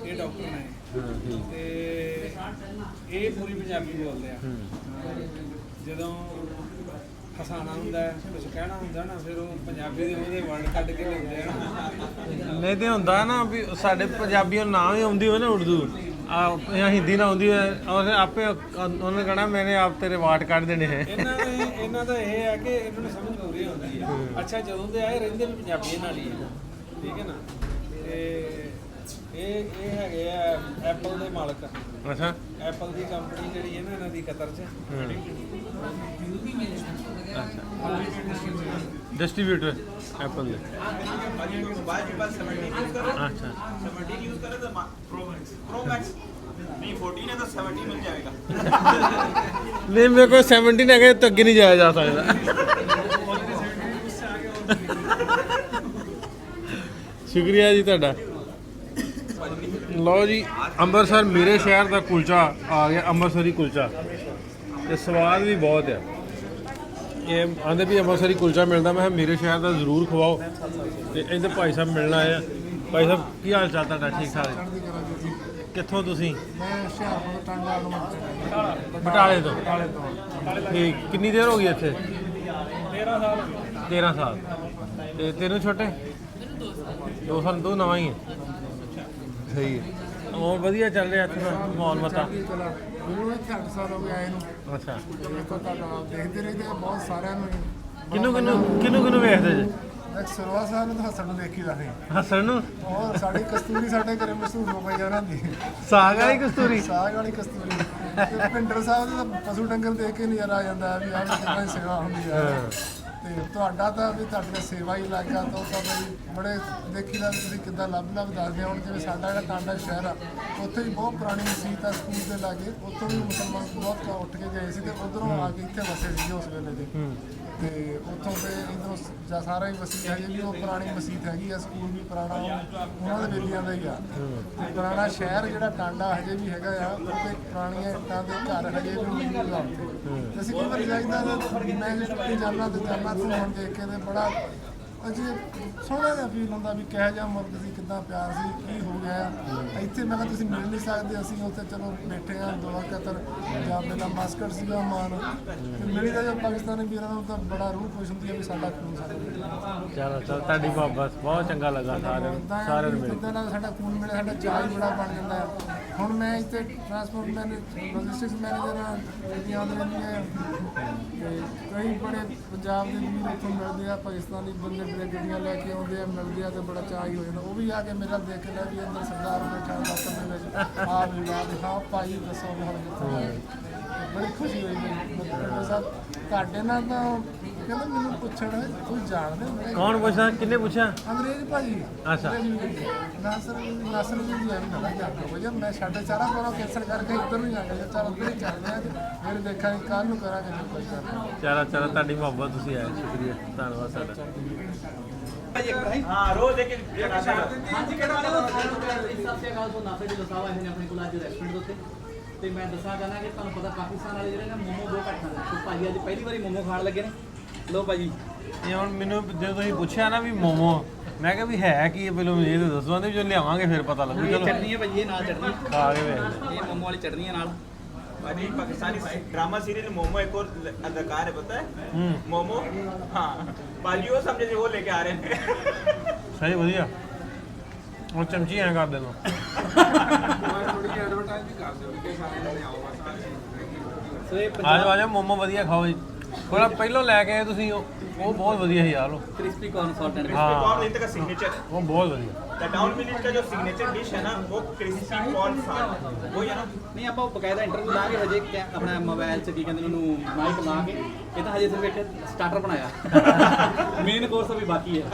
ਇਹ ਡਾਕਟਰ ਨੇ ਤੇ ਇਹ ਪੂਰੀ ਪੰਜਾਬੀ ਬੋਲਦੇ ਆ। ਜਦੋਂ ਹਸਾਣਾ ਹੁੰਦਾ ਹੈ, ਕੁਝ ਕਹਿਣਾ ਹੁੰਦਾ ਨਾ, ਫਿਰ ਉਹ ਪੰਜਾਬੀ ਦੇ ਉਹਦੇ ਵਰਡ ਕੱਢ ਕੇ ਲਿਆਉਂਦੇ ਆ ਨਾ। ਨਹੀਂ ਤੇ ਹੁੰਦਾ ਨਾ ਵੀ ਸਾਡੇ ਪੰਜਾਬੀਆਂ ਨੂੰ ਨਾ ਵੀ ਆਉਂਦੀ ਹੋਵੇ ਨਾ ਉਰਦੂ ਜਾਂ ਹਿੰਦੀ ਨਾ ਆਉਂਦੀ ਹੋਵੇ, ਔਰ ਆਪੇ ਉਹਨੇ ਕਹਣਾ ਮੈਨੇ ਆਪ ਤੇਰੇ ਵਾਟ ਕੱਢ ਦੇਣੇ ਹੈ। ਇਹਨਾਂ ਦਾ ਇਹ ਹੈ ਕਿ ਇਹਨਾਂ ਨੂੰ ਸਮਝ ਪੂਰੀ ਆਉਂਦੀ ਹੈ। ਅੱਛਾ, ਜਦੋਂ ਦੇ ਆਏ ਰਹਿੰਦੇ ਵੀ ਪੰਜਾਬੀਆਂ ਨਾਲ ਹੀ ਹੈ, ਠੀਕ ਹੈ ਨਾ। ਤੇ ਇਹ ਹੈਗੇ ਆ ਐਪਲ ਦੇ ਮਾਲਕ। ਅੱਛਾ, ਐਪਲ ਦੀ ਕੰਪਨੀ ਜਿਹੜੀ ਹੈ ਨਾ ਇਹਨਾਂ ਦੀ ਕਤਰ 'ਚ। डिस्ट्रीब्यूटर एप्पल दे। अच्छा, 17 यूज करें तो प्रो मैक्स नहीं, 14 है तो 17 मिल जाएगा। नहीं मेरे को 17 है तो अगे नहीं जाया जा सकता। शुक्रिया जी ਤੁਹਾਡਾ। ਲਓ ਜੀ, ਅੰਮ੍ਰਿਤਸਰ ਮੇਰੇ ਸ਼ਹਿਰ ਦਾ ਕੁਲਚਾ ਆ ਗਿਆ, ਅੰਮ੍ਰਿਤਸਰੀ ਕੁਲਚਾ, ਤੇ ਸਵਾਦ ਵੀ ਬਹੁਤ ਆ। ਇਹ ਆਂਦੇ ਵੀ ਅੰਮ੍ਰਿਤਸਰੀ ਕੁਲਚਾ ਮਿਲਦਾ, ਮੈਂ ਕਿਹਾ ਮੇਰੇ ਸ਼ਹਿਰ ਦਾ ਜ਼ਰੂਰ ਖਵਾਓ। ਤੇ ਇਹਦੇ ਭਾਈ ਸਾਹਿਬ ਮਿਲਣਾ ਆਏ ਆ। ਭਾਈ ਸਾਹਿਬ ਕੀ ਹਾਲ ਚਾਲ ਤੁਹਾਡਾ? ਠੀਕ ਠਾਕ? ਕਿੱਥੋਂ ਤੁਸੀਂ? ਮੈਂ ਹੁਸ਼ਿਆਰਪੁਰ ਟਾਂਡਾ ਨੂੰ ਬਟਾਲੇ ਤੋਂ। ਠੀਕ, ਕਿੰਨੀ ਦੇਰ ਹੋ ਗਈ ਇੱਥੇ? 13 ਸਾਲ। 13 ਸਾਲ। ਤੇ ਤੈਨੂੰ ਛੋਟੇ? 2 ਸਾਲ। ਦੋ ਨਵਾਂ ਹੀ ਹੈ। ਸਹੀ ਹੈ। ਹੋਰ ਵਧੀਆ ਚੱਲ ਰਿਹਾ ਇੱਥੇ ਦਾ ਮਾਹੌਲ ਮਤਾ? ਮੈਨੂੰ ਇੱਥੇ 8 ਸਾਲ ਹੋ ਗਏ ਆਏ ਨੂੰ। ਅੱਛਾ, ਦੇਖੋ ਤੁਹਾਡਾ ਦੇਖਦੇ ਰਹਿੰਦੇ ਬਹੁਤ ਸਾਰਿਆਂ ਨੂੰ। ਕਿਹਨੂੰ ਵੇਖਦੇ ਜੇ? ਇੱਕ ਸਰਵਾ ਸਾਹਿਬ ਨੂੰ ਤਾਂ ਹੱਸਣ ਨੂੰ ਦੇਖੀ ਦਾ ਨਹੀਂ। ਹੱਸਣ ਨੂੰ? ਔਰ ਸਾਡੀ ਕਸਤੂਰੀ ਸਾਡੇ ਘਰੇ ਮਸ਼ਹੂਰ ਹੋ ਗਈ ਉਹਨਾਂ ਦੀ। ਸਾਗ ਵਾਲੀ ਕਸਤੂਰੀ? ਸਾਗ ਵਾਲੀ ਕਸਤੂਰੀ। ਤੇ ਭਿੰਡਰ ਸਾਹਿਬ ਦੇ ਤਾਂ ਪਸ਼ੂ ਡੰਗਰ ਦੇਖ ਕੇ ਨਜ਼ਾਰਾ ਆ ਜਾਂਦਾ ਵੀ ਆਹ ਕਿੰਨਾ ਹੀ ਸੇਵਾ ਹੁੰਦੀ ਆ। ਤੇ ਤੁਹਾਡਾ ਤਾਂ ਵੀ ਤੁਹਾਡੀ ਸੇਵਾ ਹੀ ਲੱਗਾ ਤਾਂ ਉਹ ਤਾਂ ਬਈ ਬੜੇ ਦੇਖੀ ਦਾ ਤੁਸੀਂ ਕਿੱਦਾਂ ਲੱਭ ਦੱਸਦੇ ਹੋ। ਹੁਣ ਜਿਵੇਂ ਸਾਡਾ ਜਿਹੜਾ ਟਾਂਡਾ ਸ਼ਹਿਰ ਆ, ਉੱਥੇ ਵੀ ਬਹੁਤ ਪੁਰਾਣੀ ਮਸਜਿਦ ਆ ਸਕੂਲ ਦੇ ਲਾਗੇ। ਉੱਥੋਂ ਵੀ ਮੁਸਲਮਾਨ ਬਹੁਤ ਉੱਠ ਕੇ ਗਏ ਸੀ ਤੇ ਉਧਰੋਂ ਆ ਕੇ ਇੱਥੇ ਵਸੇ ਸੀਗੇ ਉਸ ਵੇਲੇ ਦੇ। ਤੇ ਉੱਥੋਂ ਤੇ ਇੱਧਰੋਂ ਜਾਂ ਸਾਰਾ ਹੀ ਵਸੀ ਹਜੇ ਵੀ ਉਹ ਪੁਰਾਣੀ ਮਸਜਿਦ ਹੈਗੀ ਆ, ਸਕੂਲ ਵੀ ਪੁਰਾਣਾ ਉਹਨਾਂ ਦੇ ਵੇਲਿਆਂ ਦਾ ਹੀ ਆ। ਤੇ ਪੁਰਾਣਾ ਸ਼ਹਿਰ ਜਿਹੜਾ ਟਾਂਡਾ ਹਜੇ ਵੀ ਹੈਗਾ ਆ, ਉਹਦੇ ਪੁਰਾਣੀਆਂ ਇੱਟਾਂ ਦੇ ਘਰ ਹਜੇ ਵੀ ਮੌਜੂਦ ਆ ਉੱਥੇ। ਤੇ ਅਸੀਂ ਕਈ ਵਾਰੀ ਜਾਈਦਾ ਮੈਂ ਜੇ ਟੁੱਟੀ ਜਾਂਦਾ ਤੇ ਜਾਨਾ ਤੋਂ ਹੁਣ ਦੇਖ ਕੇ ਤੇ ਬੜਾ ਅਜੀਬ ਸੋਹਣਾ ਜਿਹਾ ਫੀਲ ਹੁੰਦਾ ਵੀ ਕਿਹੋ ਜਿਹਾ ਮੁਲਕ ਸੀ, ਕਿੱਦਾਂ ਪਿਆਰ ਸੀ, ਕੀ ਹੋ ਗਿਆ ਇੱਥੇ। ਮੈਂ ਕਿਹਾ ਤੁਸੀਂ ਮਿਲ ਨਹੀਂ ਸਕਦੇ, ਅਸੀਂ ਉੱਥੇ ਚਲੋ ਬੈਠੇ ਹਾਂ ਦੁਆ ਕਤਰ ਜਾਂ ਮੇਰਾ ਮਾਸਕਟ ਸੀਗਾ ਮਾਨ ਤੇ ਮਿਲੀ ਦਾ ਜਦ ਪਾਕਿਸਤਾਨੀ ਵੀਰਾਂ ਨੂੰ ਤਾਂ ਬੜਾ ਰੂਹ ਖੁਸ਼ ਹੁੰਦੀ ਹੈ ਵੀ ਸਾਡਾ ਖੂਨ ਸਾਡਾ। ਚਲੋ ਤੁਹਾਡੀ ਬਹੁਤ ਚੰਗਾ ਲੱਗਾ ਸਾਰਿਆਂ ਨੂੰ ਮਿਲ ਕੇ। ਨਾਲ ਸਾਡਾ ਖੂਨ ਮਿਲੇ, ਸਾਡਾ ਚਾਹ ਹੀ ਬੜਾ ਬਣ ਜਾਂਦਾ ਹੈ। ਹੁਣ ਮੈਂ ਇੱਥੇ ਟਰਾਂਸਪੋਰਟ ਲੌਜਿਸਟਿਕਸ ਮੈਨੇਜਰ ਹਾਂ, ਗੱਡੀਆਂ ਆਉਂਦੀਆਂ ਰਹਿੰਦੀਆਂ ਤੇ ਕਈ ਬੜੇ ਪੰਜਾਬ ਦੇ ਵੀਰ ਉੱਥੋਂ ਮਿਲਦੇ ਆ, ਪਾਕਿਸਤਾਨੀ ਬੰਦੇ ਗੱਡੀਆਂ ਲੈ ਕੇ ਆਉਂਦੇ ਆ, ਮਿਲਦੇ ਆ ਤੇ ਬੜਾ ਚਾਅ ਹੀ ਹੋ ਜਾਂਦਾ। ਉਹ ਵੀ ਆ ਕੇ ਮੇਰਾ ਦੇਖ ਕੇ ਲੈ ਵੀ ਅੰਦਰ ਸਰਦਾਰ ਬੈਠਾ ਦਫ਼ਤਰ ਦੇ ਵਿੱਚ ਆ ਵੀ ਲਾ ਦੇ ਹਾਂ ਭਾਈ ਦੱਸੋ ਹੁਣ ਬੜੀ ਖੁਸ਼ੀ ਹੋਈ ਮੈਨੂੰ। ਸਾਹਿਬ ਤੁਹਾਡੇ ਨਾਲ ਤਾਂ ਕਹਿੰਦਾ ਮੈਨੂੰ ਪੁੱਛਣ ਕੋਈ ਜਾਣਦੇ? ਕੌਣ ਪੁੱਛਦਾ? ਕਿੰਨੇ ਪੁੱਛਿਆ? ਅੰਗਰੇਜ਼ ਭਾਜੀ। ਅੱਛਾ, ਨਾਸਰ ਜੀ ਆਈ ਨਾ ਜਾਂਦਾ ਵਜਾ ਮੈਂ 4:30 ਕੋਲੋਂ ਕੈਂਸਲ ਕਰਕੇ ਇੱਧਰ ਨੂੰ ਜਾਣਾ। ਚੱਲ ਉੱਧਰ ਹੀ ਚੱਲਦੇ ਆ ਫਿਰ ਦੇਖਾਂਗੇ ਕੱਲ ਨੂੰ ਕਰਾਂਗੇ ਜੇ ਕੋਈ ਕਰਨਾ। ਚਲੋ ਤੁਹਾਡੀ ਮੁਹੱਬਤ ਤੁਸੀਂ ਆਏ, ਸ਼ੁਕਰੀਆ, ਧੰਨਵਾਦ ਸਾਡਾ। हाँ रोज एक ਤੇ ਮੈਂ ਦੱਸਣਾ ਚਾਹੁੰਦਾ ਕਿ ਤੁਹਾਨੂੰ ਪਤਾ ਪਾਕਿਸਤਾਨ ਵਾਲੇ ਜਿਹੜੇ ਨੇ ਮੋਮੋ ਬਹੁਤ ਘੱਟ ਖਾਂਦੇ ਤੇ ਭਾਈ ਅੱਜ ਪਹਿਲੀ ਵਾਰੀ ਮੋਮੋ ਖਾਣ ਲੱਗੇ ਨੇ। ਲੋ ਭਾਜੀ, ਇਹ ਹੁਣ ਮੈਨੂੰ ਜਦੋਂ ਤੁਸੀਂ ਪੁੱਛਿਆ ਨਾ ਵੀ ਮੋਮੋ, ਮੈਂ ਕਿਹਾ ਵੀ ਹੈ ਕੀ ਪਹਿਲਾਂ ਇਹ ਤਾਂ ਦੱਸੋ। ਆਂਦੇ ਵੀ ਜਦੋਂ ਲਿਆਵਾਂਗੇ ਫਿਰ ਪਤਾ ਲੱਗੂ। ਚਲੋ ਚਟਨੀ ਹੈ ਭਾਜੀ, ਇਹ ਨਾਲ ਚਟਨੀ ਖਾ ਕੇ ਵੇਖਦੇ। ਇਹ ਮੋਮੋ ਵਾਲੀ ਚਟਨੀ ਹੈ ਨਾਲ। भाजी पाकिस्तानी ड्रामा सीरियल मोमो एक और अदाकार है पता है मोमो। हाँ भाजी वो समझे वो लेके आ रहे हैं। सही ਵਧੀਆ। ਉਹ ਚਮਚੀ ਐਂ ਕਰ ਦੇਣਾ। ਥੋੜੀ ਐਡਵਰਟਾਈਜ਼ ਵੀ ਕਰ ਦਿਓ ਕਿ ਸਾਰੇ ਜਣੇ ਆਓ ਬਸ। ਸੋ ਇਹ ਆ ਜਾਓ ਮੋਮੋ ਵਧੀਆ ਖਾਓ ਜੀ। ਥੋੜਾ ਪਹਿਲਾਂ ਲੈ ਕੇ ਆਏ ਤੁਸੀਂ, ਉਹ ਬਹੁਤ ਵਧੀਆ ਸੀ ਯਾਰ। ਉਹ crispy corn salt and crispy corn इनका का सिग्नेचर है। ਉਹ ਬਹੁਤ ਵਧੀਆ। द टाउन विलेज का जो सिग्नेचर डिश है ना वो क्रिस्पी कॉर्न साग वो है ना। ਨਹੀਂ ਆਪਾਂ ਬਕਾਇਦਾ ਇੰਟਰਵਿਊ ਲਾ ਕੇ ਹਜੇ ਆਪਣਾ ਮੋਬਾਈਲ 'ਚ ਕੀ ਕਹਿੰਦੇ ਉਹਨੂੰ ਮਾਈਕ ਲਾ ਕੇ ਇਹ ਤਾਂ ਹਜੇ ਸਿਰਫ ਇੱਕ ਸਟਾਰਟਰ ਬਣਾਇਆ, ਮੇਨ ਕੋਰਸ ਅਭੀ ਬਾਕੀ ਹੈ।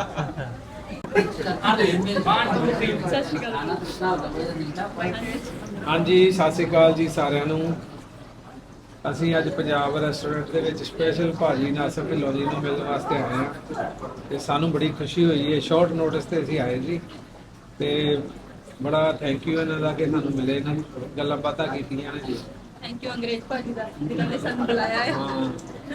ਹਾਂਜੀ ਸਤਿ ਸ਼੍ਰੀ ਅਕਾਲ ਜੀ ਸਾਰਿਆਂ ਨੂੰ। ਅਸੀਂ ਅੱਜ ਪੰਜਾਬ ਰੈਸਟੋਰੈਂਟ ਦੇ ਵਿੱਚ ਸਪੈਸ਼ਲ ਭਾਜੀ ਨਾਸਰ ਢਿੱਲੋਂ ਜੀ ਨੂੰ ਮਿਲਣ ਵਾਸਤੇ ਆਏ ਹਾਂ ਤੇ ਸਾਨੂੰ ਬੜੀ ਖੁਸ਼ੀ ਹੋਈ ਹੈ। ਸ਼ਾਰਟ ਨੋਟਿਸ ਤੇ ਅਸੀਂ ਆਏ ਜੀ ਤੇ ਬੜਾ ਥੈਂਕ ਯੂ ਇਹਨਾਂ ਦਾ ਕਿ ਸਾਨੂੰ ਮਿਲੇ ਨੇ, ਗੱਲਾਂ ਬਾਤਾਂ ਕੀਤੀਆਂ ਨੇ ਜੀ। ਥੈਂਕ ਯੂ ਅੰਗਰੇਜ਼ ਭਾਜੀ ਦਾ ਜਿਨ੍ਹਾਂ ਨੇ ਸਾਨੂੰ ਬੁਲਾਇਆ ਹੈ।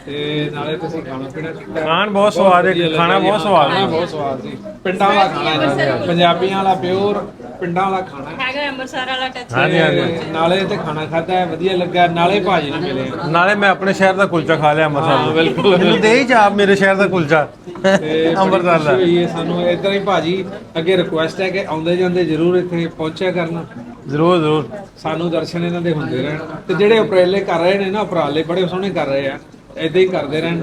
ਤੇ ਨਾਲੇ ਤੁਸੀਂ ਖਾਣਾ ਪੀਣਾ ਕੀਤਾ, ਖਾਣ ਬਹੁਤ ਸਵਾਦ ਹੈ, ਖਾਣਾ ਬਹੁਤ ਸਵਾਦ ਖਾਣਾ ਬਹੁਤ ਸਵਾਦ ਸੀ। ਪਿੰਡਾਂ ਵਾਲਾ ਖਾਣਾ ਜੀ, ਪੰਜਾਬੀਆਂ ਵਾਲਾ ਪਿਓਰ ਪਿੰਡਾਂ ਵਾਲਾ ਖਾਣਾ ਹੈਗਾ ਅੰਮ੍ਰਿਤਸਰ ਵਾਲਾ ਟੱਚ। ਤੇ ਨਾਲੇ ਤੇ ਖਾਣਾ ਖਾਦਾ ਵਧੀਆ ਲੱਗਾ, ਨਾਲੇ ਭਾਜੀ ਨੂੰ ਮਿਲੇ। ਨਾਲੇ ਮੈਂ ਆਪਣੇ ਸ਼ਹਿਰ ਦਾ ਕੁਲਚਾ ਖਾ ਲਿਆ ਅੰਮ੍ਰਿਤਸਰ। ਬਿਲਕੁਲ ਮੈਨੂੰ ਦੇ ਹੀ ਜਾ ਮੇਰੇ ਸ਼ਹਿਰ ਦਾ ਕੁਲਚਾ ਤੇ ਅੰਮ੍ਰਿਤਸਰ ਦਾ। ਹੋਈ ਹੈ ਸਾਨੂੰ ਇਦਾਂ ਹੀ ਭਾਜੀ ਅੱਗੇ ਰਿਕੁਐਸਟ ਹੈ ਕਿ ਆਉਂਦੇ ਜਾਂਦੇ ਜ਼ਰੂਰ ਇੱਥੇ ਪਹੁੰਚਿਆ ਕਰਨਾ। ਜ਼ਰੂਰ ਜ਼ਰੂਰ ਸਾਨੂੰ ਦਰਸ਼ਨ ਇਹਨਾਂ ਦੇ ਹੁੰਦੇ ਰਹਿਣ ਤੇ ਜਿਹੜੇ ਉਪਰਾਲੇ ਕਰ ਰਹੇ ਨੇ ਨਾ, ਉਪਰਾਲੇ ਬੜੇ ਸੋਹਣੇ ਕਰ ਰਹੇ ਆ, ਇਦਾਂ ਹੀ ਕਰਦੇ ਰਹਿਣ,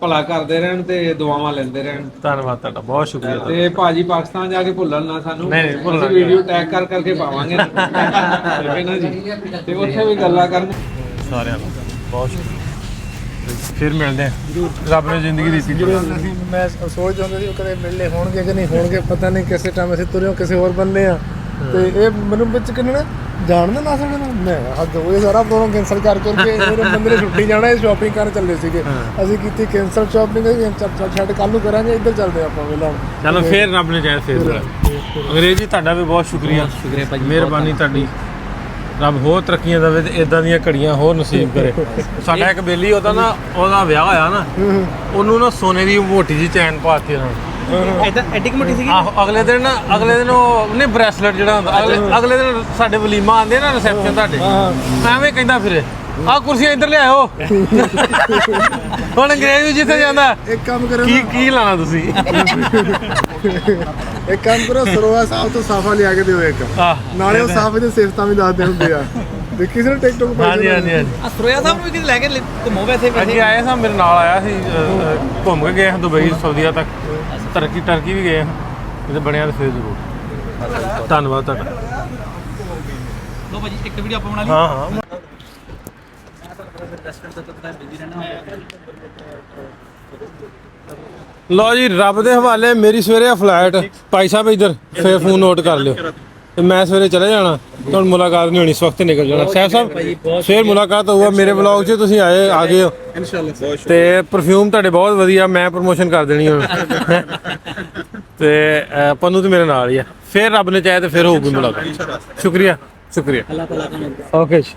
ਭਲਾ ਕਰਦੇ ਰਹਿਣ ਤੇ ਦੁਆਵਾਂ ਲੈਂਦੇ ਰਹਿਣ। ਧੰਨਵਾਦ ਤੁਹਾਡਾ, ਬਹੁਤ ਸ਼ੁਕਰੀਆ। ਤੇ ਭਾਜੀ ਪਾਕਿਸਤਾਨ ਜਾ ਕੇ ਭੁੱਲਣ ਨਾ ਸਾਨੂੰ, ਨਹੀਂ ਭੁੱਲਣਾ। ਅਸੀਂ ਵੀਡੀਓ ਟੈਗ ਕਰਕੇ ਪਾਵਾਂਗੇ ਠੀਕ ਹੈ ਨਾ ਜੀ, ਤੇ ਉੱਥੇ ਵੀ ਗੱਲਾਂ ਕਰਨ। ਸਾਰਿਆਂ ਨੂੰ ਬਹੁਤ ਸ਼ੁਕਰੀਆ, ਫਿਰ ਮਿਲਦੇ ਹਾਂ। ਰੱਬ ਨੇ ਜ਼ਿੰਦਗੀ ਦਿੱਤੀ। ਮੈਂ ਸੋਚਦਾ ਹੁੰਦਾ ਸੀ ਉਹ ਕਦੇ ਮਿਲਣੇ ਹੋਣਗੇ ਕਿ ਨਹੀਂ ਹੋਣਗੇ, ਪਤਾ ਨਹੀਂ ਕਿਸੇ ਟਾਈਮ ਅਸੀਂ ਤੁਰੇ ਕਿਸੇ ਹੋਰ ਬੰਦੇ ਆ ਤੇ ਇਹ ਮੈਨੂੰ ਵਿੱਚ ਕਿੰਨਾ ਜਾਣਦਾ ਨਾ ਸਕਦਾ ਮੈਂ ਹੱਦ ਉਹ ਸਾਰਾ ਪ੍ਰੋਗਰਾਮ ਕੈਂਸਲ ਕਰਕੇ ਮੇਰੇ ਬੰਦੇ ਨੇ ਛੁੱਟੀ ਜਾਣਾ, ਇਹ ਸ਼ਾਪਿੰਗ ਕਰਨ ਚੱਲੇ ਸੀਗੇ, ਅਸੀਂ ਕੀਤੀ ਕੈਂਸਲ ਸ਼ਾਪਿੰਗ, ਛੱਡ ਕੱਲ ਨੂੰ ਕਰਾਂਗੇ, ਇੱਧਰ ਚੱਲਦੇ ਆਪਾਂ ਵੇਲਾ। ਚਲੋ ਫੇਰ ਰੱਬ ਨੇ ਚਾਹਿਆ ਫੇਰ। ਅੰਗਰੇਜ਼ ਜੀ ਤੁਹਾਡਾ ਵੀ ਬਹੁਤ ਸ਼ੁਕਰੀਆ, ਮਿਹਰਬਾਨੀ ਤੁਹਾਡੀ। ਰੱਬ ਹੋਰ ਤਰੱਕੀਆਂ ਦੇਵੇ ਤੇ ਇਦਾਂ ਦੀਆਂ ਘੜੀਆਂ ਹੋਰ ਨਸੀਬ ਕਰੇ। ਸਾਡਾ ਇੱਕ ਬੇਲੀ ਉਹਦਾ ਵਿਆਹ ਹੋਇਆ ਨਾ, ਉਹਨੂੰ ਨਾ ਸੋਨੇ ਦੀ ਮੋਟੀ ਜੀ ਚੈਨ ਪਾਤੀ ਉਹਨਾਂ ਨੇ। ਐਡੀ ਮੋਟੀ ਸੀਗੀ। ਆਹੋ ਅਗਲੇ ਦਿਨ ਉਹ ਨਹੀਂ ਬ੍ਰੈਸਲੇਟ ਜਿਹੜਾ ਹੁੰਦਾ, ਅਗਲੇ ਦਿਨ ਸਾਡੇ ਵਲੀਮਾ ਆਉਂਦੇ ਨਾ ਰਿਸੈਪਸ਼ਨ ਤੁਹਾਡੇ, ਮੈਂ ਐਵੇਂ ਕਹਿੰਦਾ ਫਿਰੇ ਆਹ ਕੁਰਸੀਆਂ ਇੱਧਰ ਲਿਆਓ। ਹੁਣ ਅੰਗਰੇਜ਼ ਵੀ ਜਿੱਥੇ ਜਾਂਦਾ ਇੱਕ ਕੰਮ ਕਰੋ, ਕੀ ਲਾਣਾ ਤੁਸੀਂ? ਇੱਕ ਕੰਮ ਕਰੋ, ਸਰੋਆ ਸਾਹਿਬ ਤੋਂ ਸਾਫਾ ਲਿਆ ਕੇ ਦਿਓ ਇੱਕ, ਨਾਲੇ ਉਹ ਸਾਫੇ ਦੀ ਸਿਫਤਾਂ ਵੀ ਦੱਸਦੇ ਹੁੰਦੇ ਆ। ਦੇਖੀ ਸੀ ਨਾ ਟਿਕਟੋਕ ਪਾਈ? ਹਾਂਜੀ ਹਾਂਜੀ ਹਾਂਜੀ। ਸਰੋਇਆ ਸਾਹਿਬ ਨੂੰ ਵੀ ਲੈ ਕੇ ਘੁੰਮੋ ਵੈਸੇ ਅੱਗੇ ਆਏ ਸਾਂ, ਮੇਰੇ ਨਾਲ ਆਇਆ ਸੀ, ਘੁੰਮ ਕੇ ਗਏ ਹਾਂ ਦੁਬਈ ਸਾਊਦੀਆ ਤੱਕ, ਟਰਕੀ ਵੀ ਗਏ ਹਾਂ। ਜੇ ਬਣਿਆ ਤਾਂ ਫਿਰ ਜ਼ਰੂਰ। ਧੰਨਵਾਦ ਤੁਹਾਡਾ। ਲੋ ਭਾਜੀ ਇੱਕ ਵੀਡੀਓ ਆਪਾਂ ਬਣਾ ਲਈ। ਹਾਂ ਹਾਂ ਲਓ ਜੀ, ਰੱਬ ਦੇ ਹਵਾਲੇ ਮੇਰੀ ਸਵੇਰੇ ਆ ਫਲਾਈਟ। ਭਾਈ ਸਾਹਿਬ ਇੱਧਰ ਫੇਰ ਫੋਨ ਨੋਟ ਕਰ ਲਿਓ ਤੇ ਮੈਂ ਸਵੇਰੇ ਚਲੇ ਜਾਣਾ, ਤੁਹਾਨੂੰ ਮੁਲਾਕਾਤ ਨਹੀਂ ਹੋਣੀ, ਇਸ ਵਕਤ ਨਿਕਲ ਜਾਣਾ। ਸਾਹਿਬ ਫੇਰ ਮੁਲਾਕਾਤ ਹੋਊਗਾ ਮੇਰੇ ਵਲੌਗ 'ਚ, ਤੁਸੀਂ ਆ ਗਏ ਹੋ ਇਨਸ਼ਾਅੱਲਾ। ਤੇ ਪਰਫਿਊਮ ਤੁਹਾਡੇ ਬਹੁਤ ਵਧੀਆ, ਮੈਂ ਪ੍ਰਮੋਸ਼ਨ ਕਰ ਦੇਣੀ ਹੁਣ। ਤੇ ਪੰਨੂ ਤੇ ਮੇਰੇ ਨਾਲ ਹੀ ਆ, ਫੇਰ ਰੱਬ ਨੇ ਚਾਹਿਆ ਤੇ ਫਿਰ ਹੋਊਗੀ ਮੁਲਾਕਾਤ। ਸ਼ੁਕਰੀਆ ਓਕੇ ਜੀ।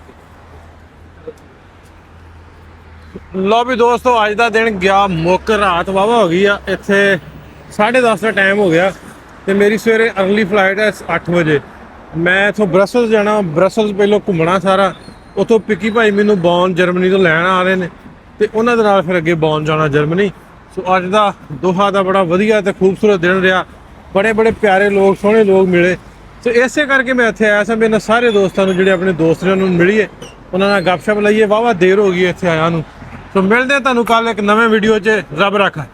ਲਓ ਵੀ ਦੋਸਤੋ, ਅੱਜ ਦਾ ਦਿਨ ਗਿਆ ਮੁੱਕ, ਰਾਤ ਵਾਹਵਾ ਹੋ ਗਈ ਆ। ਇੱਥੇ 10:30 ਦਾ ਟਾਈਮ ਹੋ ਗਿਆ ਤੇ ਮੇਰੀ ਸਵੇਰੇ ਅਰਲੀ ਫਲਾਈਟ ਹੈ 8 ਵਜੇ। ਮੈਂ ਇੱਥੋਂ ਬਰਸਲਸ ਜਾਣਾ, ਬਰਸਲਸ ਪਹਿਲਾਂ ਘੁੰਮਣਾ ਸਾਰਾ, ਉੱਥੋਂ ਪਿੱਕੀ ਭਾਈ ਮੈਨੂੰ ਬੌਨ ਜਰਮਨੀ ਤੋਂ ਲੈਣ ਆ ਰਹੇ ਨੇ ਤੇ ਉਹਨਾਂ ਦੇ ਨਾਲ ਫਿਰ ਅੱਗੇ ਬੌਨ ਜਾਣਾ ਜਰਮਨੀ। ਸੋ ਅੱਜ ਦਾ ਦੋਹਾ ਦਾ ਬੜਾ ਵਧੀਆ ਤੇ ਖੂਬਸੂਰਤ ਦਿਨ ਰਿਹਾ, ਬੜੇ ਪਿਆਰੇ ਲੋਕ, ਸੋਹਣੇ ਲੋਕ ਮਿਲੇ। ਸੋ ਇਸੇ ਕਰਕੇ ਮੈਂ ਇੱਥੇ ਆਇਆ ਸਾਂ, ਮੇਰੇ ਸਾਰੇ ਦੋਸਤਾਂ ਨੂੰ, ਜਿਹੜੇ ਆਪਣੇ ਦੋਸਤ ਨੇ, ਉਹਨਾਂ ਨੂੰ ਮਿਲੀਏ, ਉਹਨਾਂ ਨਾਲ ਗੱਪਸ਼ਪ ਲਈਏ। ਵਾਹਵਾ ਦੇਰ ਹੋ ਗਈ ਇੱਥੇ ਆਇਆ ਨੂੰ। ਸੋ ਮਿਲਦੇ ਹਾਂ ਤੁਹਾਨੂੰ ਕੱਲ ਇੱਕ ਨਵੇਂ ਵੀਡੀਓ 'ਚ। ਰੱਬ ਰੱਖਾ।